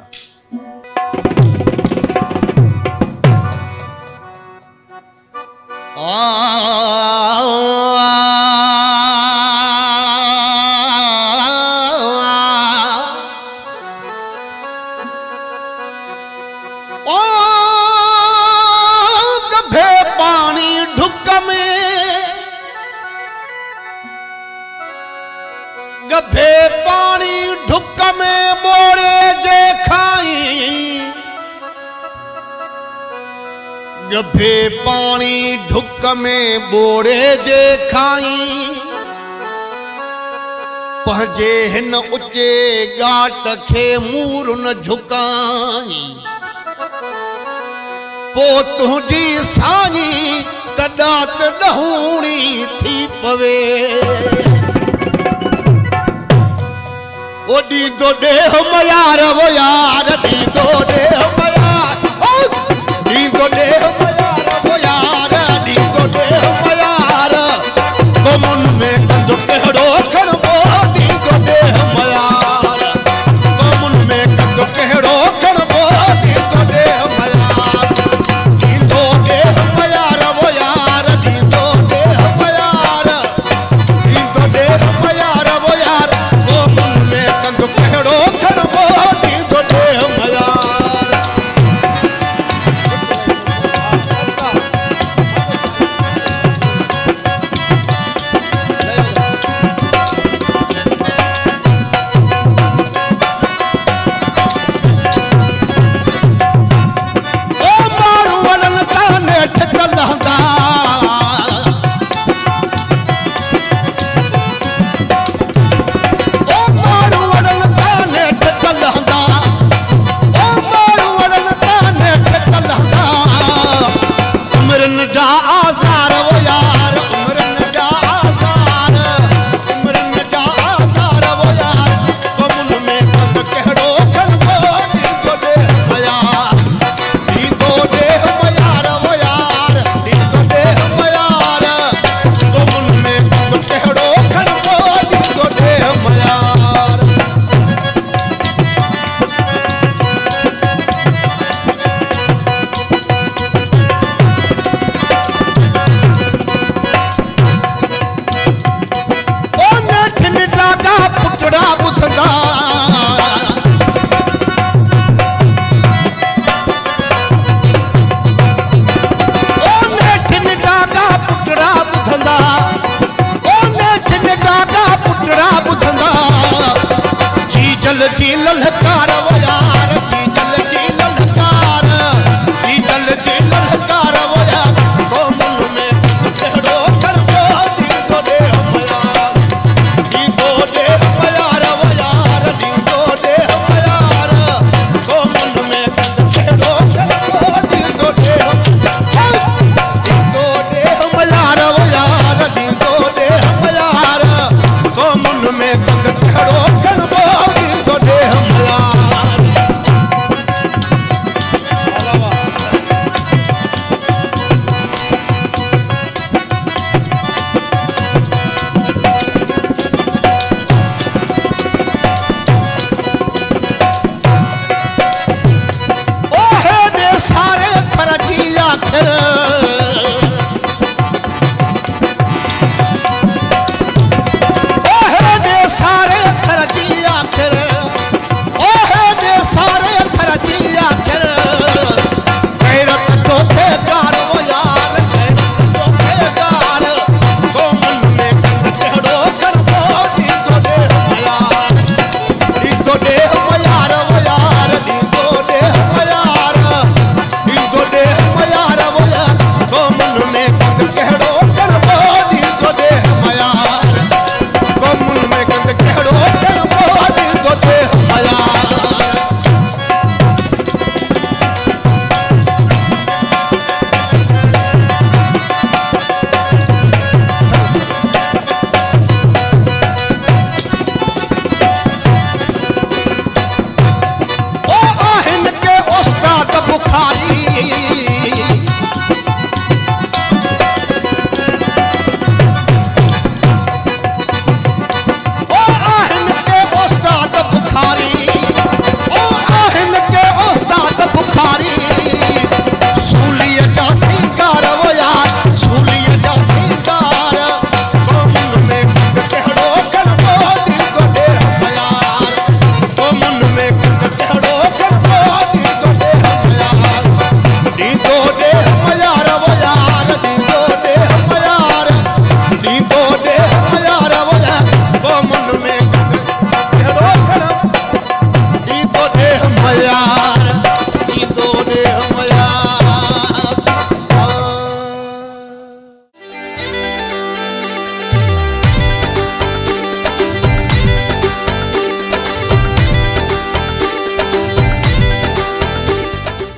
गभे पानी ढुक में, गभे पानी ढुक में मोरे जे खाई, गभे पानी ढुक में बोरे जे खाई, पंहिंजे हिन उचे घाट खे मूर न झुकाई, पो तुंहिंजी सानी तॾा त ॾहूणी थी पवे, ओ ॾींदो ॾेह मयार वो यार, ॾींदो ॾेह मयार, ॾींदो ॾेह मयार वो यार, ॾींदो ॾेह मयार, कमुन में कंदो कहिड़ो खणबो, ॾींदो ॾेह मयार, कमुन में कंदो कहिड़ो खणबो, ॾींदो ॾेह मयार, ॾींदो ॾेह मयार वो यार, ॾींदो ॾेह मयार, दिल जा आज़ार हुया